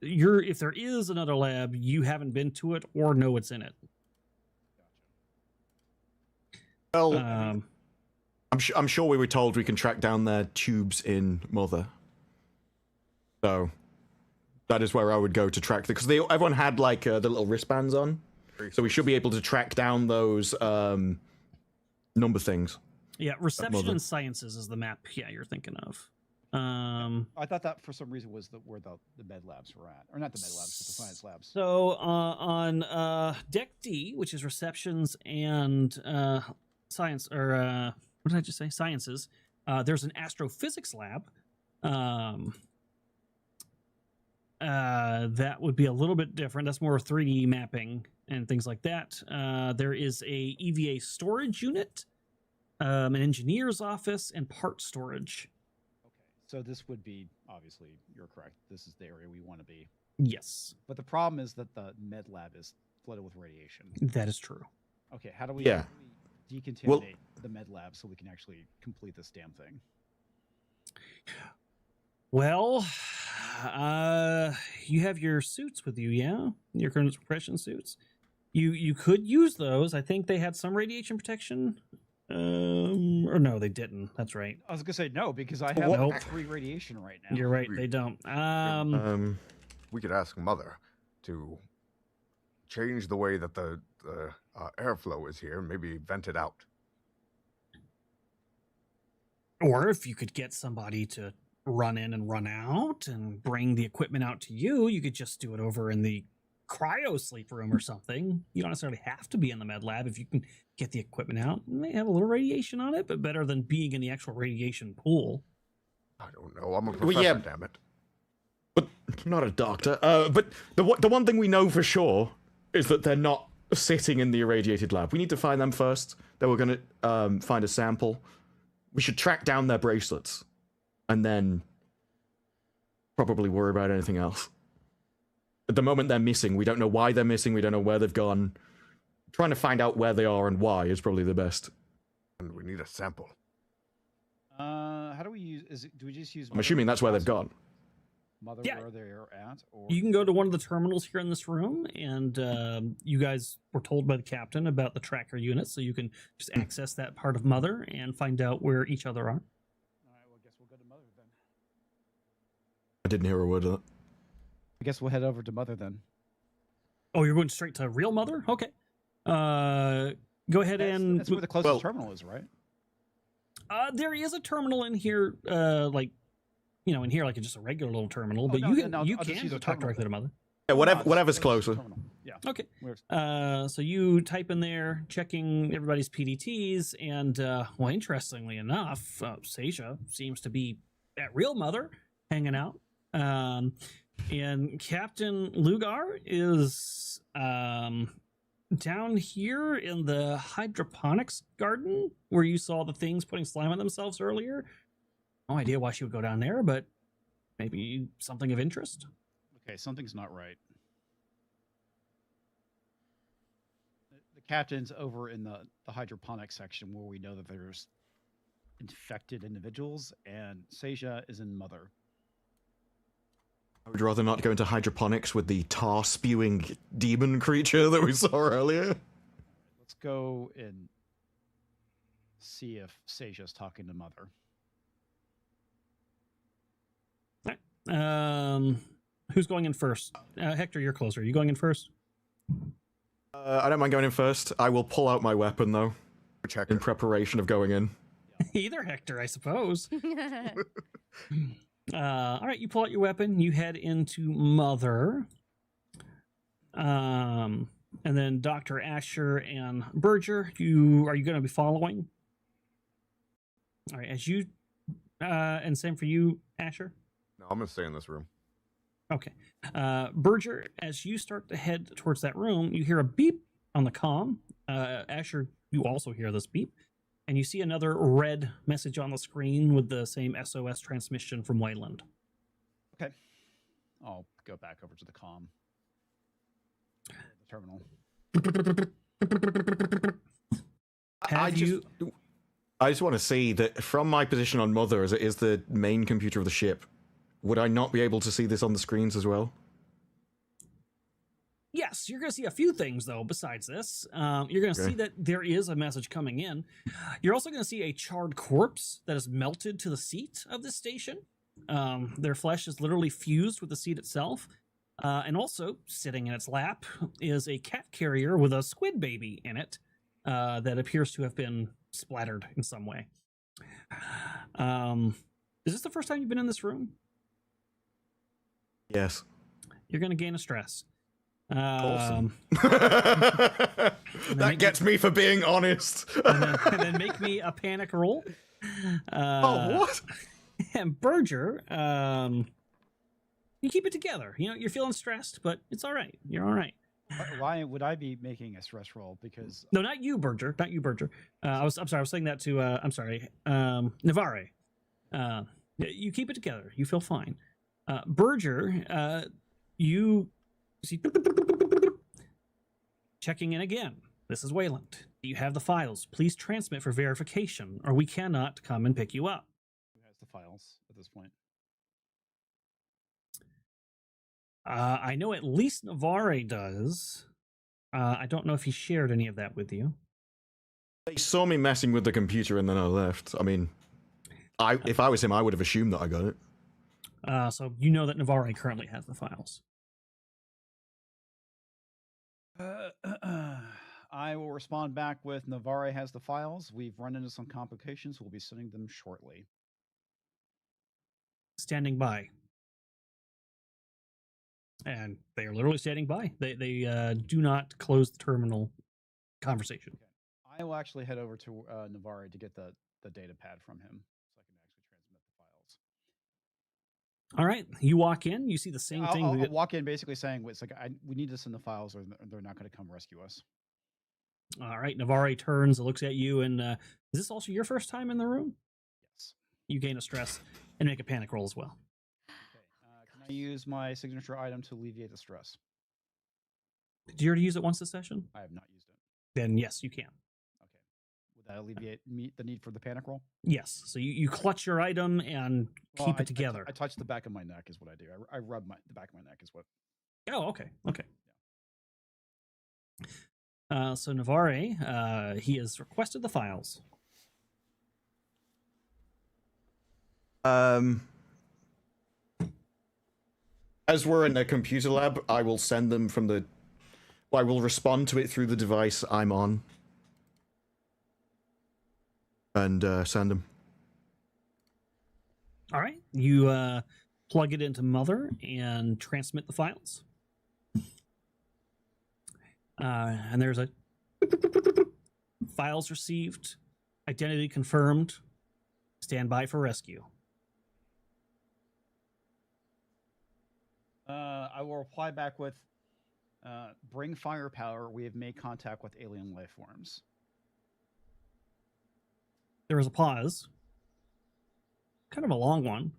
If there is another lab, you haven't been to it or know what's in it. Well, Um, I'm sure we were told we can track down their tubes in Mother. So that is where I would go to track because everyone had like the little wristbands on, so we should be able to track down those number things. yeah, reception Mother. and sciences is the map. Yeah, you're thinking of. I thought that for some reason was where the med labs were at, or not the med labs, but the science labs. So on Deck D, which is receptions and science, or what did I just say? Sciences. There's an astrophysics lab. That would be a little bit different. That's more 3D mapping and things like that. There is a EVA storage unit, an engineer's office, and part storage. Okay, so this would be, obviously, you're correct. This is the area we want to be. Yes, But the problem is that the med lab is flooded with radiation. that is true. Okay, how do we, Yeah. decontaminate the med lab so we can actually complete this damn thing? Well, you have your suits with you, yeah? Your current suppression suits. You could use those. I think they had some radiation protection. Or no, they didn't. That's right. I was gonna say no because I have Nope. 3 radiation right now. You're right. They don't. We could ask Mother to change the way that the airflow is here, maybe vent it out. Or if you could get somebody to run in and run out and bring the equipment out to you, you could just do it over in the cryo sleep room or something. You don't necessarily have to be in the med lab if you can get the equipment out. It may have a little radiation on it, but better than being in the actual radiation pool. I don't know. I'm a Well, professor, yeah. damn it. But not a doctor. But the one thing we know for sure is that they're not sitting in the irradiated lab. We need to find them first. Then we're going to find a sample. We should track down their bracelets, and then probably worry about anything else. At the moment, they're missing. We don't know why they're missing. We don't know where they've gone. Trying to find out where they are and why is probably the best. And we need a sample. How do we use? Do we just use? I'm assuming that's where they've gone. Mother, Yeah. where they're at, or You can go to one of the terminals here in this room, and you guys were told by the captain about the tracker unit, so you can just access that part of Mother and find out where each other are. All right, well, I guess we'll go to Mother then. I didn't hear a word of that. I guess we'll head over to Mother then. Oh, you're going straight to real Mother? Okay. Go ahead and That's where the closest well- terminal is, right? there is a terminal in here, in here, like just a regular little terminal. But no, you no, can no, you I'll just can use go a talk terminal directly to then. Mother. Yeah, No, it's whatever's the closer. terminal. Yeah. Okay. Where's- So you type in there, checking everybody's PDTs, and well, interestingly enough, Seja seems to be at Real Mother hanging out. And Captain Lugar is down here in the hydroponics garden where you saw the things putting slime on themselves earlier. No idea why she would go down there, but maybe something of interest. Okay, something's not right. The captain's over in the hydroponics section where we know that there's infected individuals, and Seja is in Mother. I would rather not go into hydroponics with the tar-spewing demon creature that we saw earlier. Let's go and see if Seja's talking to Mother. Who's going in first? Hector, you're closer. Are you going in first? I don't mind going in first. I will pull out my weapon, though, Check in preparation of going in. Either Hector, I suppose. All right, you pull out your weapon. You head into Mother. And then Dr. Asher and Berger, are you going to be following? All right, as you, and same for you, Asher? No, I'm gonna stay in this room. Okay. Berger, as you start to head towards that room, you hear a beep on the comm. Asher, you also hear this beep. And you see another red message on the screen with the same SOS transmission from Wayland. Okay. I'll go back over to the comm. The terminal. I just want to see that from my position on Mother, as it is the main computer of the ship, would I not be able to see this on the screens as well? Yes, you're going to see a few things, though, besides this. You're going to see that there is a message coming in. You're also going to see a charred corpse that is melted to the seat of this station. Their flesh is literally fused with the seat itself. And also, sitting in its lap is a cat carrier with a squid baby in it that appears to have been splattered in some way. Is this the first time you've been in this room? Yes. You're going to gain a stress. Awesome. That gets me for being honest. and then make me a panic roll. Oh, what? And Berger, you keep it together. You know, you're feeling stressed, but it's all right. You're all right. Why would I be making a stress roll? Because No, not you, Berger. Not you, Berger. I'm sorry. I was saying that to. Navarre. You keep it together. You feel fine. Berger, you see. Checking in again. This is Wayland. Do you have the files? Please transmit for verification, or we cannot come and pick you up. who has the files at this point? I know at least Navarre does. I don't know if he shared any of that with you. They saw me messing with the computer and then I left. I mean, if I was him, I would have assumed that I got it. So you know that Navarre currently has the files. I will respond back with Navarre has the files. We've run into some complications. We'll be sending them shortly. Standing by. And they are literally standing by. They do not close the terminal conversation. Okay. I will actually head over to Navarre to get the data pad from him so I can actually transmit the files. All right. You walk in. You see the same thing. I'll walk in basically saying, it's like, we need to send the files or they're not going to come rescue us. All right. Navarre turns, looks at you, and is this also your first time in the room? Yes. You gain a stress and make a panic roll as well. Can I use my signature item to alleviate the stress? Did you already use it once this session? I have not used it. Then yes, you can. Okay. Would that alleviate the need for the panic roll? Yes. So you clutch your item and keep it together. I touch the back of my neck is what I do. I rub the back of my neck is what. Oh, okay. Okay. So Navarre, he has requested the files. As we're in a computer lab, I will send them from the... Well, I will respond to it through the device I'm on. And send them. All right. You plug it into Mother and transmit the files. And there's a files received, identity confirmed, stand by for rescue. I will reply back with, bring firepower. We have made contact with alien life forms. There was a pause, kind of a long one,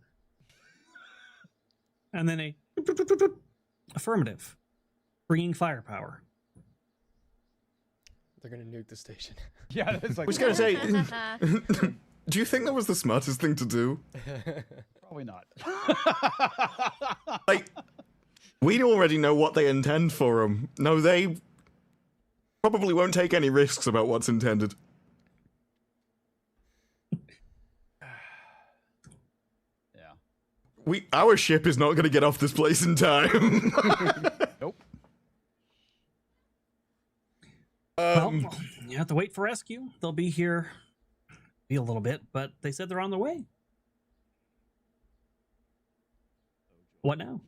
and then a affirmative, bringing firepower. They're gonna nuke the station. Yeah, it's like, I was going to say, do you think that was the smartest thing to do? probably not. Like, we already know what they intend for them. No, they probably won't take any risks about what's intended. Yeah. Our ship is not going to get off this place in time. Nope. Well, you have to wait for rescue. They'll be here a little bit, but they said they're on their way. What now?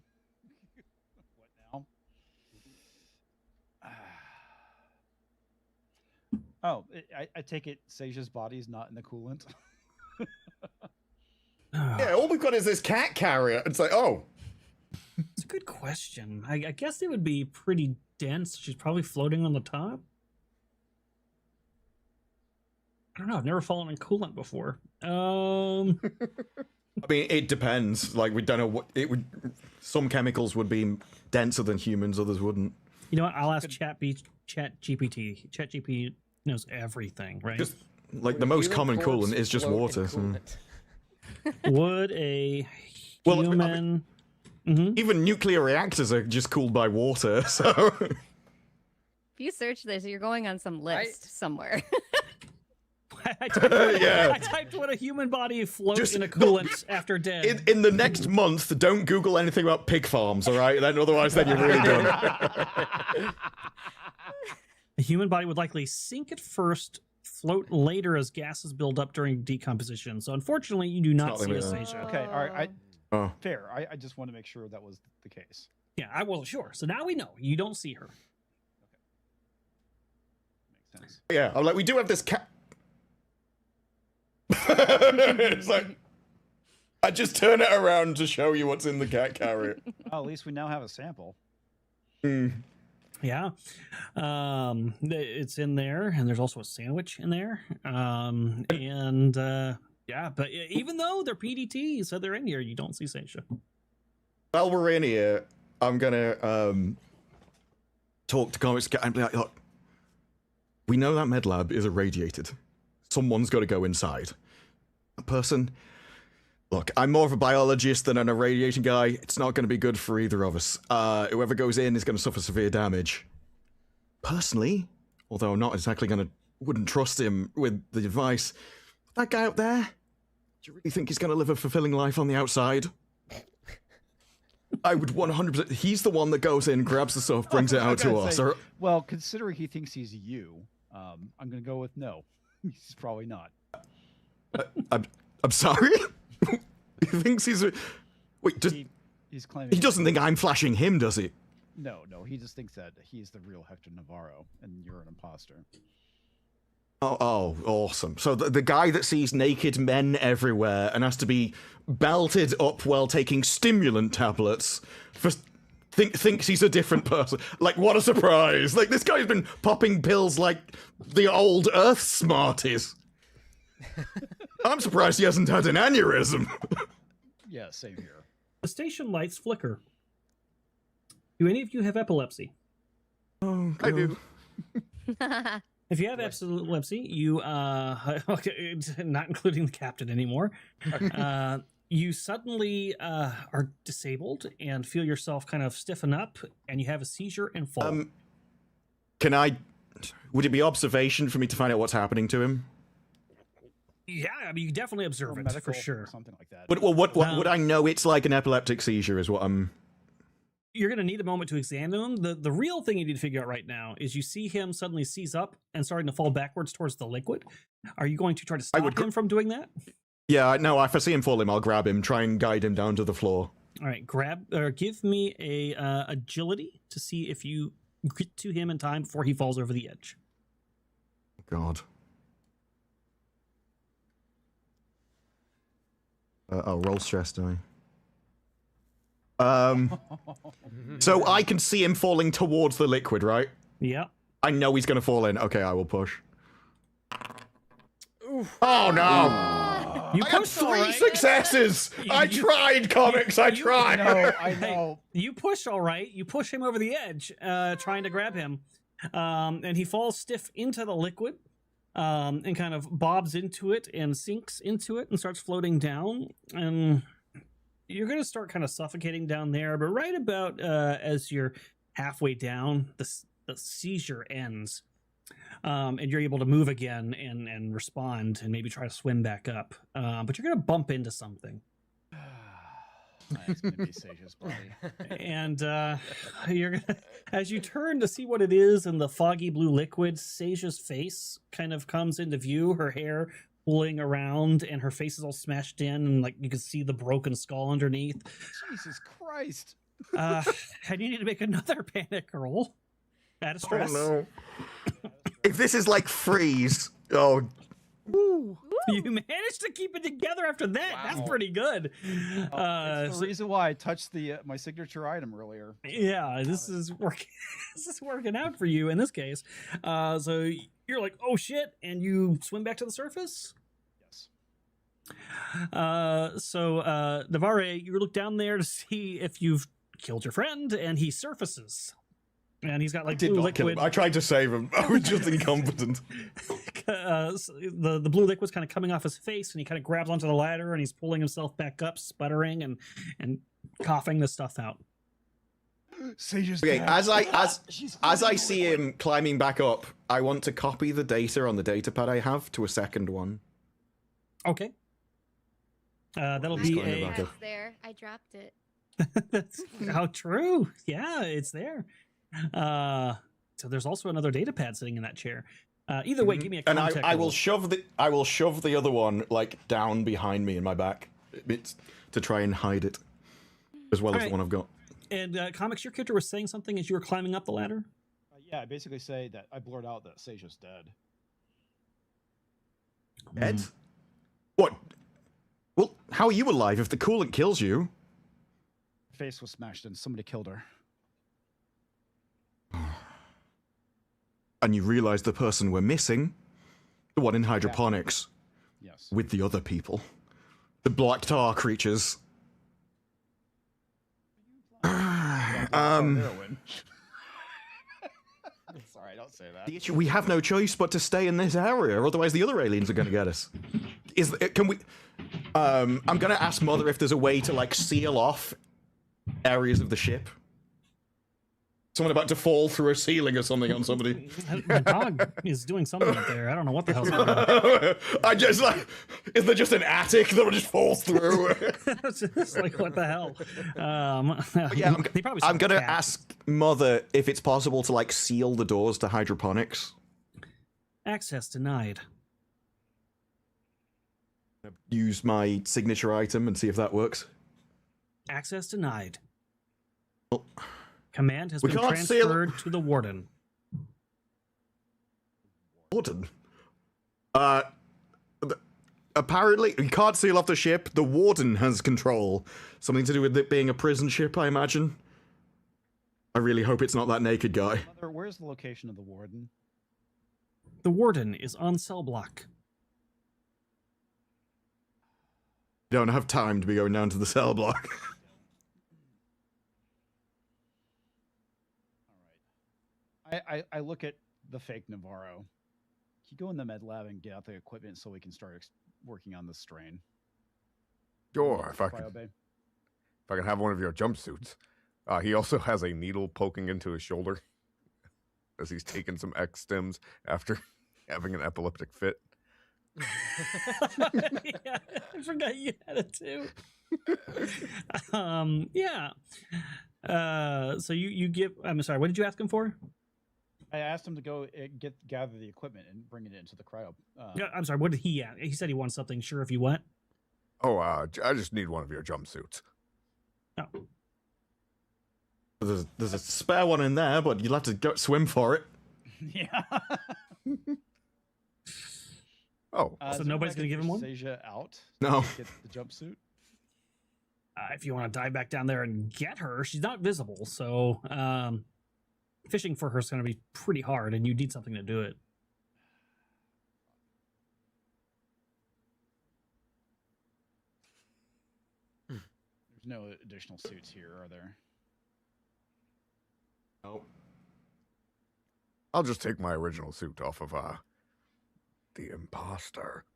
What now? Oh, I take it Seisha's body is not in the coolant. Yeah, all we've got is this cat carrier. It's like, oh. It's a good question. I guess it would be pretty dense. She's probably floating on the top. I don't know. I've never fallen in coolant before. I mean, it depends. Like, we don't know what it would. Some chemicals would be denser than humans, others wouldn't. You know what? I'll ask ChatGPT. ChatGPT knows everything, right? Just like the most common coolant is just water. So. Would a Well, human... Even nuclear reactors are just cooled by water. So If you search this, you're going on some list somewhere. I typed, Yeah. I typed would a human body float Just- in a coolant after death. in the next month, don't Google anything about pig farms, all right? Then otherwise, then you're really done. A human body would likely sink at first, float later as gases build up during decomposition. So unfortunately, you do not not see a like that. Seisha. Okay, all right. Oh. Fair. I just want to make sure that was the case. Yeah, I will, sure. So now we know. You don't see her. Makes sense. Yeah, I'm like, we do have this cat. It's like, I just turn it around to show you what's in the cat carrier. Oh, at least we now have a sample. Yeah. It's in there, and there's also a sandwich in there. Yeah, but even though they're PDT, so they're in here, you don't see Seisha. While we're in here, I'm gonna talk to Comics and be like, look, we know that med lab is irradiated. Someone's got to go inside. A person. Look, I'm more of a biologist than an irradiation guy. It's not going to be good for either of us. Whoever goes in is going to suffer severe damage. Personally, although I'm not exactly wouldn't trust him with the device, that guy up there, do you really think he's going to live a fulfilling life on the outside? I would 100%. He's the one that goes in, grabs the stuff, brings it out to us. Or, Well, considering he thinks he's you, I'm going to go with no. He's probably not. I'm sorry? He thinks he's... Wait, He's claiming... he doesn't think I'm flashing him, does he? No, he just thinks that he's the real Hector Navarro, and you're an imposter. Oh, awesome. So the guy that sees naked men everywhere and has to be belted up while taking stimulant tablets thinks he's a different person. Like, what a surprise. Like, this guy's been popping pills like the old Earth Smarties. I'm surprised he hasn't had an aneurysm. Yeah, same here. The station lights flicker. Do any of you have epilepsy? Oh, I do. If you have epilepsy, you okay, not including the captain anymore. You suddenly are disabled and feel yourself kind of stiffen up, and you have a seizure and fall. Would it be observation for me to find out what's happening to him? Yeah, I mean, you can definitely observe Or it medical, for sure. or something like that. But what would I know it's like an epileptic seizure is what I'm... You're going to need a moment to examine him. The real thing you need to figure out right now is you see him suddenly seize up and starting to fall backwards towards the liquid. Are you going to try to stop him from doing that? Yeah, no, if I see him falling, I'll grab him, try and guide him down to the floor. All right, give me a agility to see if you get to him in time before he falls over the edge. God. I'll roll stress, do I? So I can see him falling towards the liquid, right? Yep. I know he's gonna fall in. Okay, I will push. Oh no! You I had pushed all 3 right. successes! I tried, comics! I tried! I know. You push all right. You push him over the edge, trying to grab him. And he falls stiff into the liquid, and kind of bobs into it and sinks into it and starts floating down. And you're going to start kind of suffocating down there. But right about as you're halfway down, the seizure ends. And you're able to move again and respond and maybe try to swim back up. But you're going to bump into something. It's gonna be Sage's body. And you're gonna, as you turn to see what it is in the foggy blue liquid, Seija's face kind of comes into view, her hair pulling around and her face is all smashed in, and like you can see the broken skull underneath. Jesus Christ. And you need to make another panic roll at a stress. Oh no. If this is like freeze, oh. You managed to keep it together after that. Wow. That's pretty good. It's the reason why I touched the my signature item earlier. Yeah, this is working. This is working out for you in this case. So you're like, oh shit, and you swim back to the surface. Yes. So Navarre, you look down there to see if you've killed your friend, and he surfaces. And he's got like Did blue not kill liquid. him. I tried to save him. I was just incompetent. The blue liquid's kind of coming off his face, and he kind of grabs onto the ladder, and he's pulling himself back up, sputtering and coughing the stuff out. Sage's Okay, dead. as I floating see liquid. him climbing back up, I want to copy the data on the datapad I have to a second one. Okay. That'll He's be going back a. up. It's there. I dropped it. That's how true. Yeah, it's there. So there's also another data pad sitting in that chair. Either way, give me a And contact I roll. will shove the other one like down behind me in my back, it's to try and hide it, as well as Alright. the one I've got. And Comics, your character was saying something as you were climbing up the ladder. Yeah, I basically say that I blurred out that Sage's dead. Ed? What? Well, how are you alive if the coolant kills you? Her face was smashed in. Somebody killed her. And you realize the person we're missing, the one in hydroponics, Yes. with the other people, the black tar creatures. Heroin. Sorry, don't say that. The issue, we have no choice but to stay in this area, otherwise the other aliens are going to get us. Can we? I'm going to ask Mother if there's a way to like seal off areas of the ship. Someone about to fall through a ceiling or something on somebody. The dog is doing something up there. I don't know what the hell's going on. I just like, is there just an attic that just falls through? It's just like, what the hell? Yeah, they probably saw I'm gonna a cat. ask Mother if it's possible to like seal the doors to hydroponics. Access denied. Use my signature item and see if that works. Access denied. Well, Command has we been can't seal- transferred to the warden. Warden. Apparently, we can't seal off the ship. The warden has control. Something to do with it being a prison ship, I imagine. I really hope it's not that naked guy. Mother, where's the location of the warden? The warden is on cell block. Don't have time to be going down to the cell block. All right. I look at the fake Navarro. Can you go in the med lab and get out the equipment so we can start working on the strain? Sure, if I Cryo bay. can have one of your jumpsuits. He also has a needle poking into his shoulder as he's taken some X stims after having an epileptic fit. Yeah, I forgot you had it too. Yeah. So you give. I'm sorry. What did you ask him for? I asked him to go gather the equipment and bring it into the cryo. Yeah, I'm sorry. What did he ask? He said he wanted something. Sure, if you want. Oh, I just need one of your jumpsuits. Oh. There's a spare one in there, but you'll have to go swim for it. Yeah. Oh, So nobody's gonna give him one? Seja out. No. Get the jumpsuit. if you want to dive back down there and get her, she's not visible, so fishing for her is going to be pretty hard, and you need something to do it. There's no additional suits here, are there? Nope. I'll just take my original suit off of the imposter.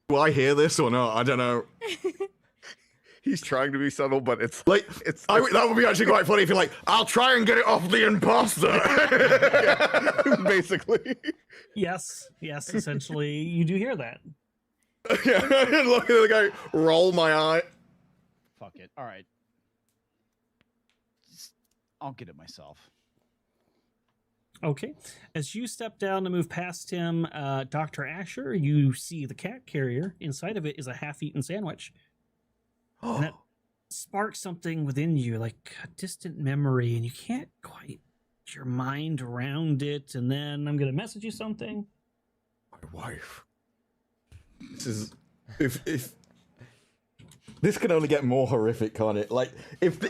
Do I hear this or not? I don't know. He's trying to be subtle, but it's Like, it's that would be actually quite funny if you're like, I'll try and get it off the imposter. basically. Yes, essentially, you do hear that. Look at the guy roll my eye. Fuck it. All right. I'll get it myself. Okay. As you step down to move past him, Dr. Asher, you see the cat carrier. Inside of it is a half-eaten sandwich. And that sparks something within you, like a distant memory, and you can't quite get your mind around it. And then I'm going to message you something. My wife. This is if this can only get more horrific, can't it? Like,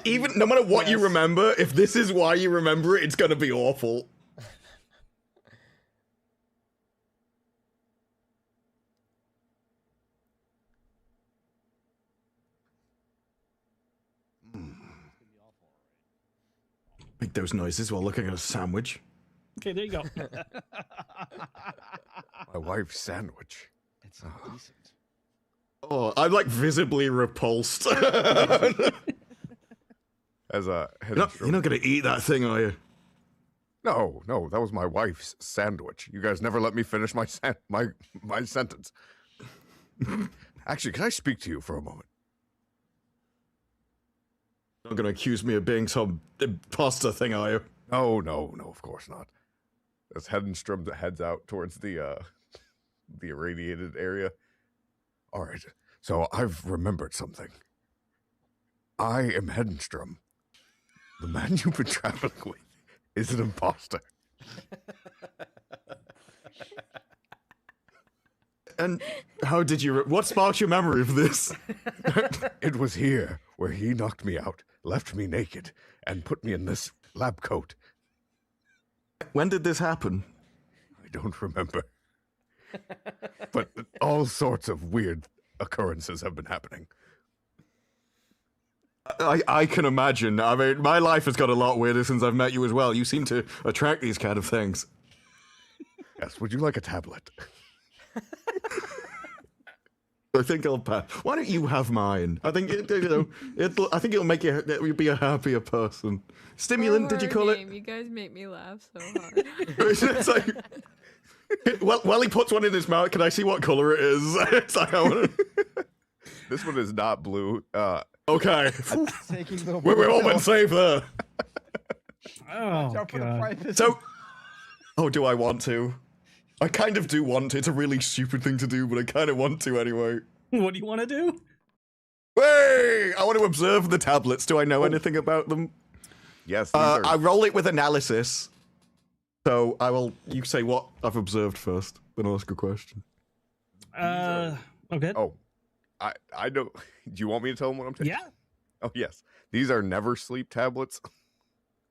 even no matter what you remember, if this is why you remember it, it's gonna be awful. Make those noises while looking at a sandwich. Okay, there you go. My wife's sandwich. It's decent. Oh, I'm like visibly repulsed. As a you're not gonna eat that thing, are you? No, that was my wife's sandwich. You guys never let me finish my my sentence. Actually, can I speak to you for a moment? Not gonna accuse me of being some imposter thing, are you? No, of course not. As Hedenstrom heads out towards the irradiated area. All right, so I've remembered something. I am Hedenstrom. The man you've been traveling with is an imposter. And how did you... what sparked your memory of this? It was here where he knocked me out, left me naked, and put me in this lab coat. When did this happen? I don't remember. But all sorts of weird occurrences have been happening. I can imagine. I mean, my life has got a lot weirder since I've met you as well. You seem to attract these kind of things. Yes, would you like a tablet? I think I'll pass. Why don't you have mine? I think I think it'll make you'll be a happier person. Stimulant, did you call it? You guys make me laugh so hard. It's like, well, he puts one in his mouth. Can I see what color it is? It's like, I wanna... This one is not blue. Okay. Taking the we all went safe there. Oh, God. So, do I want to? I kind of do want to. It's a really stupid thing to do, but I kind of want to anyway. What do you want to do? Hey! I want to observe the tablets. Do I know anything about them? Yes. These are... I roll it with analysis. So you say what I've observed first, then I'll ask a question. Okay. Oh, I don't. Do you want me to tell them what I'm taking? Yeah. Oh, yes. These are never sleep tablets.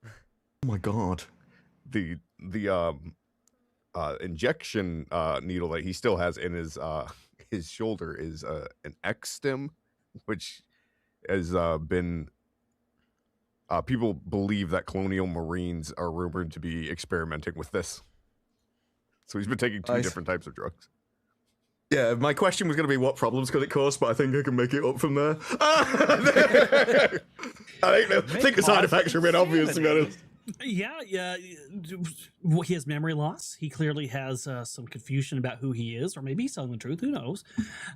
Oh my God. The injection needle that he still has in his shoulder is an X stem, which has been people believe that colonial marines are rumored to be experimenting with this. So he's been taking two different types of drugs. Yeah, my question was going to be what problems could it cause, but I think I can make it up from there. I think the side effects are a bit obvious, to be honest. Yeah. He has memory loss. He clearly has some confusion about who he is, or maybe he's telling the truth. Who knows?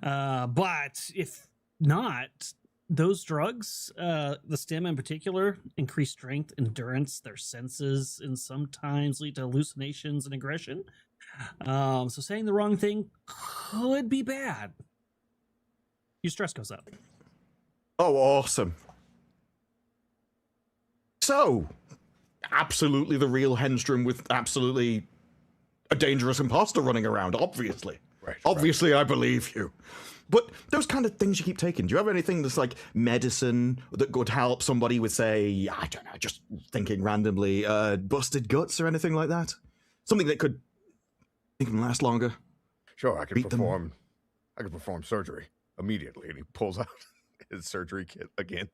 But if not, those drugs, the stem in particular, increase strength, endurance, their senses, and sometimes lead to hallucinations and aggression. So saying the wrong thing could be bad. Your stress goes up. Oh, awesome. So, absolutely the real Henstrom with absolutely a dangerous imposter running around, obviously. Right. Obviously, I believe you. But those kind of things you keep taking, do you have anything that's like medicine that could help somebody with, say, I don't know, just thinking randomly, busted guts or anything like that? Something that could make them last longer? Sure, I can Beat them. perform surgery immediately. And he pulls out his surgery kit again.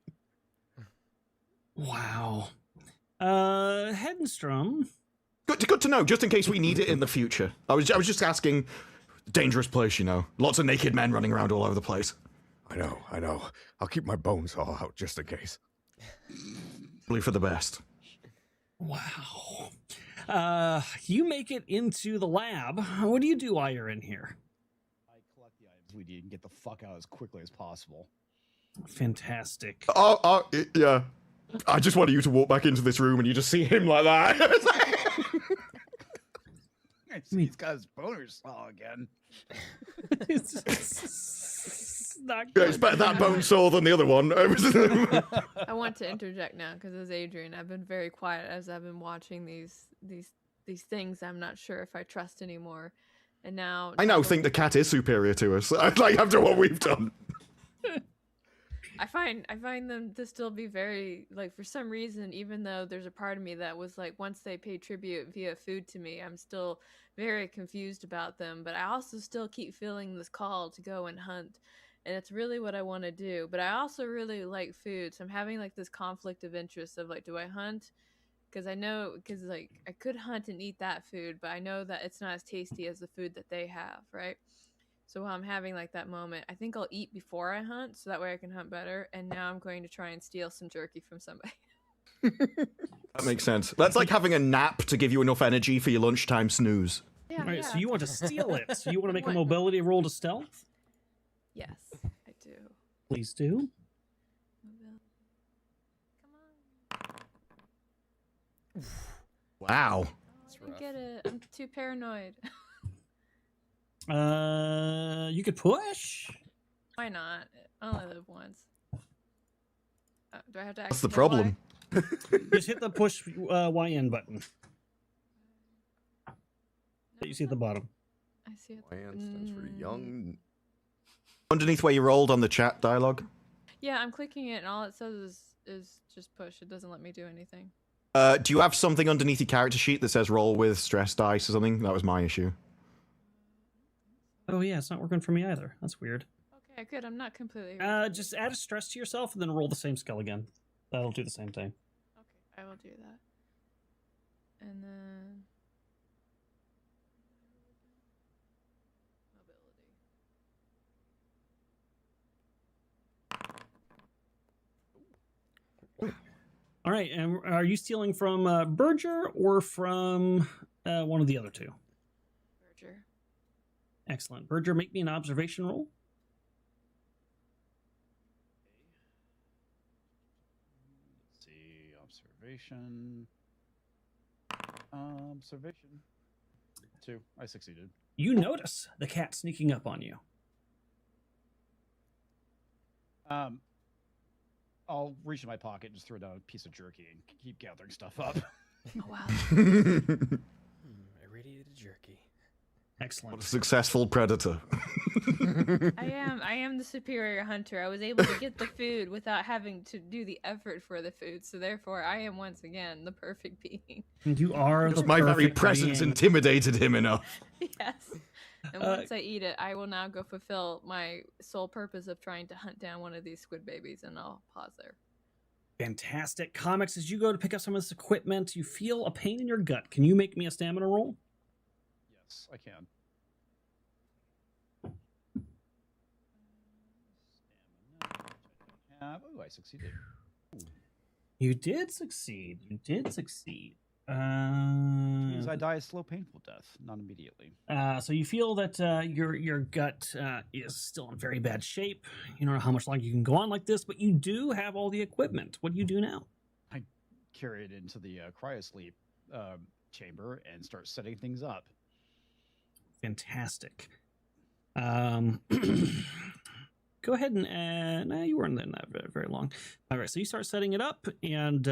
Wow. Hedenstrom. Good to know, just in case we need it in the future. I was just asking. Dangerous place, you know. Lots of naked men running around all over the place. I know. I'll keep my bones all out just in case. Believe for the best. Wow. You make it into the lab. What do you do while you're in here? I collect the items we need and get the fuck out as quickly as possible. Fantastic. Yeah. I just wanted you to walk back into this room and you just see him like that. He's got his boner saw again. It's not Yeah, good. it's better that bone sore than the other one. I want to interject now because as Adrian, I've been very quiet as I've been watching these things I'm not sure if I trust anymore. And now I now think the cat is superior to us. Like after what we've done. I find them to still be very, like, for some reason, even though there's a part of me that was like, once they pay tribute via food to me, I'm still very confused about them. But I also still keep feeling this call to go and hunt. And it's really what I want to do. But I also really like food. So I'm having like this conflict of interest of like, do I hunt? Because like I could hunt and eat that food, but I know that it's not as tasty as the food that they have, right? So while I'm having like that moment, I think I'll eat before I hunt, so that way I can hunt better. And now I'm going to try and steal some jerky from somebody. That makes sense. That's like having a nap to give you enough energy for your lunchtime snooze. Yeah, All right, yeah. so you want to steal it. So you want to make a What? mobility roll to stealth? Yes, I do. Please do. Come on. Wow. Oh, I didn't get it. I'm too paranoid. You could push. Why not? I only live once. Do I have to? That's the activate problem. Y? Just hit the push YN button that you see at the bottom. I see it. YN stands for young. Underneath where you rolled on the chat dialogue. Yeah, I'm clicking it, and all it says is just push. It doesn't let me do anything. Do you have something underneath your character sheet that says roll with stress dice or something? That was my issue. Oh yeah, it's not working for me either. That's weird. Okay, good. I'm not completely. Just add a stress to yourself and then roll the same skill again. That'll do the same thing. Okay, I will do that. And then mobility. All right, and are you stealing from Berger or from one of the other two? Berger. Excellent. Berger, make me an observation roll. Let's see, observation. Observation. 2. I succeeded. You notice the cat sneaking up on you. I'll reach in my pocket and just throw down a piece of jerky and keep gathering stuff up. Oh wow. Irradiated jerky. Excellent. What a successful predator. I am the superior hunter. I was able to get the food without having to do the effort for the food, so therefore I am once again the perfect being. You are the Just my very perfect presence being. intimidated him enough. Yes. And once I eat it, I will now go fulfill my sole purpose of trying to hunt down one of these squid babies, and I'll pause there. Fantastic. Comics, as you go to pick up some of this equipment, you feel a pain in your gut. Can you make me a stamina roll? Yes, I can. Oh, I succeeded. You did succeed. You did succeed. Means I die a slow, painful death, not immediately. So you feel that your gut is still in very bad shape. You don't know how much longer you can go on like this, but you do have all the equipment. What do you do now? I carry it into the cryosleep chamber and start setting things up. Fantastic. Go ahead and no, you weren't in that very long. All right, so you start setting it up, and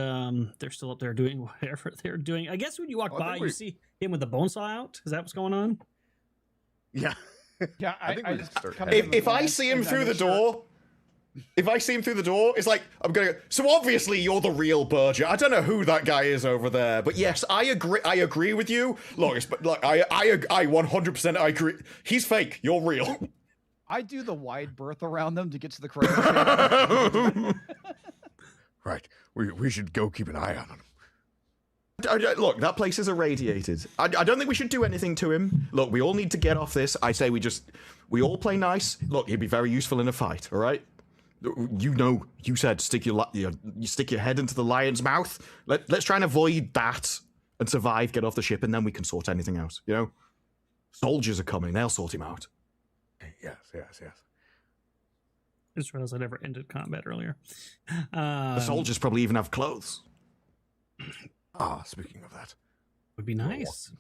they're still up there doing whatever they're doing. I guess when you walk by, you see him with the bone saw out. Is that what's going on? Yeah. Yeah, I think we just start come heading. in with If I Lance see him and I through the make sure- door, it's like I'm gonna go. So obviously you're the real Berger. I don't know who that guy is over there, but yes, I agree. I agree with you. Look, I 100% I agree. He's fake. You're real. I do the wide berth around them to get to the correct. Right. We should go keep an eye on him. Look, that place is irradiated. I don't think we should do anything to him. Look, we all need to get off this. I say we all play nice. Look, he'd be very useful in a fight, all right? You said stick your head into the lion's mouth. Let's try and avoid that and survive, get off the ship, and then we can sort anything out, you know? Soldiers are coming. They'll sort him out. Yes. I just realized I never ended combat earlier. The soldiers probably even have clothes. Speaking of that. Would be nice.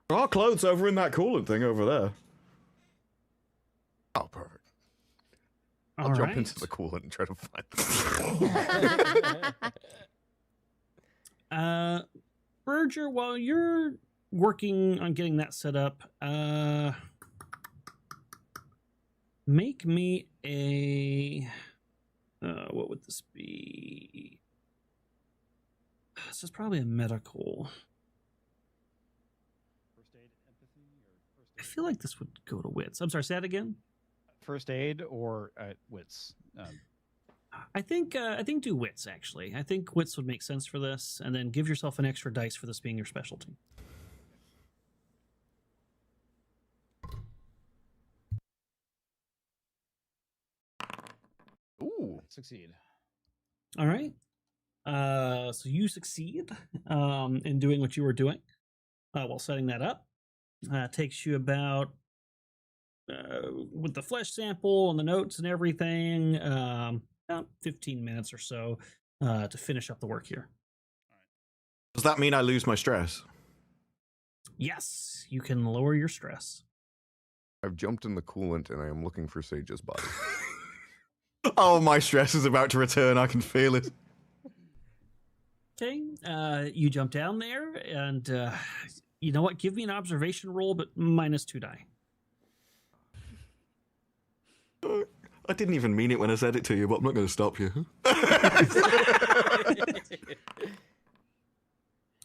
There are clothes over in that coolant thing over there. Oh, perfect. I'll All jump right. into the coolant and try to find them. Berger, while you're working on getting that set up, make me a what would this be? This is probably a medical. First aid, empathy, or first I aid? feel like this would go to wits. I'm sorry, say that again. First aid or wits. I think do wits actually. I think wits would make sense for this, and then give yourself an extra dice for this being your specialty. Ooh. Succeed. All right. So you succeed in doing what you were doing while setting that up. Takes you about with the flesh sample and the notes and everything, about 15 minutes or so to finish up the work here. Does that mean I lose my stress? Yes, you can lower your stress. I've jumped in the coolant and I am looking for Sage's body. Oh, my stress is about to return. I can feel it. Okay, you jump down there, and you know what? Give me an observation roll, but -2 die. I didn't even mean it when I said it to you, but I'm not going to stop you.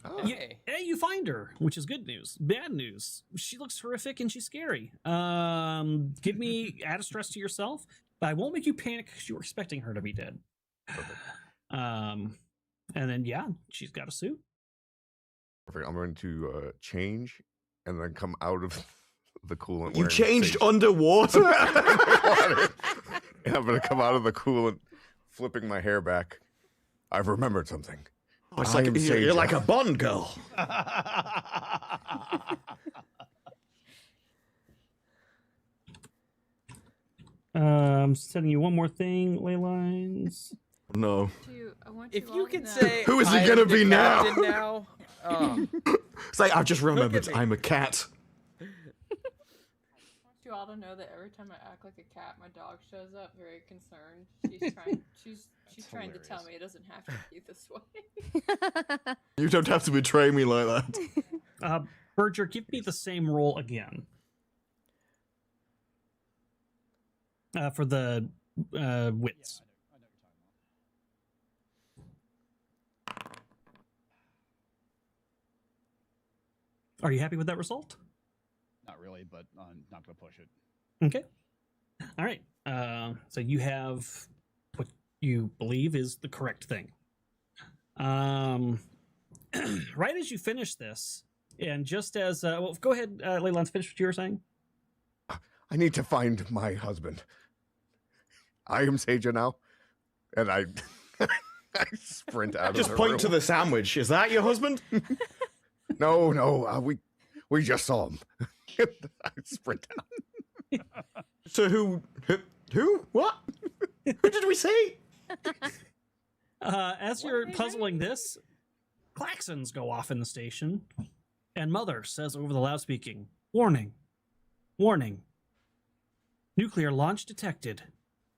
Okay. Hey, you find her, which is good news. Bad news, she looks horrific and she's scary. Give me add a stress to yourself, but I won't make you panic because you were expecting her to be dead. And then yeah, she's got a suit. Perfect. I'm going to change and then come out of the coolant. You wearing changed Sage. underwater? And I'm going to come out of the coolant, flipping my hair back. I've remembered something. Oh, it's I like am you're Sage like now. a Bond girl. Sending you one more thing, ley lines. No. I want If all you to could know- say, Who is he "I'm gonna the be now?" captain now? Oh. It's like, I just remembered me. I'm a cat. I want you all to know that every time I act like a cat, my dog shows up very concerned. She's trying to tell hilarious. me it doesn't have to be this way. You don't have to betray me like that. Berger, give me the same roll again. For the wits. I know what you're talking about. Are you happy with that result? Not really, but I'm not going to push it. Okay. All right. So you have what you believe is the correct thing. Right as you finish this, and just as well, go ahead, Leylon, finish what you were saying. I need to find my husband. I am Sage now, and I sprint out Just of the point room. to the sandwich. Is that your husband? No, we just saw him. I sprint out. So who? What? Who did we see? As you're puzzling this, klaxons go off in the station, and Mother says over the loudspeaking, "Warning, warning, nuclear launch detected.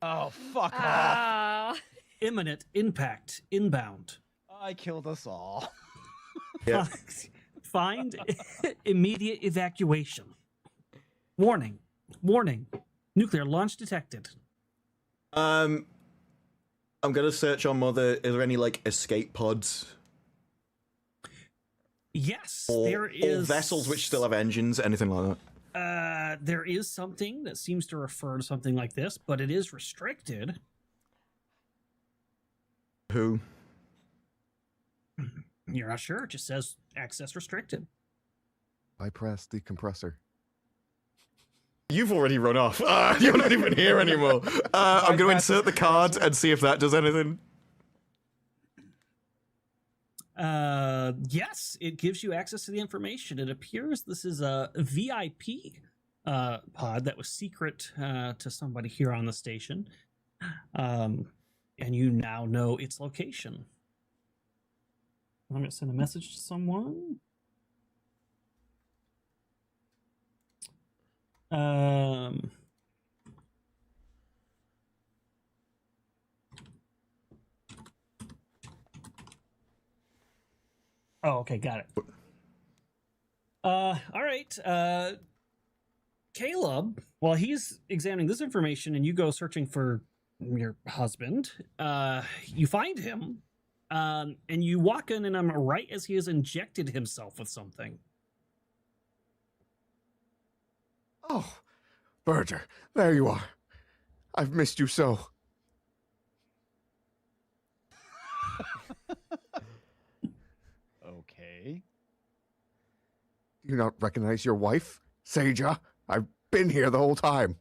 Oh, fuck off. Oh. Imminent impact inbound. I killed us all. Yeah. Find immediate evacuation." Warning. Warning. Nuclear launch detected. I'm gonna search on Mother. Is there any like escape pods Yes, or, there is or vessels which still have engines? Anything like that? There is something that seems to refer to something like this, but it is restricted. Who? You're not sure. It just says access restricted. I press the compressor. You've already run off. You're not even here anymore. I'm going to insert the card and see if that does anything. Yes, it gives you access to the information. It appears this is a VIP pod that was secret to somebody here on the station. And you now know its location. I'm going to send a message to someone. Oh, okay, got it. All right. Caleb, while he's examining this information and you go searching for your husband, you find him, and you walk in and I'm right as he has injected himself with something. Oh, Berger, there you are. I've missed you so. Okay. Do you not recognize your wife, Seja? I've been here the whole time.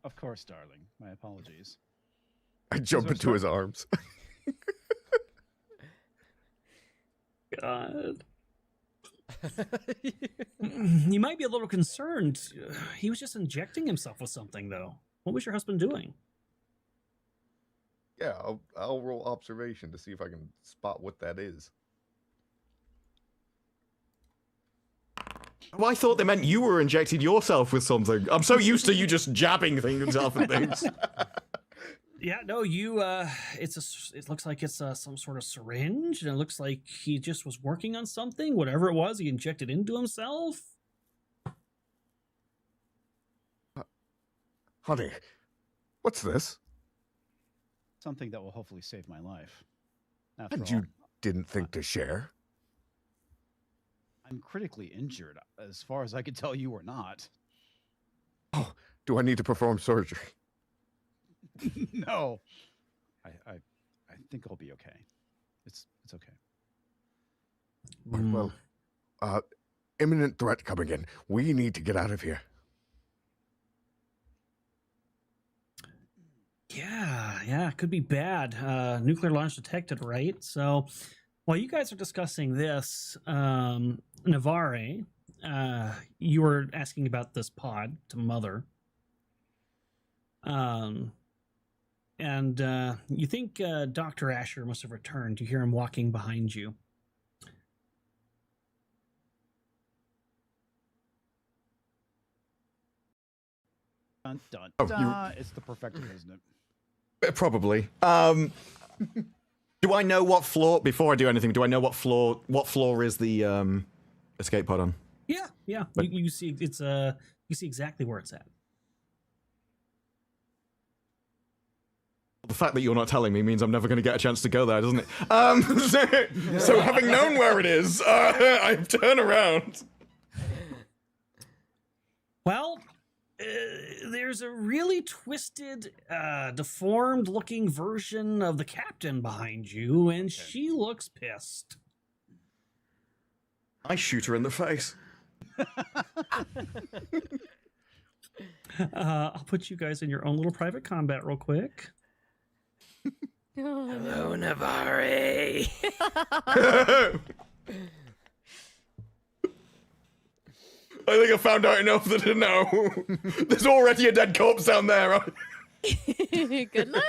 Of course, darling. My apologies. I jump So into his arms. God. You might be a little concerned. He was just injecting himself with something, though. What was your husband doing? Yeah, I'll roll observation to see if I can spot what that is. Well, I thought they meant you were injecting yourself with something. I'm so used to you just jabbing things off and things. Yeah, no, you. It looks like it's some sort of syringe, and it looks like he just was working on something. Whatever it was, he injected into himself. Honey, what's this? Something that will hopefully save my life. After And all, you didn't think to share? I'm critically injured. As far as I can tell, you are not. Oh, do I need to perform surgery? No. I think I'll be okay. It's okay. Well, imminent threat coming in. We need to get out of here. Yeah, it could be bad. Nuclear launch detected, right? So, while you guys are discussing this, Navarre, you were asking about this pod to Mother. And you think Dr. Asher must have returned. You hear him walking behind you. Dun, dun, Oh, dun. It's the perfector, isn't it? Probably. Do I know what floor? Before I do anything, do I know what floor is the escape pod on? Yeah. You see, it's you see exactly where it's at. The fact that you're not telling me means I'm never going to get a chance to go there, doesn't it? So having known where it is, I turn around. Well, there's a really twisted, deformed-looking version of the captain behind you, and she looks pissed. I shoot her in the face. I'll put you guys in your own little private combat real quick. Hello, Navarre. I think I found out enough that to know. There's already a dead corpse down there. Good luck.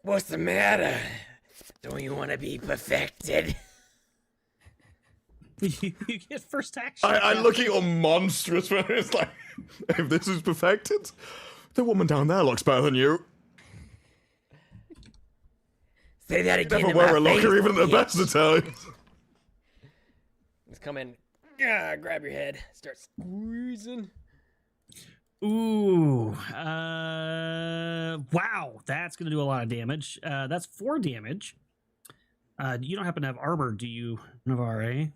What's the matter? Don't you want to be perfected? You get first action. I look at your monstrous when it's like, if this is perfected, the woman down there looks better than you. Say that again. Never to wear my a locker face, even at the bitch. best of times. He's coming. grab your head, start squeezing. Ooh. Wow. That's going to do a lot of damage. That's 4 damage. You don't happen to have armor, do you, Navarre?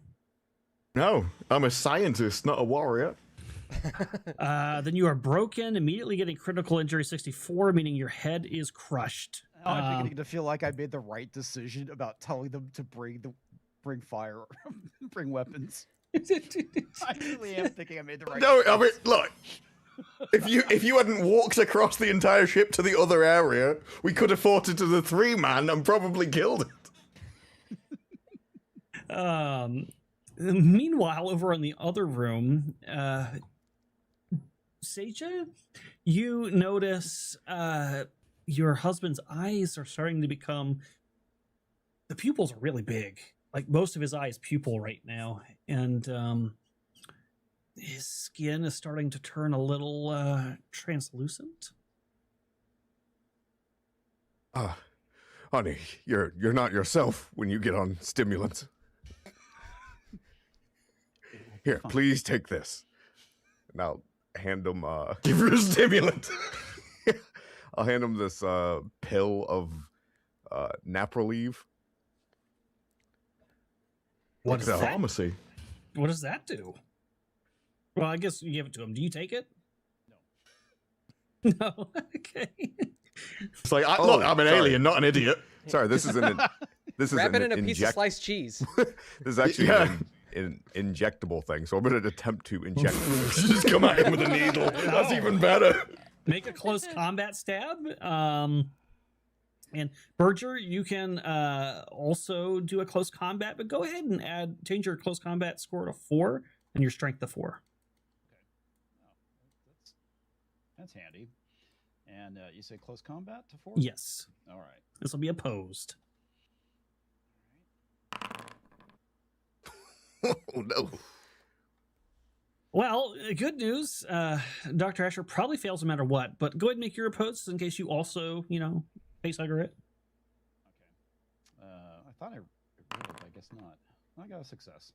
No, I'm a scientist, not a warrior. Then you are broken, immediately getting critical injury 64, meaning your head is crushed. Now I'm beginning to feel like I made the right decision about telling them to bring fire, bring weapons. I really am thinking I made the right. No, I mean, look. If you hadn't walked across the entire ship to the other area, we could have fought it as a 3-man and probably killed it. Meanwhile, over in the other room, Seija, you notice your husband's eyes are starting to become. The pupils are really big. Like most of his eye is pupil right now, and his skin is starting to turn a little translucent. Honey, you're not yourself when you get on stimulants. Here, please take this. And I'll hand him Give her a stimulant. I'll hand him this pill of naproleve. What is The that? pharmacy. What does that do? Well, I guess you give it to him. Do you take it? No. No. Okay. It's like, look, I'm an sorry. alien, not an idiot. Sorry, this is Wrap it in a piece of sliced cheese. This is actually Yeah. an injectable thing, so I'm going to attempt to inject it. Just come at him with a needle. That's even better. Make a close combat stab. And Berger, you can also do a close combat, but go ahead and change your close combat score to 4 and your strength to 4. That's handy. And you say close combat to 4? Yes. All right. This will be opposed. Oh no. Well, good news. Dr. Asher probably fails no matter what, but go ahead and make your opposed in case you also, facehugger it. Okay. I thought I rolled, but I guess not. I got a success.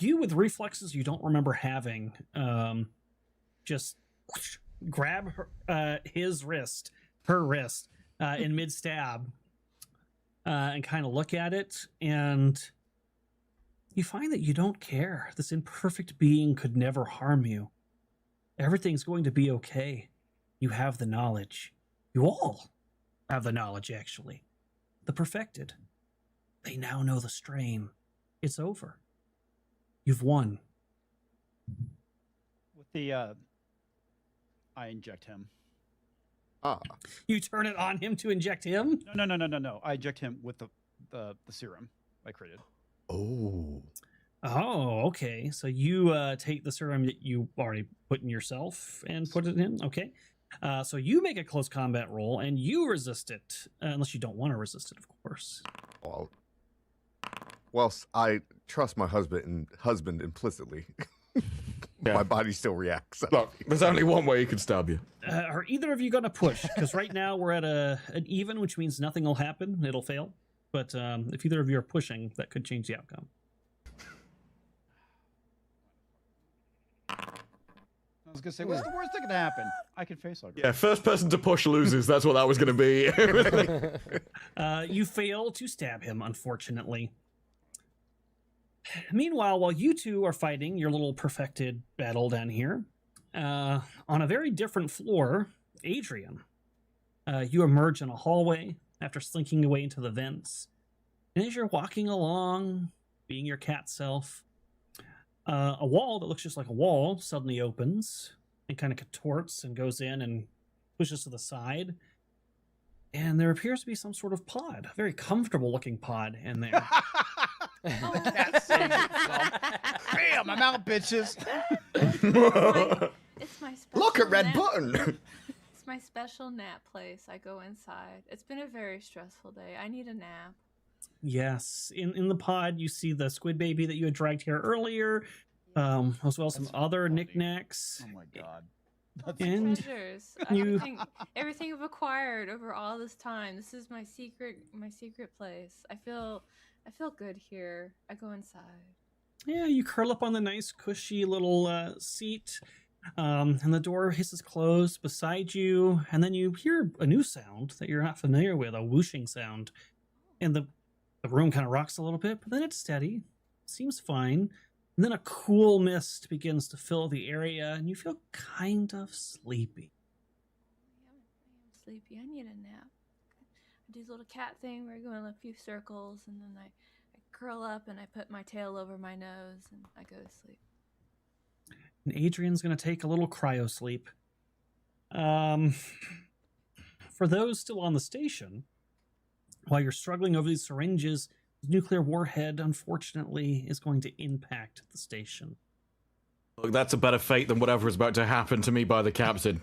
You with reflexes you don't remember having, just grab her wrist in mid stab, and kind of look at it, and you find that you don't care. This imperfect being could never harm you. Everything's going to be okay. You have the knowledge. You all have the knowledge, actually. The perfected. They now know the strain. It's over. You've won. With the, I inject him. You turn it on him to inject him? No. I inject him with the serum I created. Oh. Oh, okay. So you take the serum that you already put in yourself and put it in? Okay. So you make a close combat roll and you resist it. Unless you don't want to resist it, of course. Well, I trust my husband implicitly. Yeah. My body still reacts. Look, there's only one way he can stab you. Are either of you going to push? Because right now we're at an even, which means nothing will happen. It'll fail. But if either of you are pushing, that could change the outcome. I was going to say, what's the worst that could happen? I can face hugger. Yeah, first person to push loses. That's what that was going to be. You fail to stab him, unfortunately. Meanwhile, while you two are fighting your little perfected battle down here, on a very different floor, Adrian, you emerge in a hallway after slinking away into the vents. And as you're walking along, being your cat self, a wall that looks just like a wall suddenly opens and kind of contorts and goes in and pushes to the side. And there appears to be some sort of pod, a very comfortable looking pod in there. That saved itself. Bam! I'm out, bitches. It's my special Look at red nap. button. It's my special nap place. I go inside. It's been a very stressful day. I need a nap. Yes, in the pod you see the squid baby that you had dragged here earlier, as well as some That's other funny. knicknacks. Oh my god. That's And Treasures. you- Everything I've acquired over all this time. This is my secret place. I feel good here. I go inside. Yeah, you curl up on the nice, cushy little seat, and the door hisses closed beside you, and then you hear a new sound that you're not familiar with, a whooshing sound. And the room kind of rocks a little bit, but then it's steady. Seems fine. And then a cool mist begins to fill the area, and you feel kind of sleepy. I am sleepy. I need a nap. I do this little cat thing where I go in a few circles, and then I curl up and I put my tail over my nose, and I go to sleep. And Adrian's going to take a little cryo sleep. For those still on the station, while you're struggling over these syringes, the nuclear warhead, unfortunately, is going to impact the station. Look, that's a better fate than whatever is about to happen to me by the captain.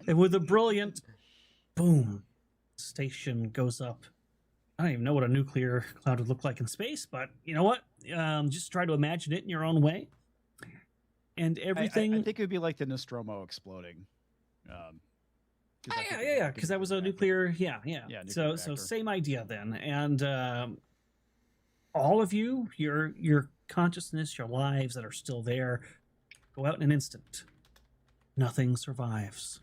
And with a brilliant boom, station goes up. I don't even know what a nuclear cloud would look like in space, but you know what? Just try to imagine it in your own way. And everything... I think it would be like the Nostromo exploding. Yeah, because that was a nuclear... Yeah. Nuclear So reactor. same idea then. And all of you, your consciousness, your lives that are still there, go out in an instant. Nothing survives.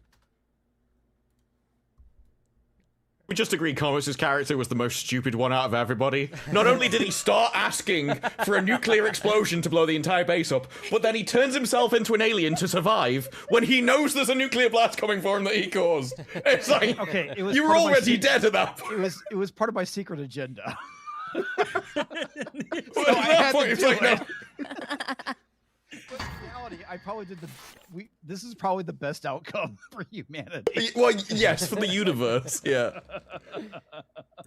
We just agreed Comics' character was the most stupid one out of everybody. Not only did he start asking for a nuclear explosion to blow the entire base up, but then he turns himself into an alien to survive when he knows there's a nuclear blast coming for him that he caused. It's like, Okay, it was you were part of my already dead at that point. It was part of my secret agenda. Well, I at that had point, to it's do like, no. it. But in reality, I probably did this is probably the best outcome for humanity. Well, yes, for the universe, yeah.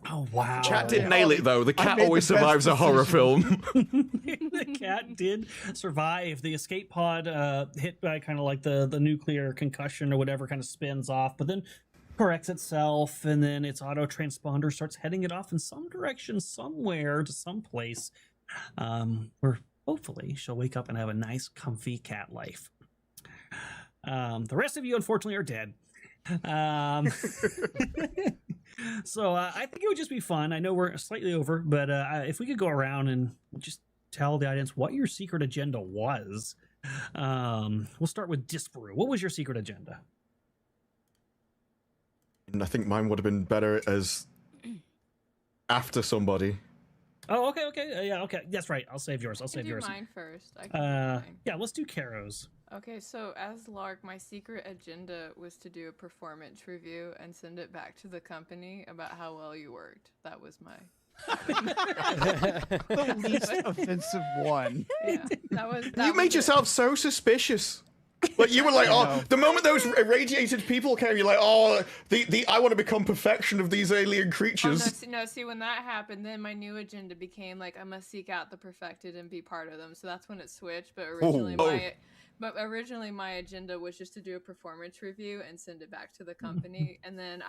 Oh, wow. Chat did nail it, though. The cat made always the best survives a horror decision. film. The cat did survive. The escape pod hit by kind of like the nuclear concussion or whatever kind of spins off, but then corrects itself, and then its auto transponder starts heading it off in some direction, somewhere to some place, where hopefully she'll wake up and have a nice, comfy cat life. The rest of you, unfortunately, are dead. So I think it would just be fun. I know we're slightly over, but if we could go around and just tell the audience what your secret agenda was. We'll start with Disparu. What was your secret agenda? And I think mine would have been better as after somebody. Oh, okay. Yeah, okay. That's right. I'll save yours. I'll save do yours. mine first. I can do mine. Yeah, let's do Karo's. Okay, so as Lark, my secret agenda was to do a performance review and send it back to the company about how well you worked. That was my... The least offensive one. Yeah, that You was made it. yourself so suspicious. Like you were like, oh, the moment those irradiated people came, you're like, oh, the I want to become perfection of these alien Oh, creatures. no, see, when that happened, then my new agenda became like I must seek out the perfected and be part of them. So that's when it switched. But originally, my agenda was just to do a performance review and send it back to the company. And then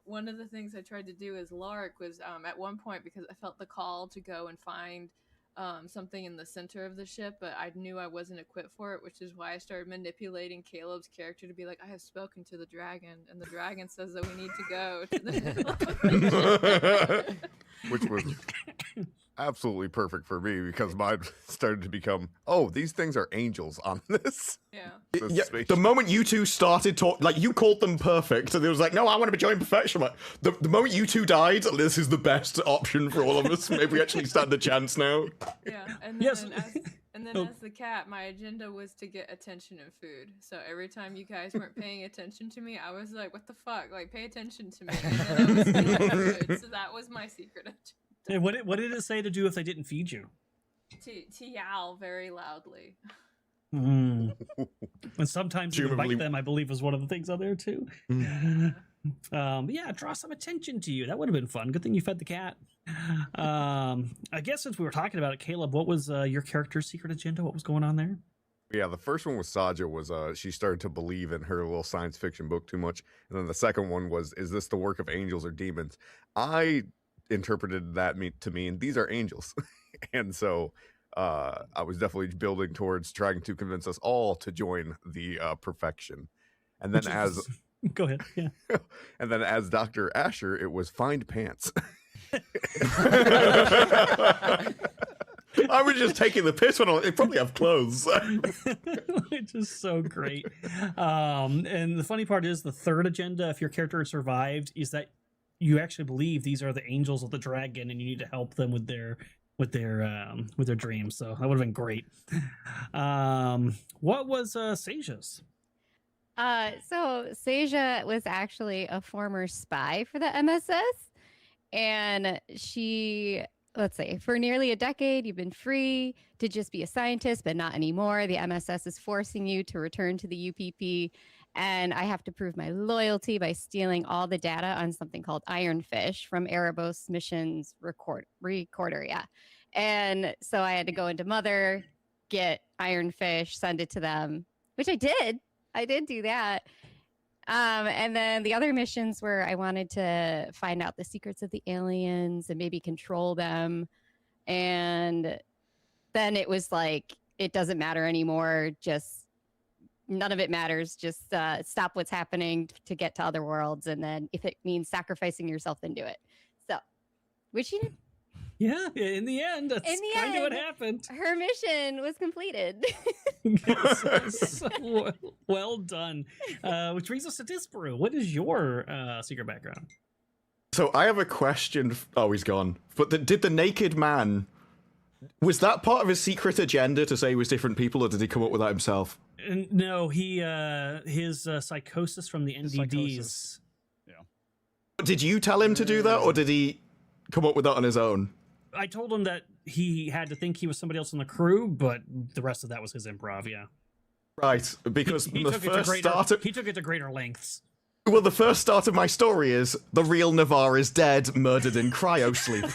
one of the things I tried to do as Lark was at one point, because I felt the call to go and find something in the center of the ship, but I knew I wasn't equipped for it, which is why I started manipulating Caleb's character to be like, I have spoken to the dragon, and the dragon says that we need to go to the middle of the ship. Which was absolutely perfect for me because mine started to become, oh, these things are angels on this. Yeah. this Yeah, spaceship. the moment you two started talking, like you called them perfect, and it was like, no, I want to join perfection. I'm like, the moment you two died, this is the best option for all of us. Maybe we actually stand a chance now. Yeah, and then, Yes. as the cat, my agenda was to get attention and food. So every time you guys weren't paying attention to me, I was like, what the fuck? Like, pay attention to me. And then I was stealing food. So that was my secret agenda. And what did it say to do if they didn't feed you? To yowl very loudly. And sometimes you Presumably- bite them, I believe, is one of the things on there too. But yeah, draw some attention to you. That would have been fun. Good thing you fed the cat. I guess since we were talking about it, Caleb, what was your character's secret agenda? What was going on there? Yeah, the first one with Saja was she started to believe in her little science fiction book too much. And then the second one was, is this the work of angels or demons? I interpreted that to mean these are angels. And so I was definitely building towards trying to convince us all to join the perfection. And then as Go ahead. Yeah. and then as Dr. Asher, it was find pants. I was just taking the piss when they probably have clothes. Which is so great. And the funny part is the third agenda, if your character survived, is that you actually believe these are the angels of the dragon and you need to help them with their dreams. So that would have been great. What was Seja's? So Seja was actually a former spy for the MSS, and she, let's say, for nearly a decade, you've been free to just be a scientist, but not anymore. The MSS is forcing you to return to the UPP, and I have to prove my loyalty by stealing all the data on something called Ironfish from Erebos Mission's recorder, yeah. And so I had to go into Mother, get Ironfish, send it to them, which I did. I did do that. And then the other missions were I wanted to find out the secrets of the aliens and maybe control them. And then it was like, it doesn't matter anymore. Just none of it matters. Just stop what's happening to get to other worlds. And then if it means sacrificing yourself, then do it. So, which she did. Yeah, in the end, that's kind of what happened. Her mission was completed. So well done. Which brings us to Disparu. What is your secret background? So I have a question. Oh, he's gone. But did the naked man, was that part of his secret agenda to say he was different people, or did he come up with that himself? No, his psychosis from the NDDs. Yeah. Did you tell him to do that, or did he come up with that on his own? I told him that he had to think he was somebody else in the crew, but the rest of that was his improv, yeah. Right, because he the took first he took it to greater lengths. Well, the first start of my story is the real Navarre is dead, murdered in cryosleep.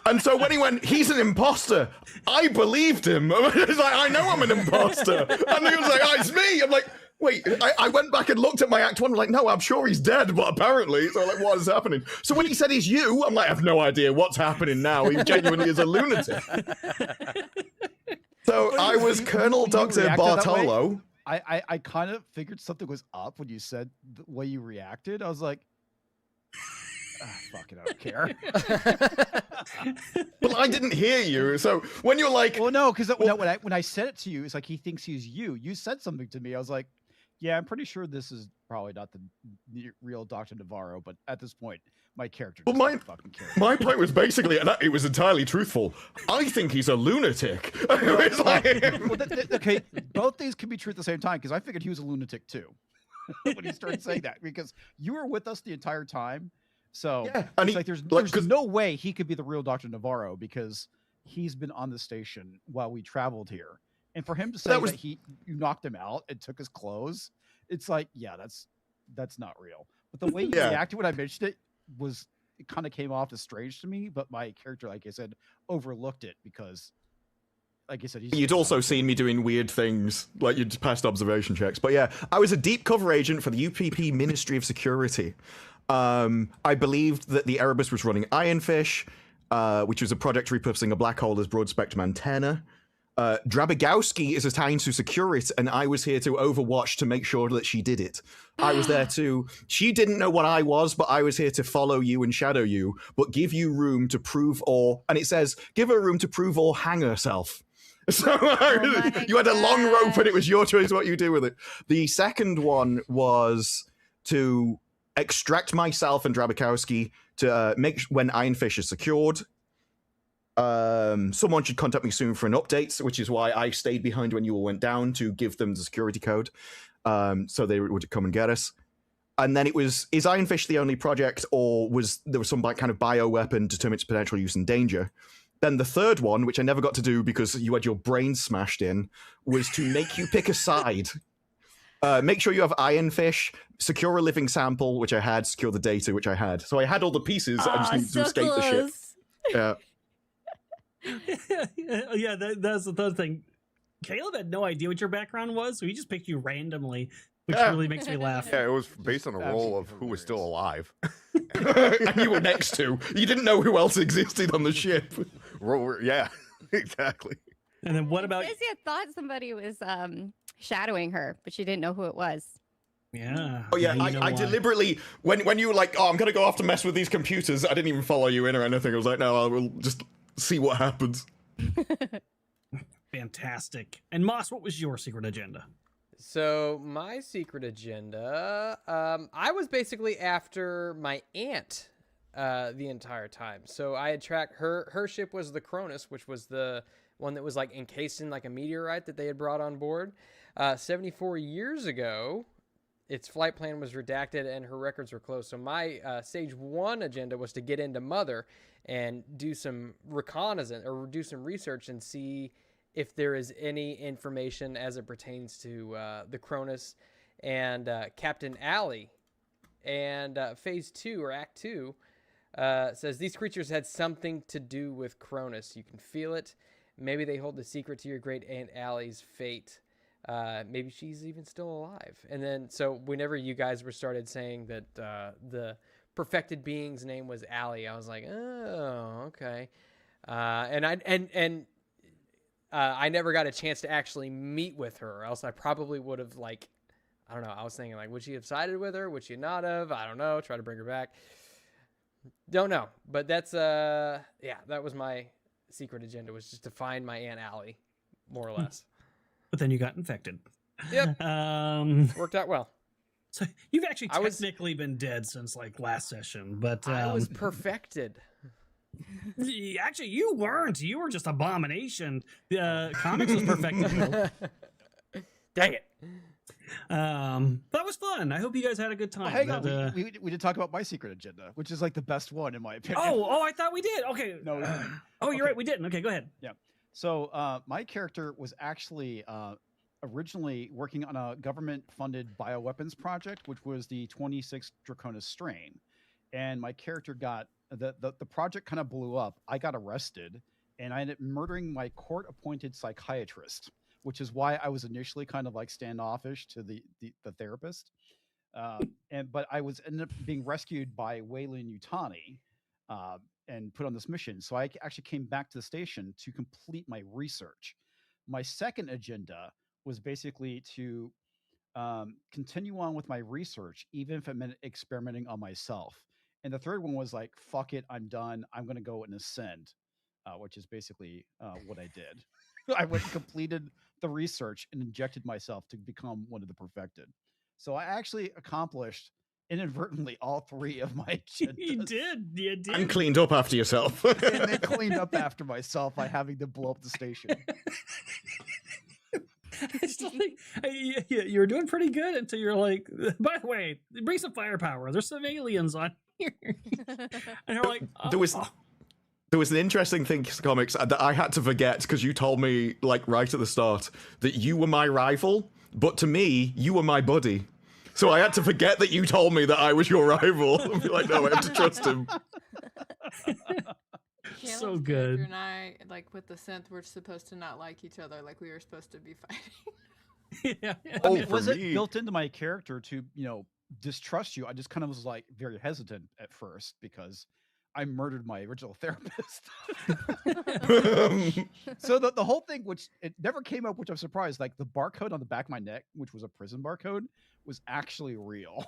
And so when he went, he's an imposter, I believed him. It's like, I know I'm an imposter. And he was like, oh, it's me. I'm like, wait, I went back and looked at my act one, like, no, I'm sure he's dead, but apparently, so like, what is happening? So when he said he's you, I'm like, I have no idea what's happening now. He genuinely is a lunatic. So I was Colonel Dr. Bartolo. I kind of figured something was up when you said the way you reacted. I was like, fuck it, I don't care. Well, I didn't hear you. So when you're like, well, no, because when I said it to you, it's like he thinks he's you. You said something to me. I was like, yeah, I'm pretty sure this is probably not the real Dr. Navarro, but at this point, my character doesn't fucking care. My point was basically, and it was entirely truthful, I think he's a lunatic. It's like... Okay, both things can be true at the same time, because I figured he was a lunatic too when he started saying that, because you were with us the entire time. So yeah, and it's like there's no way he could be the real Dr. Navarro, because he's been on the station while we traveled here. And for him to say that you knocked him out and took his clothes, it's like, yeah, that's not real. But the way he reacted when I mentioned it kind of came off as strange to me. But my character, like I said, overlooked it because, like I said, you'd also seen me doing weird things, like you'd passed observation checks. But yeah, I was a deep cover agent for the UPP Ministry of Security. I believed that the Erebus was running Ironfish, which was a project repurposing a black hole as broad spectrum antenna. Drabagowski is assigned to secure it, and I was here to overwatch to make sure that she did it. I was there to... She didn't know what I was, but I was here to follow you and shadow you, but give you room to prove or... And it says, give her room to prove or hang herself. So you had a long rope, and it was your choice what you do with it. The second one was to extract myself and Drabakowski to make when Ironfish is secured. Someone should contact me soon for an update, which is why I stayed behind when you all went down to give them the security code, so they would come and get us. And then it was, is Ironfish the only project, or was there some kind of bioweapon determine its potential use and danger? Then the third one, which I never got to do because you had your brain smashed in, was to make you pick a side. Make sure you have Ironfish, secure a living sample, which I had, secure the data, which I had. So I had all the pieces, I just needed to escape the ship. Yeah. Yeah, that's the third thing. Caleb had no idea what your background was, so he just picked you randomly, which really makes me laugh. Yeah, it was based on a roll of who was still alive. And you were next to. You didn't know who else existed on the ship. Yeah, exactly. And then what about... Kezia thought somebody was shadowing her, but she didn't know who it was. Yeah. Oh yeah, I deliberately, when you were like, oh, I'm gonna go off to mess with these computers, I didn't even follow you in or anything. I was like, no, I will just see what happens. Fantastic. And Moss, what was your secret agenda? So my secret agenda, I was basically after my aunt the entire time. So I had tracked her ship was the Cronus, which was the one that was like encased in like a meteorite that they had brought on board. 74 years ago, its flight plan was redacted and her records were closed. So my stage 1 agenda was to get into Mother and do some reconnaissance or do some research and see if there is any information as it pertains to the Cronus and Captain Alley. And phase 2 or act 2 says these creatures had something to do with Cronus. You can feel it. Maybe they hold the secret to your great Aunt Allie's fate. Maybe she's even still alive. And then, so whenever you guys were started saying that the perfected being's name was Allie, I was like, oh, okay. I never got a chance to actually meet with her, or else I probably would have, like, I don't know. I was thinking, like, would she have sided with her? Would she not have? I don't know. Try to bring her back. Don't know. But that's, yeah, that was my secret agenda, was just to find my Aunt Allie, more or less. But then you got infected. Yep. Worked out well. So you've actually technically been dead since like last session, but I was perfected. Actually, you weren't. You were just abomination. Comics was perfected. Dang it. That was fun. I hope you guys had a good time. Hang on, we did talk about my secret agenda, which is like the best one in my opinion. Oh, I thought we did. Okay. No, we didn't. Oh, you're right. We didn't. Okay, go ahead. Yeah. So my character was actually originally working on a government-funded bioweapons project, which was the 26 Draconis strain. And my character got the project kind of blew up. I got arrested, and I ended up murdering my court-appointed psychiatrist, which is why I was initially kind of like standoffish to the therapist. But I was ended up being rescued by Waylon Yutani. And put on this mission. So I actually came back to the station to complete my research. My second agenda was basically to continue on with my research, even if it meant experimenting on myself. And the third one was like, fuck it, I'm done. I'm going to go and ascend, which is basically what I did. I went and completed the research and injected myself to become one of the perfected. So I actually accomplished inadvertently all 3 of my agendas. You did. And cleaned up after yourself. And then cleaned up after myself by having to blow up the station. I still think you were doing pretty good until you're like, by the way, bring some firepower. There's some aliens on here. And you're like, oh. There was an interesting thing, comics, that I had to forget because you told me, like, right at the start that you were my rival, but to me, you were my buddy. So I had to forget that you told me that I was your rival. And be like, no, I have to trust him. So good. And I, like with the synth, we're supposed to not like each other, like we were supposed to be fighting. Yeah. I mean, for was it me- built into my character to, distrust you? I just kind of was like very hesitant at first because I murdered my original therapist. So the whole thing, which it never came up, which I'm surprised, like the barcode on the back of my neck, which was a prison barcode, was actually real.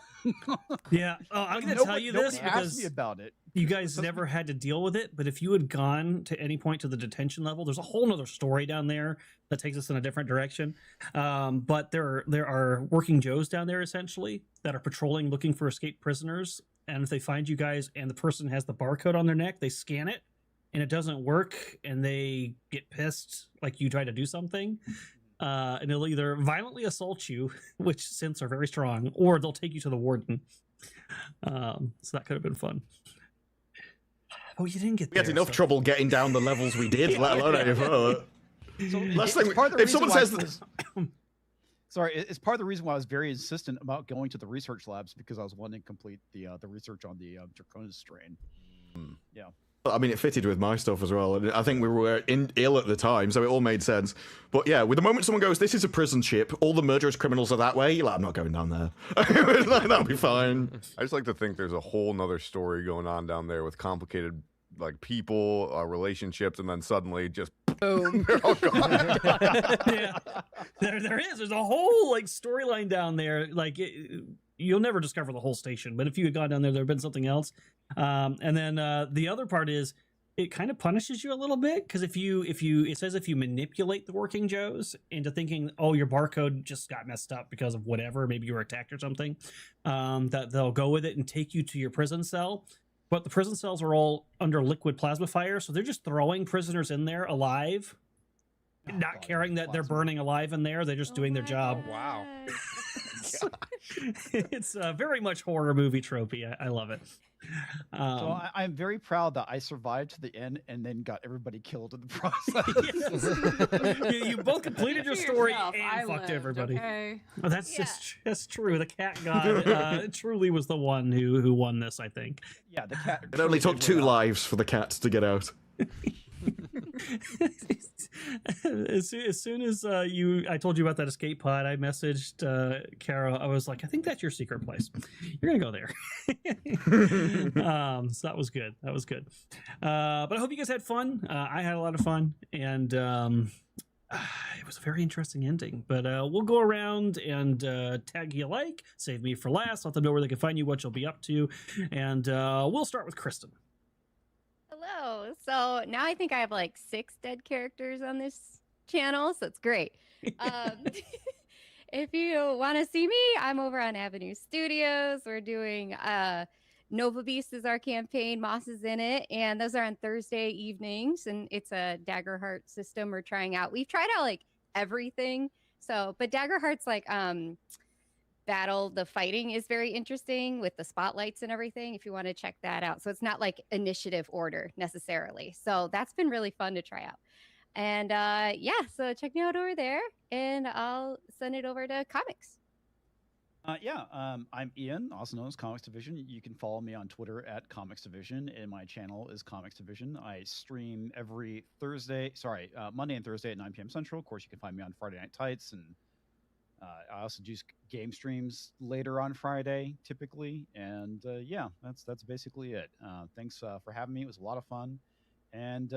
Yeah. Oh, I'm going to tell you this nobody asked me because about it. you guys never had to deal with it. But if you had gone to any point to the detention level, there's a whole nother story down there that takes us in a different direction. But there are working Joes down there essentially that are patrolling, looking for escaped prisoners. And if they find you guys and the person has the barcode on their neck, they scan it and it doesn't work and they get pissed like you try to do something. And they'll either violently assault you, which synths are very strong, or they'll take you to the warden. So that could have been fun. Oh, you didn't get We had enough trouble getting down the levels we did, let alone any further. So Last it's thing, part of the if someone reason says why sorry, it's part of the reason why I was very insistent about going to the research labs, because I was wanting to complete the research on the Draconis strain. Yeah. I mean, it fitted with my stuff as well. And I think we were ill at the time, so it all made sense. But yeah, with the moment someone goes, this is a prison ship, all the murderous criminals are that way, you're like, I'm not going down there. That'll be fine. I just like to think there's a whole nother story going on down there with complicated, like, people, relationships, and then suddenly just boom, they're all gone. Yeah, there is. There's a whole like storyline down there. Like you'll never discover the whole station, but if you had gone down there, there'd been something else. And then the other part is it kind of punishes you a little bit, because it says if you manipulate the working Joes into thinking, oh, your barcode just got messed up because of whatever, maybe you were attacked or something, that they'll go with it and take you to your prison cell. But the prison cells are all under liquid plasma fire, so they're just throwing prisoners in there alive, Oh, not God, caring that they're plasma. burning alive in there. They're just doing their my job. Wow. gosh. It's very much horror movie tropey. I love it. So I'm very proud that I survived to the end and then got everybody killed in the process. Yes. you both completed your For story yourself, and I fucked lived, everybody. Okay. Oh, that's Yeah. just true. The cat god truly was the one who won this, I think. Yeah, the cat. It only took 2 lives for the cat to get out. as soon as I told you about that escape pod, I messaged Kara. I was like, I think that's your secret place. You're gonna go there. So that was good. But I hope you guys had fun. I had a lot of fun, and it was a very interesting ending. But we'll go around and tag you like, save me for last, let them know where they can find you, what you'll be up to, and we'll start with Kristen. Hello. So now I think I have like 6 dead characters on this channel, so it's great. If you want to see me, I'm over on Avenue Studios. We're doing Nova Beast is our campaign. Moss is in it, and those are on Thursday evenings. And it's a Daggerheart system we're trying out. We've tried out like everything. So, but Daggerheart's like the fighting is very interesting with the spotlights and everything, if you want to check that out. So it's not like initiative order necessarily. So that's been really fun to try out. And yeah, so check me out over there, and I'll send it over to comics. I'm Ian, also known as Comics Division. You can follow me on Twitter at Comics Division, and my channel is Comics Division. I stream every Monday and Thursday at 9 p.m. Central. Of course, you can find me on Friday Night Tights, and I also do game streams later on Friday, typically. And yeah, that's basically it. Thanks for having me. It was a lot of fun, and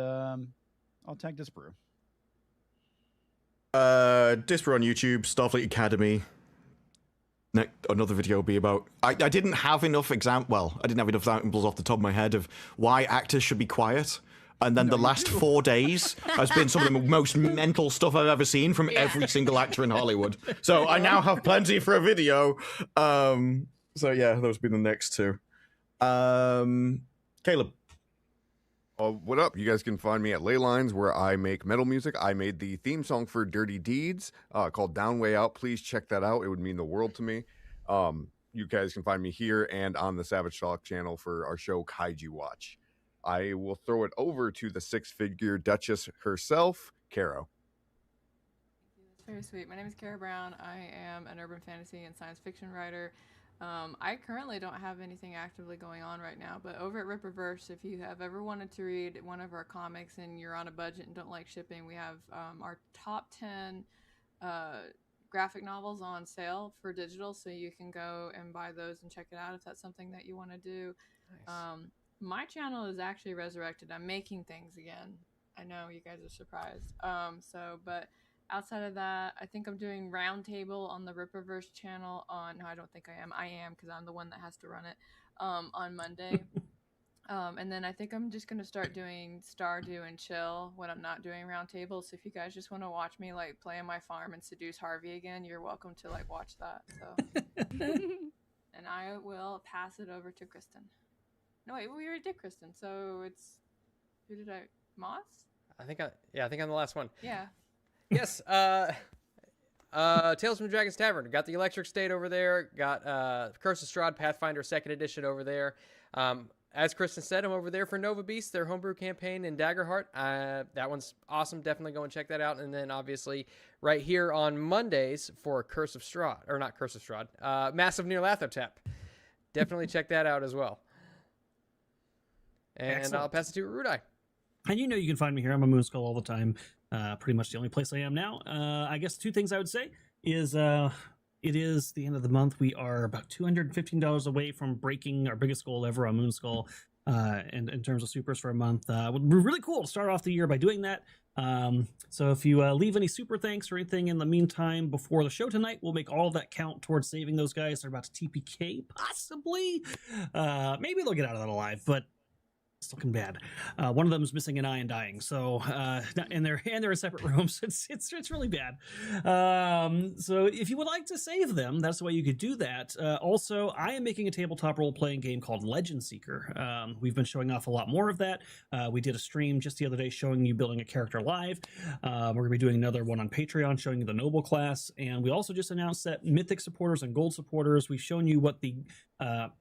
I'll tag Disbrew. Disper on YouTube, Starfleet Academy. Another video will be about. I didn't have enough examples off the top of my head of why actors should be quiet. And then the last 4 days has been some of the most mental stuff I've ever seen from every single actor in Hollywood. So I now have plenty for a video. So yeah, those will be the next 2. Caleb. What up? You guys can find me at Leylines, where I make metal music. I made the theme song for Dirty Deeds called Down Way Out. Please check that out. It would mean the world to me. You guys can find me here and on the Savage Talk channel for our show Kaiju Watch. I will throw it over to the 6-figure Duchess herself, Caro. That's very sweet. My name is Kara Brown. I am an urban fantasy and science fiction writer. I currently don't have anything actively going on right now, but over at Ripperverse, if you have ever wanted to read one of our comics and you're on a budget and don't like shipping, we have our top 10 graphic novels on sale for digital, so you can go and buy those and check it out if that's something that you want to do. Nice. My channel is actually resurrected. I'm making things again. I know you guys are surprised. But outside of that, I think I'm doing Roundtable on the Ripperverse channel on. No, I don't think I am. I am, because I'm the one that has to run it on Monday. And then I think I'm just going to start doing Stardew and Chill when I'm not doing Roundtable. So if you guys just want to watch me like play on my farm and seduce Harvey again, you're welcome to like watch that. So, and I will pass it over to Kristen. No, wait, we already did Kristen. So it's Moss? I think I'm the last one. Yeah. Yes. Tales from the Dragon's Tavern. Got the Electric State over there. Got Curse of Strahd Pathfinder 2nd Edition over there. As Kristen said, I'm over there for Nova Beast, their homebrew campaign in Daggerheart. That one's awesome. Definitely go and check that out. And then obviously right here on Mondays for Curse of Strahd, or not Curse of Strahd, Massive Nyarlathotep. Definitely check that out as well. And Excellent. I'll pass it to Rudai. And you know you can find me here. I'm a Moonskull all the time. Pretty much the only place I am now. I guess 2 things I would say is it is the end of the month. We are about $215 away from breaking our biggest goal ever on Moonskull in terms of supers for a month. It would be really cool to start off the year by doing that. So if you leave any super thanks or anything in the meantime before the show tonight, we'll make all of that count towards saving those guys. They're about to TPK, possibly. Maybe they'll get out of that alive, but It's looking bad. One of them is missing an eye and dying. So, and they're in separate rooms. It's really bad. So if you would like to save them, that's the way you could do that. Also, I am making a tabletop role-playing game called Legend Seeker. We've been showing off a lot more of that. We did a stream just the other day showing you building a character live. We're going to be doing another one on Patreon showing you the noble class. And we also just announced that Mythic supporters and Gold supporters, we've shown you what the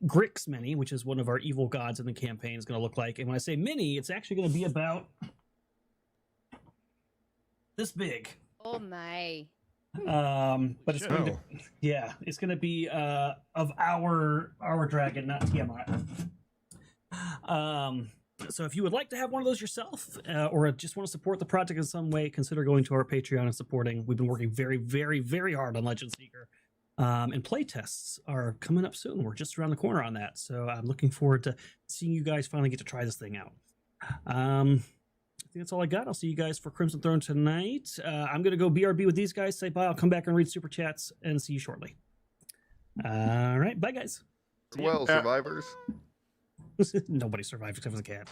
Grix mini, which is one of our evil gods in the campaign, is going to look like. And when I say mini, it's actually going to be about this big. Oh my. But it's going to, yeah, it's going to be of our dragon, not Tiamat. So if you would like to have one of those yourself, or just want to support the project in some way, consider going to our Patreon and supporting. We've been working very, very, very hard on Legend Seeker. And play tests are coming up soon. We're just around the corner on that. So I'm looking forward to seeing you guys finally get to try this thing out. I think that's all I got. I'll see you guys for Crimson Throne tonight. I'm going to go BRB with these guys, say bye. I'll come back and read super chats and see you shortly. All right. Bye, guys. Well, survivors. Nobody survived except for the cat.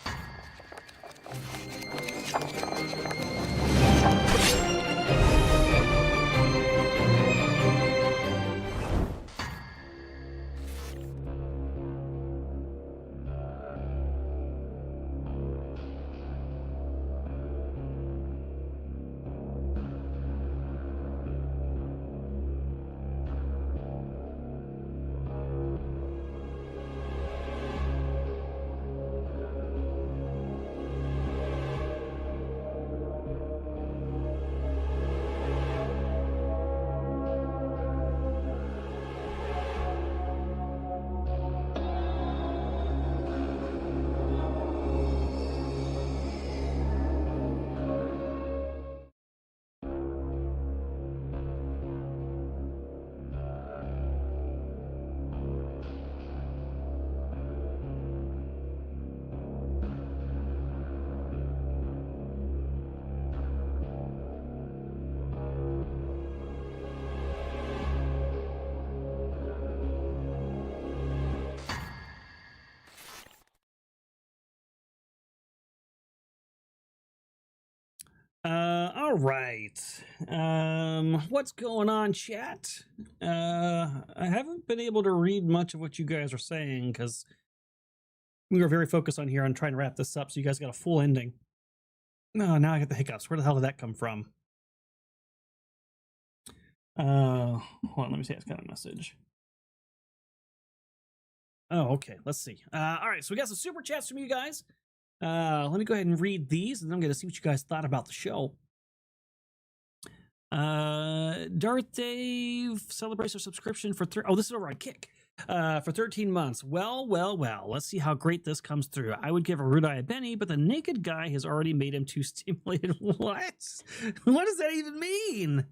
All right. What's going on, chat? I haven't been able to read much of what you guys are saying because we were very focused on here on trying to wrap this up, so you guys got a full ending. No, now I get the hiccups. Where the hell did that come from? Hold on, let me see. It's got a message. Oh, okay. Let's see. All right, so we got some super chats from you guys. Let me go ahead and read these, and then I'm going to see what you guys thought about the show. Darth Dave celebrates their subscription for oh, this is over on Kick. For 13 months. Well. Let's see how great this comes through. I would give a Rudai a Benny, but the naked guy has already made him too stimulated. What? What does that even mean?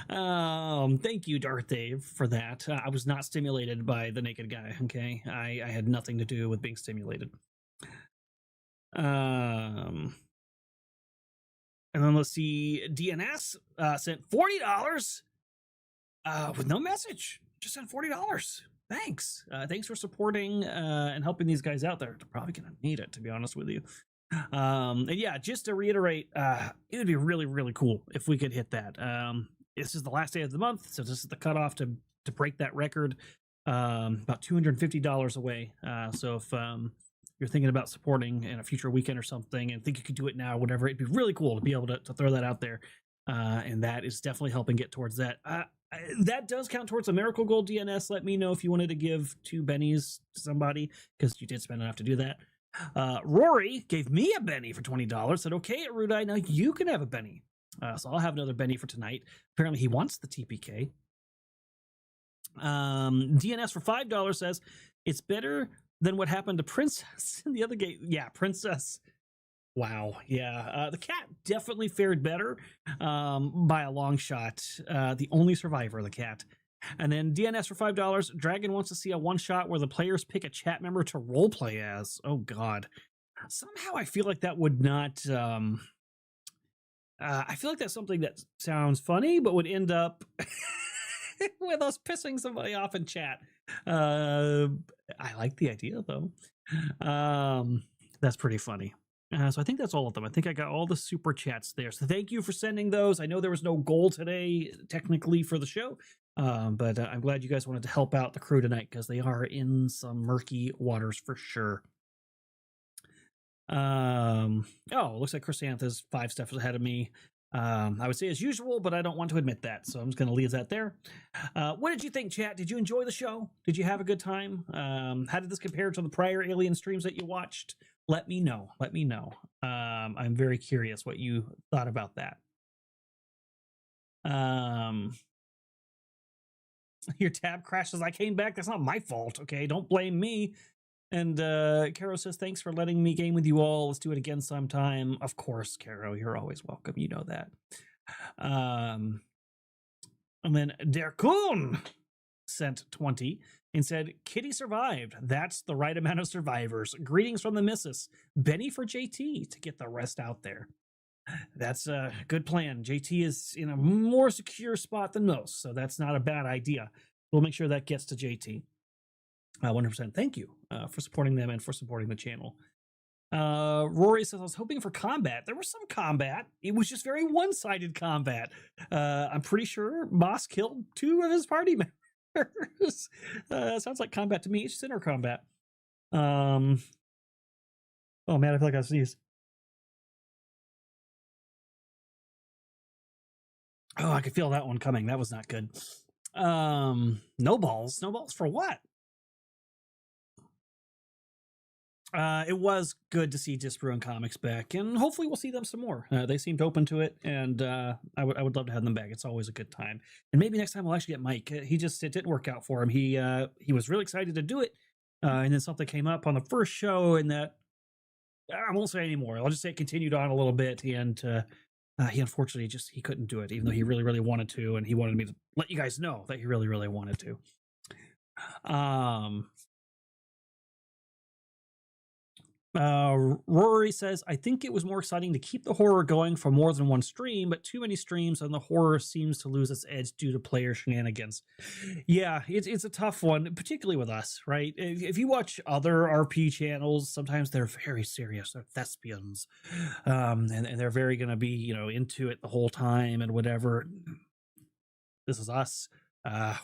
Thank you, Darth Dave, for that. I was not stimulated by the naked guy. Okay, I had nothing to do with being stimulated. And then let's see. DNS sent $40 with no message. Just sent $40. Thanks. Thanks for supporting and helping these guys out. They're probably gonna need it, to be honest with you. And yeah, just to reiterate, it would be really, really cool if we could hit that. This is the last day of the month, so this is the cutoff to break that record. About $250 away. So if you're thinking about supporting in a future weekend or something and think you could do it now, whatever, it'd be really cool to be able to throw that out there. And that is definitely helping get towards that. That does count towards a Miracle Gold DNS. Let me know if you wanted to give 2 bennies to somebody, because you did spend enough to do that. Rory gave me a Benny for $20. Said, okay, Rudai, now you can have a Benny. So I'll have another Benny for tonight. Apparently he wants the TPK. DNS for $5 says, it's better than what happened to Princess in the other game. Yeah, Princess. Wow. Yeah. The cat definitely fared better by a long shot. The only survivor, the cat. And then DNS for $5. Dragon wants to see a one-shot where the players pick a chat member to roleplay as. Oh, God. Somehow I feel like that would not... I feel like that's something that sounds funny, but would end up with us pissing somebody off in chat. I like the idea, though. That's pretty funny. So I think that's all of them. I think I got all the super chats there. So thank you for sending those. I know there was no goal today, technically, for the show, but I'm glad you guys wanted to help out the crew tonight because they are in some murky waters for sure. Looks like Chrysanthus 5 steps ahead of me. I would say as usual, but I don't want to admit that, so I'm just going to leave that there. What did you think, chat? Did you enjoy the show? Did you have a good time? How did this compare to the prior Alien streams that you watched? Let me know. Let me know. I'm very curious what you thought about that. Your tab crashes. I came back. That's not my fault. Okay, don't blame me. And Caro says, thanks for letting me game with you all. Let's do it again sometime. Of course, Caro, you're always welcome. You know that. And then Derkun sent 20 and said, Kitty survived. That's the right amount of survivors. Greetings from the missus. Benny for JT to get the rest out there. That's a good plan. JT is in a more secure spot than most, so that's not a bad idea. We'll make sure that gets to JT. 100%. Thank you for supporting them and for supporting the channel. Rory says, I was hoping for combat. There was some combat. It was just very one-sided combat. I'm pretty sure Moss killed 2 of his party members. Sounds like combat to me. It's just inner combat. Oh man, I feel like I sneezed. Oh, I could feel that one coming. That was not good. No balls. No balls for what? It was good to see Disbrew and Comics back, and hopefully we'll see them some more. They seemed open to it, and I would love to have them back. It's always a good time. And maybe next time we'll actually get Mike. It didn't work out for him. He was really excited to do it, and then something came up on the first show, and that I won't say anymore. I'll just say it continued on a little bit, and he unfortunately he couldn't do it, even though he really, really wanted to, and he wanted me to let you guys know that he really, really wanted to. Rory says, I think it was more exciting to keep the horror going for more than one stream, but too many streams and the horror seems to lose its edge due to player shenanigans. Yeah, it's a tough one, particularly with us, right? If you watch other RP channels, sometimes they're very serious. They're thespians. And they're very going to be, into it the whole time and whatever. This is us.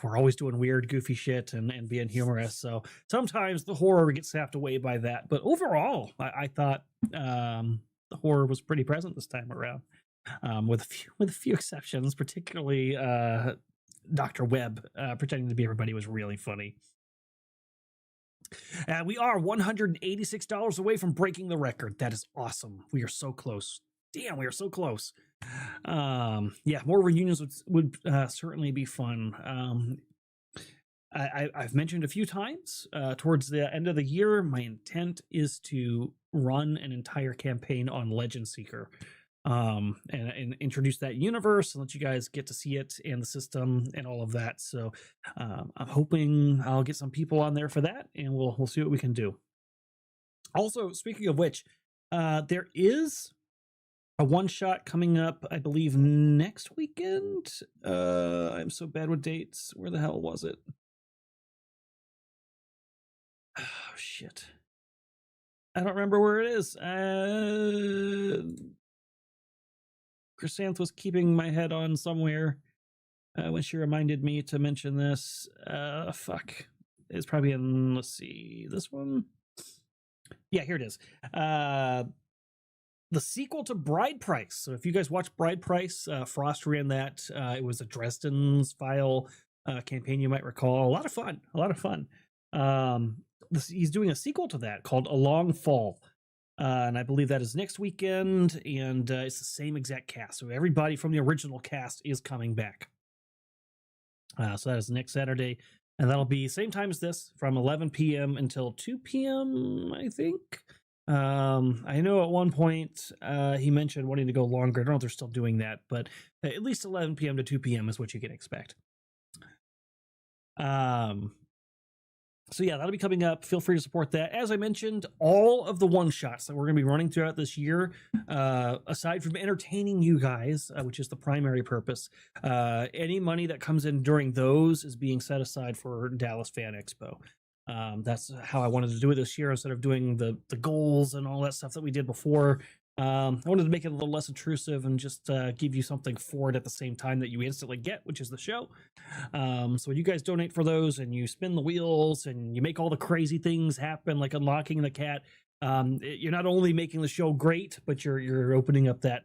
We're always doing weird, goofy shit and being humorous. So sometimes the horror gets sapped away by that. But overall, I thought the horror was pretty present this time around, with a few exceptions, particularly Dr. Webb pretending to be everybody was really funny. We are $186 away from breaking the record. That is awesome. We are so close. Damn, we are so close. Yeah, more reunions would certainly be fun. I've mentioned a few times towards the end of the year, my intent is to run an entire campaign on Legend Seeker, and introduce that universe and let you guys get to see it and the system and all of that. So I'm hoping I'll get some people on there for that, and we'll see what we can do. Also, speaking of which, there is a one-shot coming up, I believe, next weekend. I'm so bad with dates. Where the hell was it? Oh, shit. I don't remember where it is. Chrysanth was keeping my head on somewhere when she reminded me to mention this. Fuck. It's probably in, let's see, this one? Yeah, here it is. The sequel to Bride Price. So if you guys watch Bride Price, Frost ran that. It was a Dresden's File campaign, you might recall. A lot of fun. He's doing a sequel to that called A Long Fall. And I believe that is next weekend, and it's the same exact cast. So everybody from the original cast is coming back. So that is next Saturday, and that'll be same time as this, from 11 p.m. until 2 p.m., I think. I know at one point he mentioned wanting to go longer. I don't know if they're still doing that, but at least 11 p.m. to 2 p.m. is what you can expect. So yeah, that'll be coming up. Feel free to support that. As I mentioned, all of the one-shots that we're going to be running throughout this year, aside from entertaining you guys, which is the primary purpose, any money that comes in during those is being set aside for Dallas Fan Expo. That's how I wanted to do it this year instead of doing the goals and all that stuff that we did before. I wanted to make it a little less intrusive and just give you something for it at the same time that you instantly get, which is the show. So when you guys donate for those and you spin the wheels and you make all the crazy things happen, like unlocking the cat, you're not only making the show great, but you're opening up that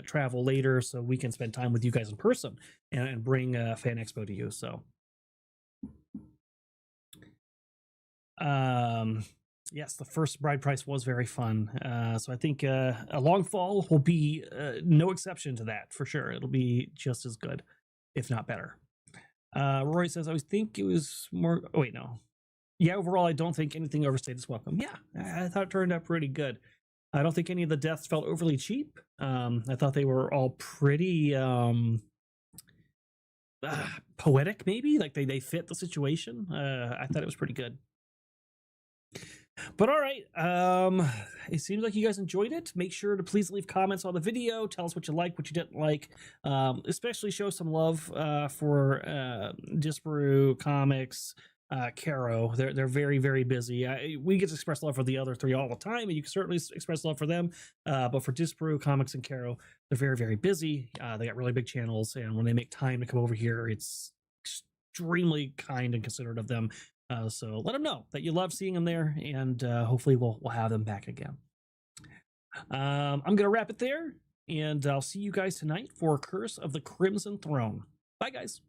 travel later so we can spend time with you guys in person and bring Fan Expo to you. So yes, the first bride price was very fun. So I think a long fall will be no exception to that for sure. It'll be just as good, if not better. Roy says, I think it was more. Oh, wait, no. Yeah, overall, I don't think anything overstayed its welcome. Yeah, I thought it turned out pretty good. I don't think any of the deaths felt overly cheap. I thought they were all pretty poetic, maybe. Like they fit the situation. I thought it was pretty good. But all right, it seems like you guys enjoyed it. Make sure to please leave comments on the video. Tell us what you like, what you didn't like. Especially show some love for Disparu Comics, Caro. They're very, very busy. We get to express love for the other three all the time, and you can certainly express love for them. But for Disparu Comics and Caro, they're very, very busy. They got really big channels, and when they make time to come over here, it's extremely kind and considerate of them. So let them know that you love seeing them there, and hopefully we'll have them back again. I'm going to wrap it there, and I'll see you guys tonight for Curse of the Crimson Throne. Bye, guys.